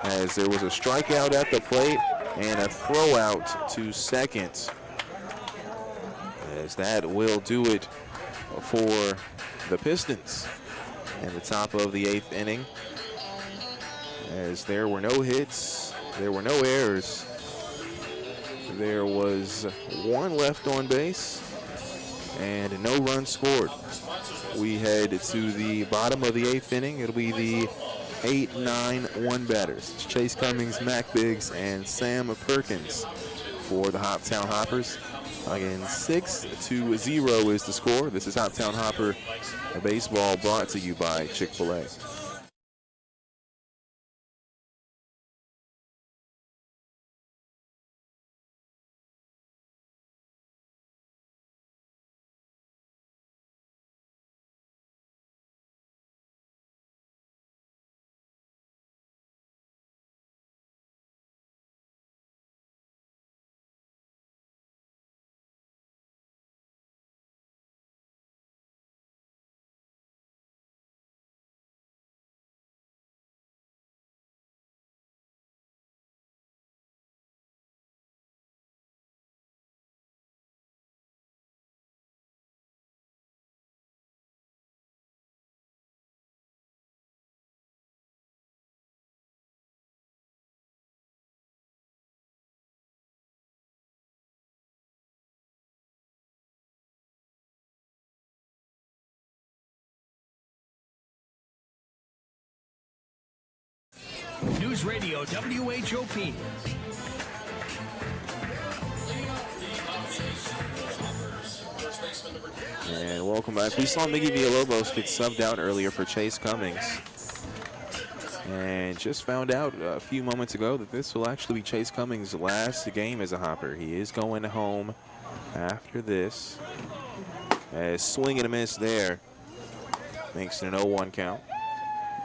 As there was a strikeout at the plate and a throw out to second. As that will do it for the Pistons. In the top of the 8th inning, as there were no hits, there were no errors, there was 1 left on base, and no runs scored. We head to the bottom of the 8th inning. It'll be the 8-9-1 batters. It's Chase Cummings, Mac Biggs, and Sam Perkins for the Hoptown Hoppers. Again, 6-0 is the score. This is Hoptown Hopper Baseball, brought to you by Chick-fil-A. News Radio WHOP. And welcome back. We saw Miggy Villalobos get subbed out earlier for Chase Cummings. And just found out a few moments ago that this will actually be Chase Cummings' last game as a Hopper. He is going home after this. As swing and a miss there. Makes it an 0-1 count.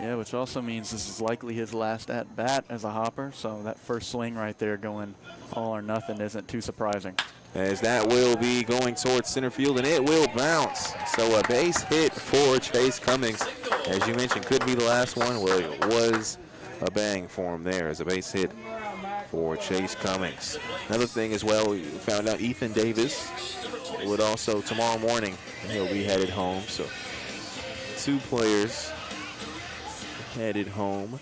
Yeah, which also means this is likely his last at-bat as a Hopper. So that first swing right there going all or nothing isn't too surprising. As that will be going towards center field, and it will bounce. So a base hit for Chase Cummings. As you mentioned, could be the last one. Well, it was a bang for him there as a base hit for Chase Cummings. Another thing as well, we found out Ethan Davis would also, tomorrow morning, he'll be headed home. So 2 players headed home.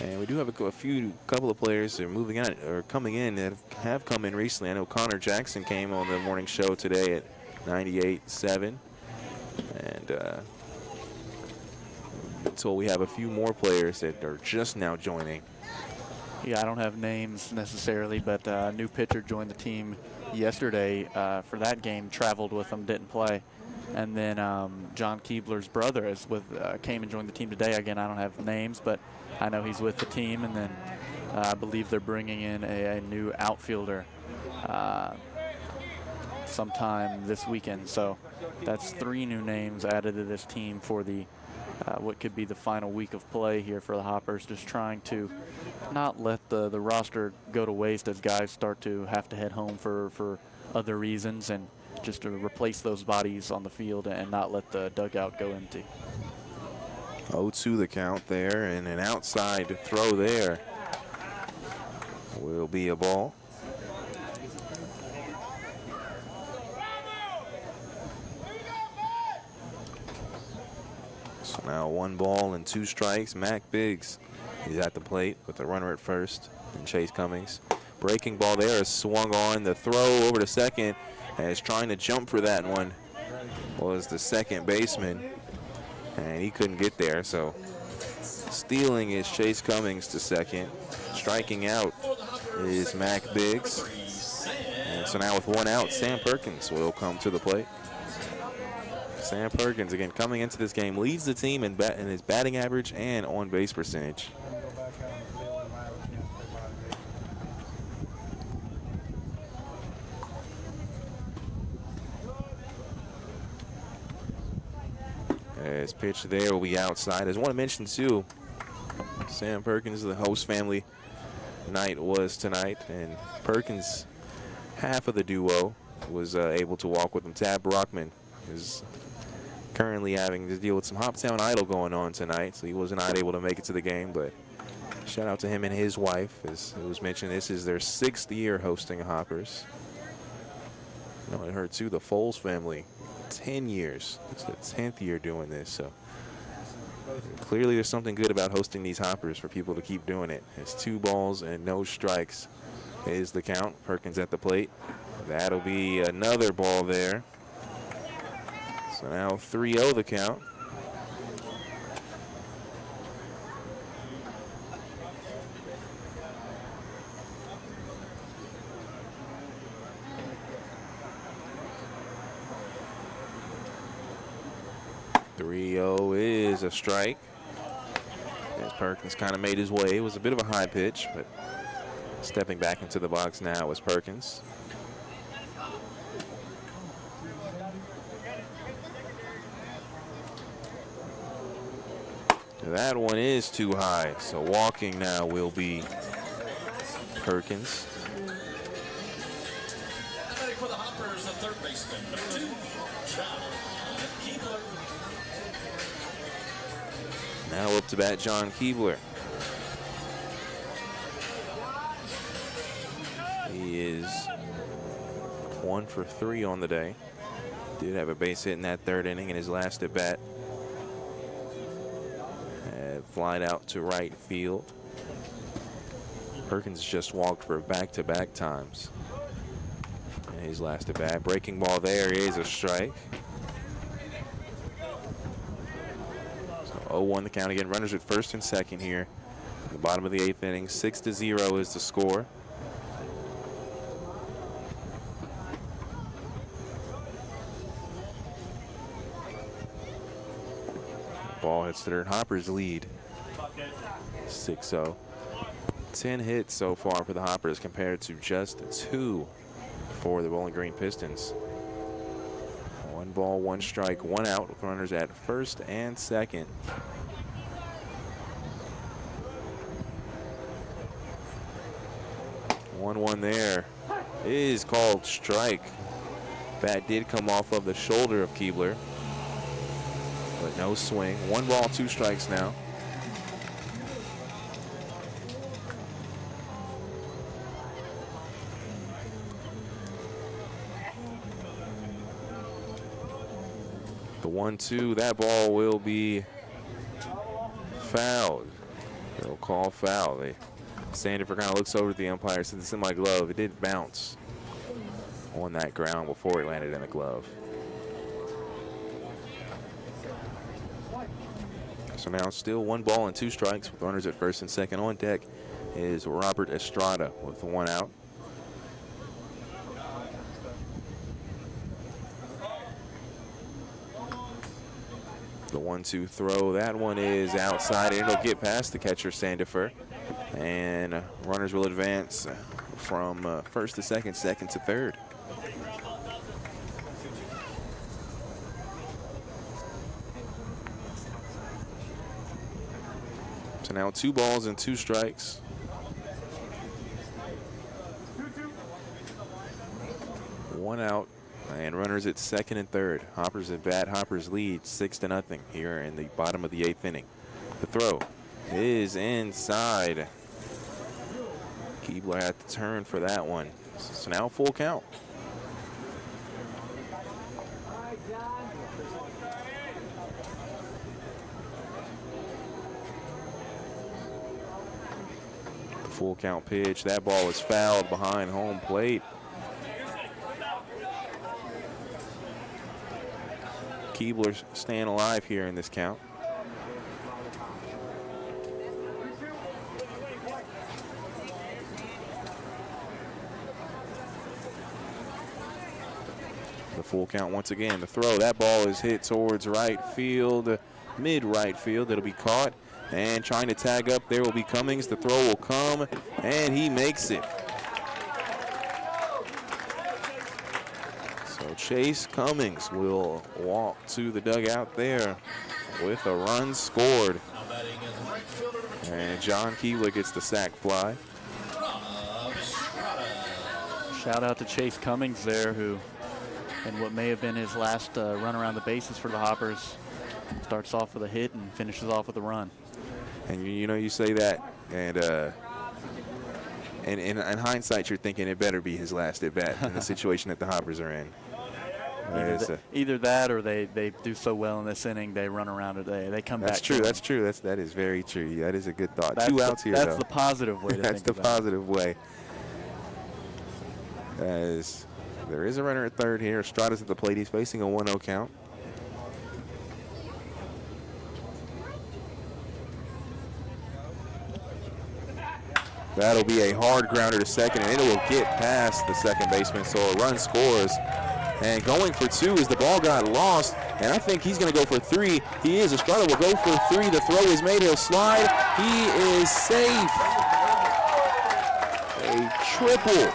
And we do have a couple of players that are moving out or coming in that have come in recently. I know Connor Jackson came on the morning show today at 98.7. And until we have a few more players that are just now joining. Yeah, I don't have names necessarily, but a new pitcher joined the team yesterday for that game, traveled with them, didn't play. And then John Keebler's brother came and joined the team today. Again, I don't have names, but I know he's with the team. And then I believe they're bringing in a new outfielder sometime this weekend. So that's 3 new names added to this team for the what could be the final week of play here for the Hoppers, just trying to not let the roster go to waste as guys start to have to head home for other reasons, and just to replace those bodies on the field and not let the dugout go empty. 0-2 the count there, and an outside throw there will be a ball. So now 1 ball and 2 strikes. Mac Biggs is at the plate with the runner at first, and Chase Cummings. Breaking ball there is swung on. The throw over to second, as trying to jump for that one was the second baseman, and he couldn't get there. So stealing is Chase Cummings to second. Striking out is Mac Biggs. And so now with 1 out, Sam Perkins will come to the plate. Sam Perkins, again, coming into this game, leads the team in his batting average and on-base percentage. As pitch there will be outside. As I want to mention, too, Sam Perkins, the host family night was tonight, and Perkins, half of the duo, was able to walk with him. Tab Brockman is currently having to deal with some Hoptown Idol going on tonight, so he was not able to make it to the game, but shout out to him and his wife. As it was mentioned, this is their 6th year hosting Hoppers. You know, I heard, too, the Foles family, 10 years. It's the 10th year doing this, so clearly there's something good about hosting these Hoppers for people to keep doing it. It's 2 balls and no strikes is the count. Perkins at the plate. That'll be another ball there. So now 3-0 the count. Is a strike. As Perkins kind of made his way. It was a bit of a high pitch, but stepping back into the box now is Perkins. That one is too high, so walking now will be Perkins. For the Hoppers, the third baseman, number 2, John Keebler. Now up to bat, John Keebler. He is 1 for 3 on the day. Did have a base hit in that 3rd inning in his last at bat. Flied out to right field. Perkins just walked for back-to-back times in his last at bat. Breaking ball there is a strike. So 0-1 the count again. Runners at first and second here The bottom of the 8th inning, 6-0 is the score. Ball hits third. Hoppers lead 6-0. 10 hits so far for the Hoppers compared to just 2 for the Bowling Green Pistons. 1 ball, 1 strike, 1 out with runners at first and second. One there is called strike. Bat did come off of the shoulder of Keebler, but no swing. 1 ball, 2 strikes now. The 1-2, that ball will be fouled. They'll call foul. Sandifer kind of looks over at the umpire, says it's in my glove. It did bounce on that ground before it landed in the glove. So now still 1 ball and 2 strikes with runners at first and second. On deck is Robert Estrada with 1 out. The 1-2 throw, that one is outside. It'll get past the catcher, Sandifer. And runners will advance from first to second, second to third. So now 2 balls and 2 strikes. One out. And runners at second and third. Hoppers at bat. Hoppers lead 6-0 here in the bottom of the 8th inning. The throw is inside. Keebler had to turn for that one. So now full count. The full count pitch. That ball is fouled behind home plate. Keebler's staying alive here in this count. The full count once again. The throw, that ball is hit towards right field, mid-right field. It'll be caught. And trying to tag up there will be Cummings. The throw will come, and he makes it. So Chase Cummings will walk to the dugout there with a run scored. And John Keebler gets the sac fly. Shout out to Chase Cummings there, who, in what may have been his last run around the bases for the Hoppers, starts off with a hit and finishes off with a run. And you know, you say that, and in hindsight, you're thinking it better be his last at bat in the situation that the Hoppers are in. Either that, or they do so well in this inning, they run around it. They come back. That's true. That's true. That is very true. That is a good thought. That's 2 outs here. That's though. the positive way. That's the positive way. As there is a runner at third here. Estrada's at the plate. He's facing a 1-0 count. That'll be a hard grounder to second, and it will get past the second baseman, so a run scores. And going for 2 as the ball got lost, and I think he's going to go for 3. He is. Estrada will go for 3. The throw is made. He'll slide. He is safe. A triple.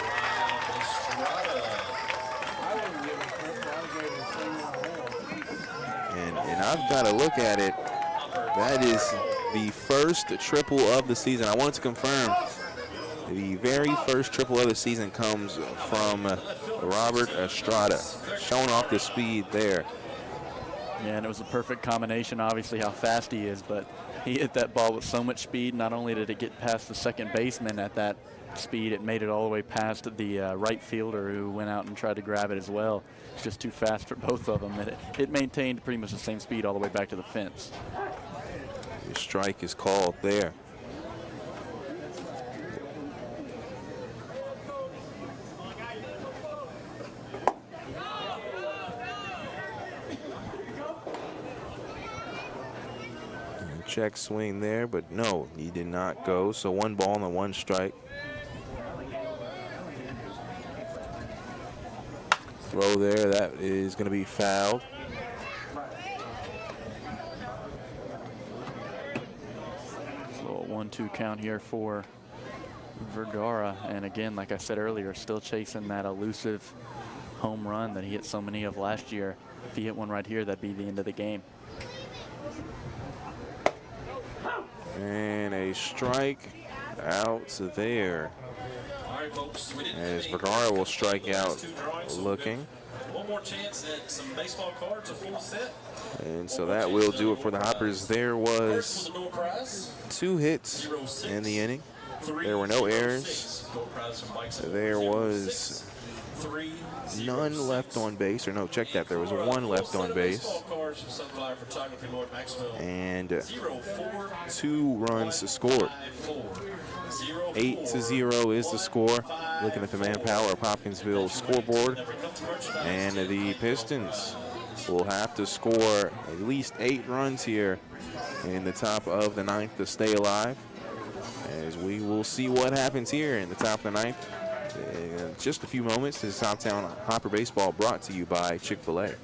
And I've got to look at it. That is the first triple of the season. I wanted to confirm. The very first triple of the season comes from Robert Estrada, showing off the speed there. Yeah, and it was a perfect combination, obviously, how fast he is, but he hit that ball with so much speed. Not only did it get past the second baseman at that speed, it made it all the way past the right fielder, who went out and tried to grab it as well. It's just too fast for both of them. It maintained pretty much the same speed all the way back to the fence. The strike is called there. check swing there, but no, he did not go. So 1 ball and 1 strike. Throw there, that is going to be fouled. A little 1-2 count here for Vergara. And again, like I said earlier, still chasing that elusive home run that he hit so many of last year. If he hit one right here, that'd be the end of the game. And a strike out there. As Vergara will strike out looking. One more chance at some baseball cards, a full set. And so that will do it for the Hoppers. There was 2 hits in the inning. There were no errors. There was none left on base, or no, check that. There was 1 left on base. And 2 runs scored. 8-0 is the score. Looking at the Manpower of Hopkinsville scoreboard. And the Pistons will have to score at least 8 runs here in the top of the 9th to stay alive. As we will see what happens here in the top of the 9th. In just a few moments, this is Hoptown Hopper Baseball brought to you by Chick-fil-A.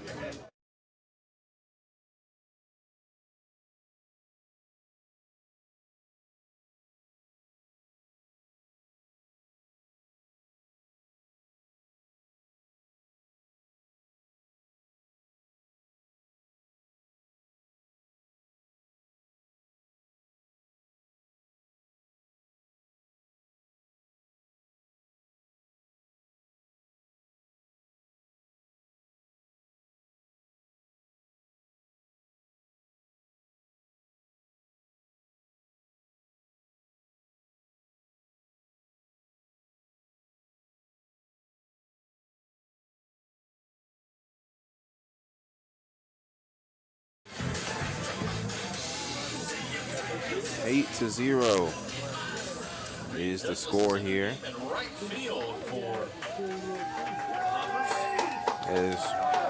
Eight to 0 is the score here. As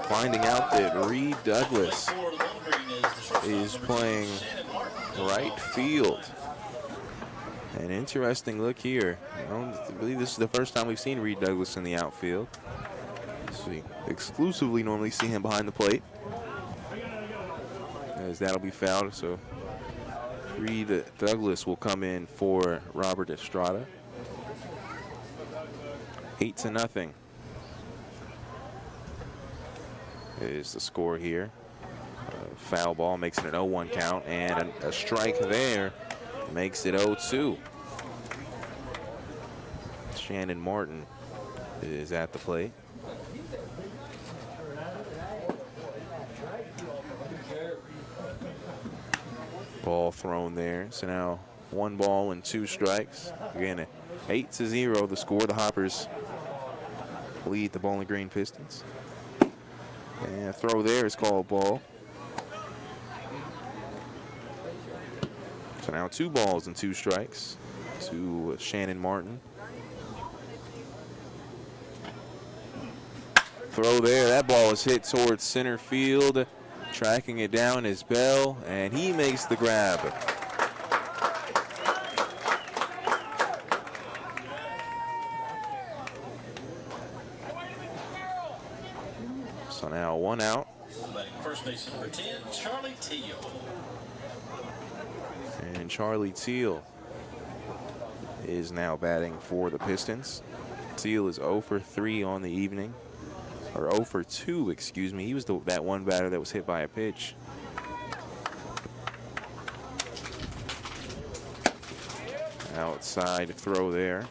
finding out that Reed Douglas is playing right field. An interesting look here. I believe this is the first time we've seen Reed Douglas in the outfield. We exclusively normally see him behind the plate. As that'll be fouled, so Reed Douglas will come in for Robert Estrada. 8-0 is the score here. Foul ball makes it an 0-1 count, and a strike there makes it 0-2. Shannon Martin is at the plate. Ball thrown there. So now 1 ball and 2 strikes. Again, 8-0 the score. The Hoppers lead the Bowling Green Pistons. And a throw there is called ball. So now 2 balls and 2 strikes to Shannon Martin. Throw there. That ball is hit towards center field. Tracking it down is Bell, and he makes the grab. So now 1 out. First base number 10, Charlie Teal. And Charlie Teal is now batting for the Pistons. Teal is 0 for 3 on the evening. Or 0 for 2, excuse me. He was that one batter that was hit by a pitch. Outside throw there.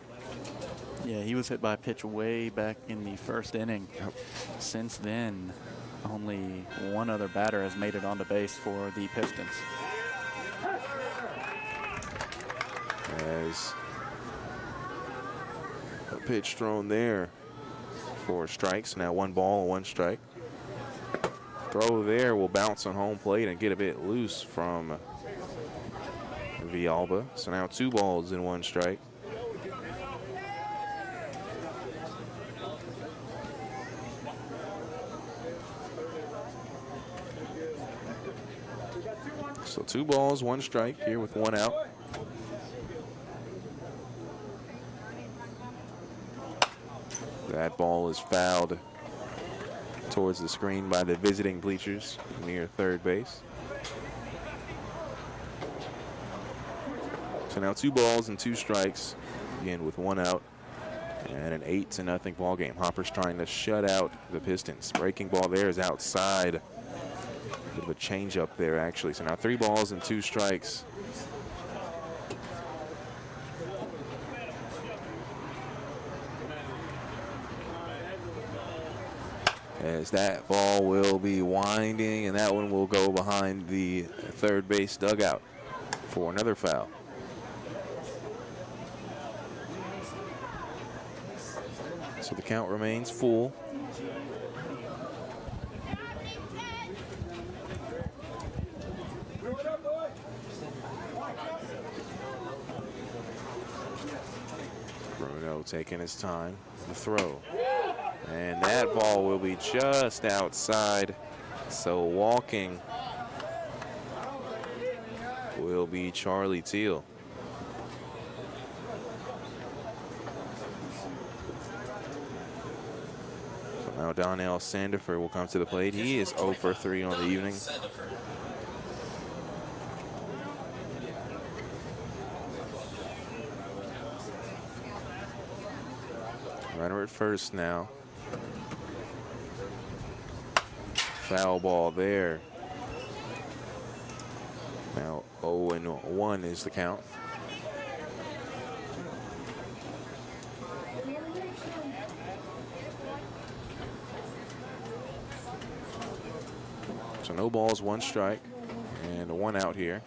Yeah, he was hit by a pitch way back in the first inning. Yep. Since then, only 1 other batter has made it onto base for the Pistons. As a pitch thrown there for strikes. Now 1 ball and 1 strike. Throw there will bounce on home plate and get a bit loose from Villalba. So now 2 balls and 1 strike. So 2 balls, 1 strike here with 1 out. That ball is fouled towards the screen by the visiting bleachers near third base. So now 2 balls and 2 strikes, again with 1 out, and an 8-0 ball game. Hoppers trying to shut out the Pistons. Breaking ball there is outside. Bit of a change up there, actually. So now 3 balls and 2 strikes. As that ball will be winding, and that one will go behind the third base dugout for another foul. So the count remains full. Bruno taking his time. The throw. And that ball will be just outside. So walking will be Charlie Teal. So now Donnell Sandefur will come to the plate. He is 0 for 3 on the evening. Runner at first now. Foul ball there. Now 0-1 is the count. So no balls, 1 strike, and 1 out here.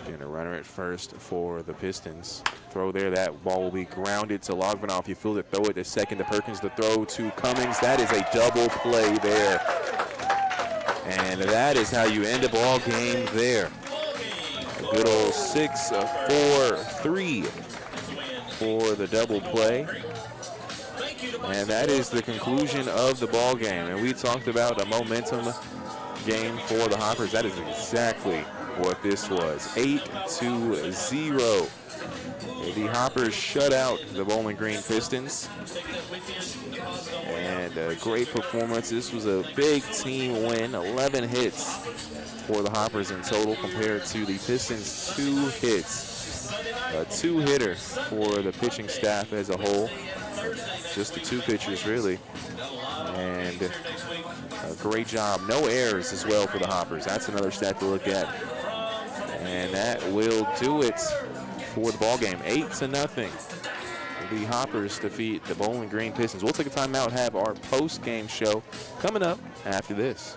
Again, a runner at first for the Pistons. Throw there, that ball will be grounded to Logvinoff. You feel it, throw it to second to Perkins, the throw to Cummings. That is a double play there. And that is how you end a ball game there. A good old 6-4-3 for the double play. And that is the conclusion of the ball game. And we talked about a momentum game for the Hoppers. That is exactly what this was. 8-0. The Hoppers shut out the Bowling Green Pistons. And a great performance. This was a big team win. 11 hits for the Hoppers in total compared to the Pistons' 2 hits. A 2-hitter for the pitching staff as a whole. Just the 2 pitchers, really. And a great job. No errors as well for the Hoppers. That's another stat to look at. And that will do it for the ball game. 8-0. The Hoppers defeat the Bowling Green Pistons. We'll take a timeout and have our post-game show coming up after this.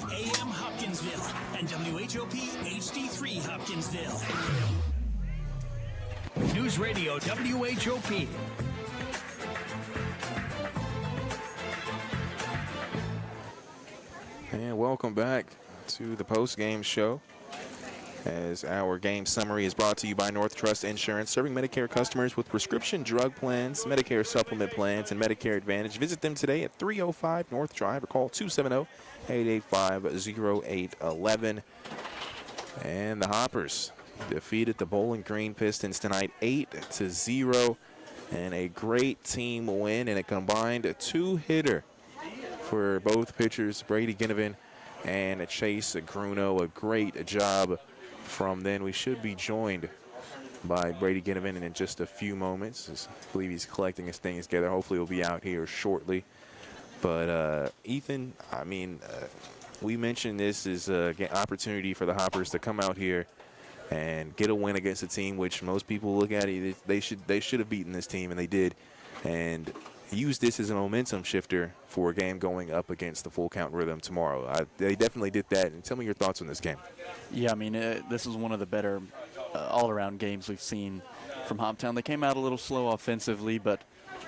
AM Hopkinsville and WHOP HD3 Hopkinsville. News Radio WHOP. And welcome back to the post-game show, as our game summary is brought to you by North Trust Insurance, serving Medicare customers with prescription drug plans, Medicare supplement plans, and Medicare Advantage. Visit them today at 305 North Drive or call 270-885-0811. And the Hoppers defeated the Bowling Green Pistons tonight 8-0, and a great team win, and a combined two-hitter for both pitchers, Brady Ginnivan and Chase Gruno. A great job from them. We should be joined by Brady Ginnivan in just a few moments. I believe he's collecting his things together. Hopefully he'll be out here shortly. But Ethan, I mean, we mentioned this is an opportunity for the Hoppers to come out here and get a win against a team which most people look at it, they should have beaten this team, and they did. And use this as a momentum shifter for a game going up against the full count rhythm tomorrow. They definitely did that. And tell me your thoughts on this game. Yeah, I mean, this is one of the better all-around games we've seen from Hoptown. They came out a little slow offensively, but,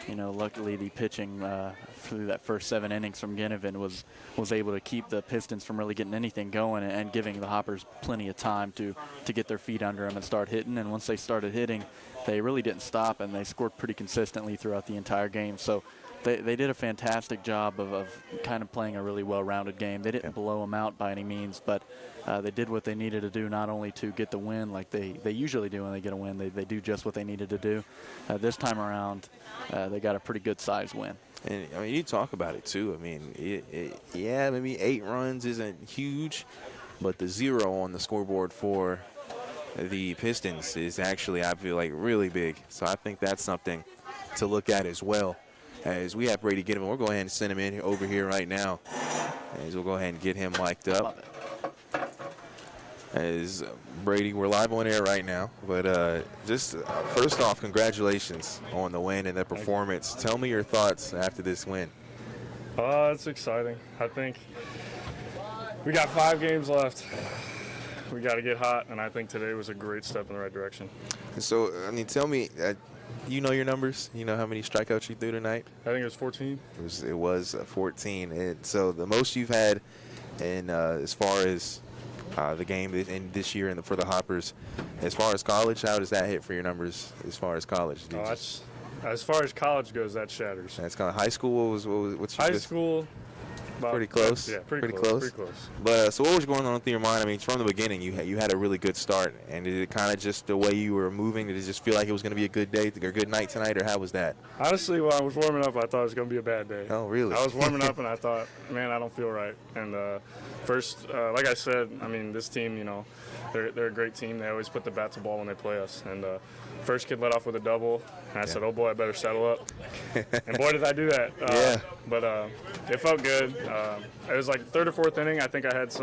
you know, luckily the pitching through that first 7 innings from Ginnivan was able to keep the Pistons from really getting anything going and giving the Hoppers plenty of time to get their feet under them and start hitting. And once they started hitting, they really didn't stop, and they scored pretty consistently throughout the entire game. So they did a fantastic job of kind of playing a really well-rounded game. They didn't blow them out by any means, but they did what they needed to do, not only to get the win like they usually do when they get a win. They do just what they needed to do. This time around, they got a pretty good-sized win. And, I mean, you talk about it, too. I mean, yeah, maybe 8 runs isn't huge, but the 0 on the scoreboard for the Pistons is actually, I feel like, really big. So I think that's something to look at as well. As we have Brady Ginnivan, we'll go ahead and send him in over here right now. As we'll go ahead and get him mic'd up. As Brady, we're live on air right now. But just first off, congratulations on the win and the performance. Tell me your thoughts after this win. It's exciting. I think we got 5 games left. We got to get hot, and I think today was a great step in the right direction. So, I mean, tell me, you know your numbers? You know how many strikeouts you threw tonight? I think it was 14. It was 14. And so the most you've had in as far as the game in this year and for the Hoppers. As far as college, how does that hit for your numbers as far as college? As far as college goes, that shatters. That's kind of high school. What's your high school? Pretty close. Yeah, pretty close. But so what was going on through your mind? I mean, from the beginning, you had a really good start, and did it kind of just the way you were moving? Did it just feel like it was going to be a good day or a good night tonight, or how was that? Honestly, when I was warming up, I thought it was going to be a bad day. Oh, really? I was warming up, and I thought, man, I don't feel right. And first, like I said, I mean, this team, you know, they're a great team. They always put the bat to ball when they play us. And first kid let off with a double, and I said, oh boy, I better settle up. And boy, did I do that. But it felt good. It was like 3rd or 4th inning. I think I had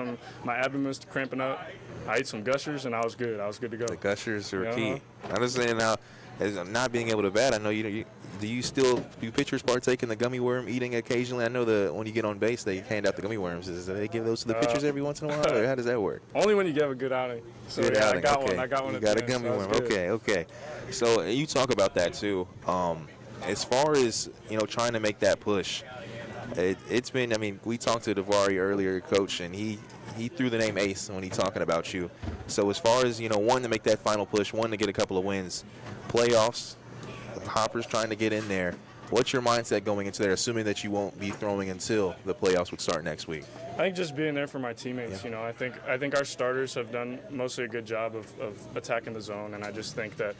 my abdomen was cramping up. I ate some Gushers, and I was good. I was good to go. The Gushers are key. I understand how, as I'm not being able to bat, I know do pitchers partake in the gummy worm eating occasionally? I know when you get on base, they hand out the gummy worms. Do they give those to the pitchers every once in a while, or how does that work? Only when you give a good outing. So good outing. I got one. You got a gummy worm. Okay. So you talk about that too. As far as trying to make that push, it's been. I mean, we talked to Davari earlier, coach, and he threw the name Ace when he's talking about you. So as far as one to make that final push, one to get a couple of wins, playoffs. Hoppers trying to get in there. What's your mindset going into there, assuming that you won't be throwing until the playoffs would start next week? I think just being there for my teammates. Yeah. I think our starters have done mostly a good job of attacking the zone, and I just think that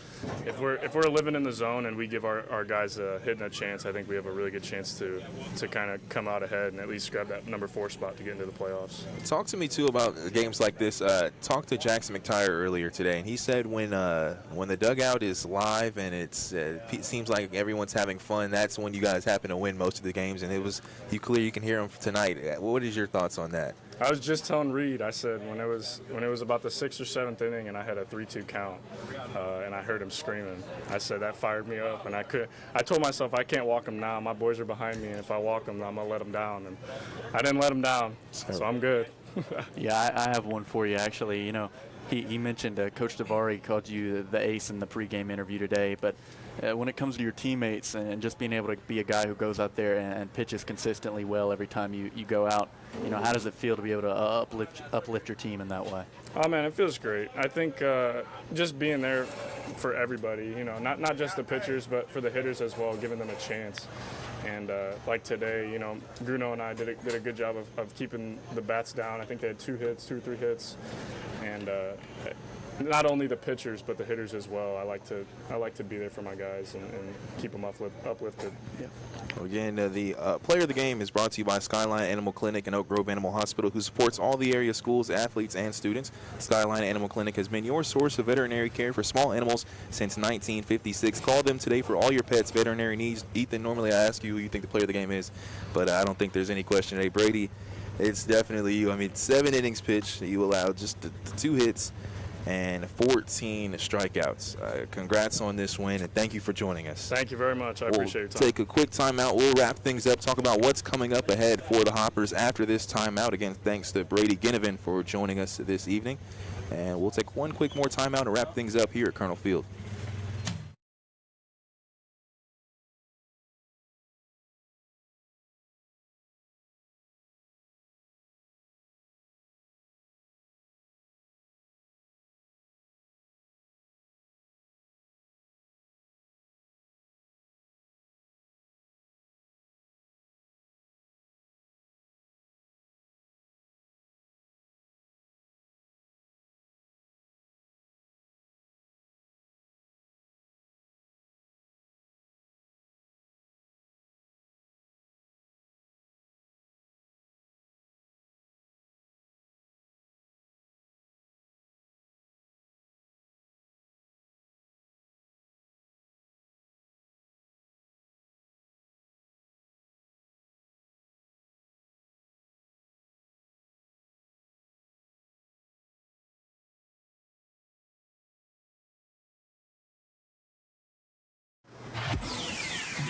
if we're living in the zone and we give our guys a hit and a chance, I think we have a really good chance to kind of come out ahead and at least grab that number 4 spot to get into the playoffs. Talk to me too about games like this. Talked to Jackson McTire earlier today, and he said when the dugout is live and it seems like everyone's having fun, that's when you guys happen to win most of the games. And you can hear him tonight. What is your thoughts on that? I was just telling Reed, I said when it was about the 6th or 7th inning and I had a 3-2 count and I heard him screaming, I said that fired me up, and I told myself I can't walk him now. My boys are behind me, and if I walk him, I'm gonna let him down, and I didn't let him down, so I'm good. Yeah, I have one for you, actually. You know, he mentioned Coach Davari called you the ace in the pregame interview today, but when it comes to your teammates and just being able to be a guy who goes out there and pitches consistently well every time you go out, you know, how does it feel to be able to uplift your team in that way? Oh, man, it feels great. I think just being there for everybody, you know, not just the pitchers, but for the hitters as well, giving them a chance. And like today, you know, Bruno and I did a good job of keeping the bats down. I think they had 2 or 3 hits. And not only the pitchers, but the hitters as well. I like to be there for my guys and keep them uplifted. Yeah. Again, the player of the game is brought to you by Skyline Animal Clinic and Oak Grove Animal Hospital, who supports all the area schools, athletes, and students. Skyline Animal Clinic has been your source of veterinary care for small animals since 1956. Call them today for all your pets' veterinary needs. Ethan, normally I ask you who you think the player of the game is, but I don't think there's any question today. Brady, it's definitely you. I mean, 7 innings pitched. You allowed just the 2 hits and 14 strikeouts. Congrats on this win, and thank you for joining us. Thank you very much. I appreciate your time. Take a quick timeout. We'll wrap things up, talk about what's coming up ahead for the Hoppers after this timeout. Again, thanks to Brady Ginnivan for joining us this evening. And we'll take one quick more timeout and wrap things up here at Colonel Field.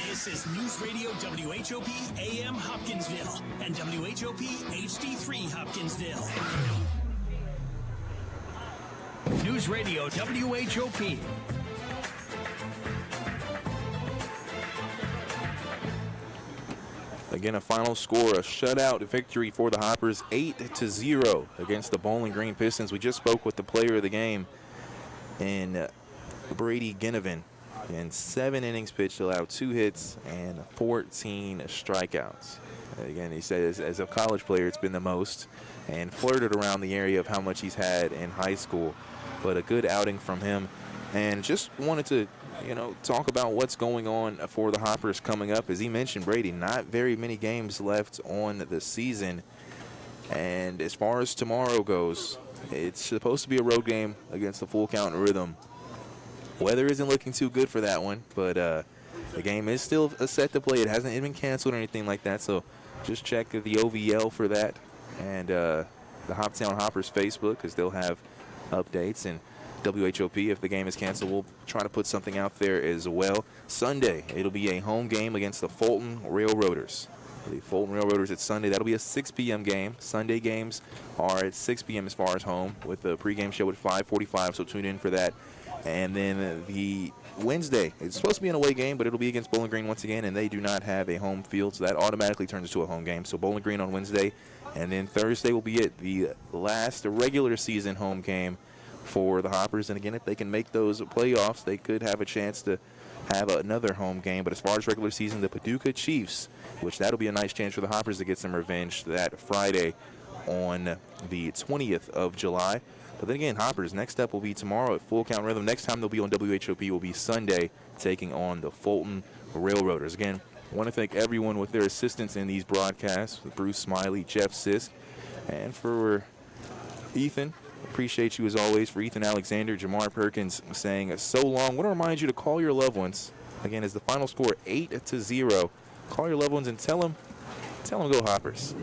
This is News Radio WHOP AM Hopkinsville and WHOP HD3 Hopkinsville. News Radio WHOP. Again, a final score, a shutout victory for the Hoppers, 8-0 against the Bowling Green Pistons. We just spoke with the player of the game in Brady Ginnivan. In 7 innings pitched, allowed 2 hits and 14 strikeouts. Again, he says as a college player, it's been the most, and flirted around the area of how much he's had in high school. But a good outing from him. And just wanted to, you know, talk about what's going on for the Hoppers coming up. As he mentioned, Brady, not very many games left on the season. And as far as tomorrow goes, it's supposed to be a road game against the Full Count Rhythm. Weather isn't looking too good for that one, but the game is still set to play. It hasn't even been canceled or anything like that, so just check the OVL for that and the Hoptown Hoppers Facebook, because they'll have updates. And WHOP, if the game is canceled, we'll try to put something out there as well. Sunday, it'll be a home game against the Fulton Railroaders. The Fulton Railroaders at Sunday. That'll be a 6 p.m. game. Sunday games are at 6 p.m. as far as home, with the pregame show at 5:45, so tune in for that. And then the Wednesday, it's supposed to be an away game, but it'll be against Bowling Green once again, and they do not have a home field, so that automatically turns into a home game. So Bowling Green on Wednesday, and then Thursday will be it, the last regular season home game for the Hoppers. And again, if they can make those playoffs, they could have a chance to have another home game. But as far as regular season, the Paducah Chiefs, which that'll be a nice chance for the Hoppers to get some revenge that Friday on the 20th of July. But then again, Hoppers, next up will be tomorrow at Full Count Rhythm. Next time they'll be on WHOP will be Sunday, taking on the Fulton Railroaders. Again, I want to thank everyone with their assistance in these broadcasts, Bruce Smiley, Jeff Sisk, and for Ethan, appreciate you as always. For Ethan Alexander, Jamar Perkins saying so long. I want to remind you to call your loved ones. Again, as the final score 8-0. Call your loved ones and tell them go Hoppers.